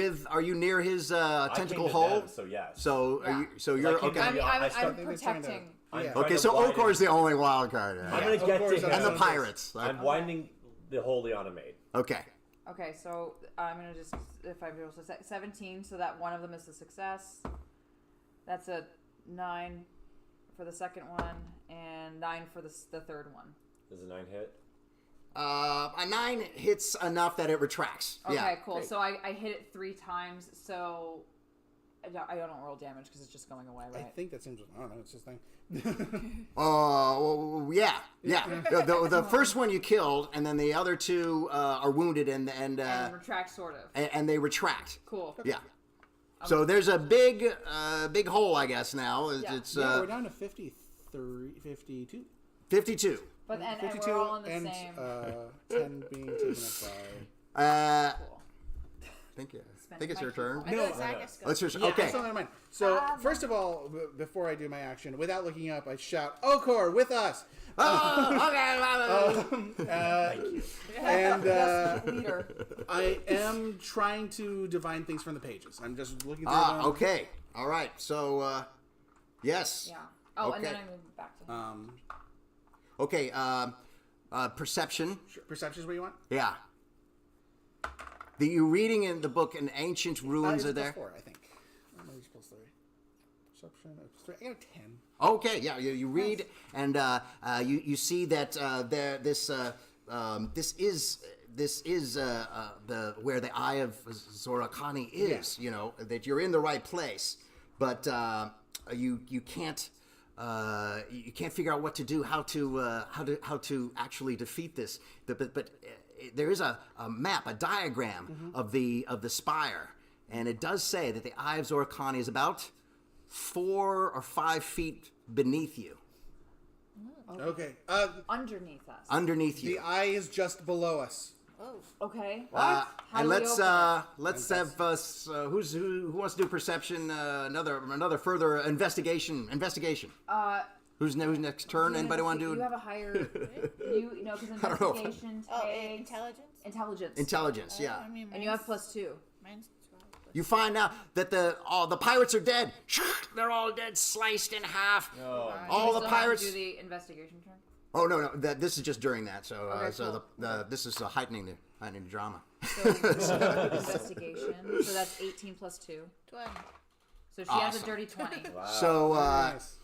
near his I came tentacle to hole? them, so yes. So Yeah. you're came okay. to I'm, Yeah, I'm, I start- I'm protecting. I'm Yeah. trying Okay, to so widen- Okor's the only wild card. I'm Yeah. gonna get Okor's to on him. And the Okay. pirates. I'm widening the hole Liana made. Okay. Okay, so I'm gonna just if I'm able to 17, so that one of them is a success. That's a 9 for the second one, and 9 for the third one. Does a 9 hit? A 9 hits enough that it retracts. Okay, Yeah. cool. So I hit it 3 times, so I don't roll damage because it's just going away, I right? think that seems. I don't know. It's just thing. Yeah. The first one you killed, and then the other 2 are wounded, and retract sort of. and they retract. Cool. Yeah. So there's a big hole, I guess. Now Yeah. it's Yeah, we're down to 53, 52. 52. But and 52 we're all in the and same. 10 being taken up by. Cool. I think it's your turn. I know Zach's Oh, it's your Yeah, okay. that's something in mind. So first of all, before I do my action, without looking up, I shout, "Okor, with us!" Oh, okay. And Leader. I am trying to divine things from the pages. I'm just looking through them. Okay. All right. So, yes. Yeah. Oh, and Okay. then I move back to him. Okay. Perception. Perception is what you want? Yeah. You're reading in the book, and ancient ruins It's are there. +4, I think. Maybe it's +3. Perception. +3. I got a 10. Okay, yeah, you read, and you see that this is the where the Eye of Zorakani is. Yeah. You know that you're in the right place, but you can't figure out what to do, how to actually defeat this. But there is a map, a diagram of the spire, and it does say that the Eye of Zorakani is about 4 or 5 feet beneath you, Okay. Underneath us. underneath The you. eye is just below us. Okay. And do we let's open let's have us who wants to do perception? Another further investigation. Who's next turn? Anybody want to You do have a higher. you know because I don't know. investigation Oh, takes intelligence? intelligence. intelligence? Yeah. I mean, And you have +2. Mine's 12. You find out that the pirates are dead. They're all dead, sliced in half. Oh, All Do the we still have to pirates. do the investigation turn. Oh no, this is just during that. So Okay, so cool. this is heightening the drama. So investigation. So that's 18 +2. 20. So she has a Awesome. dirty 20. So Nice.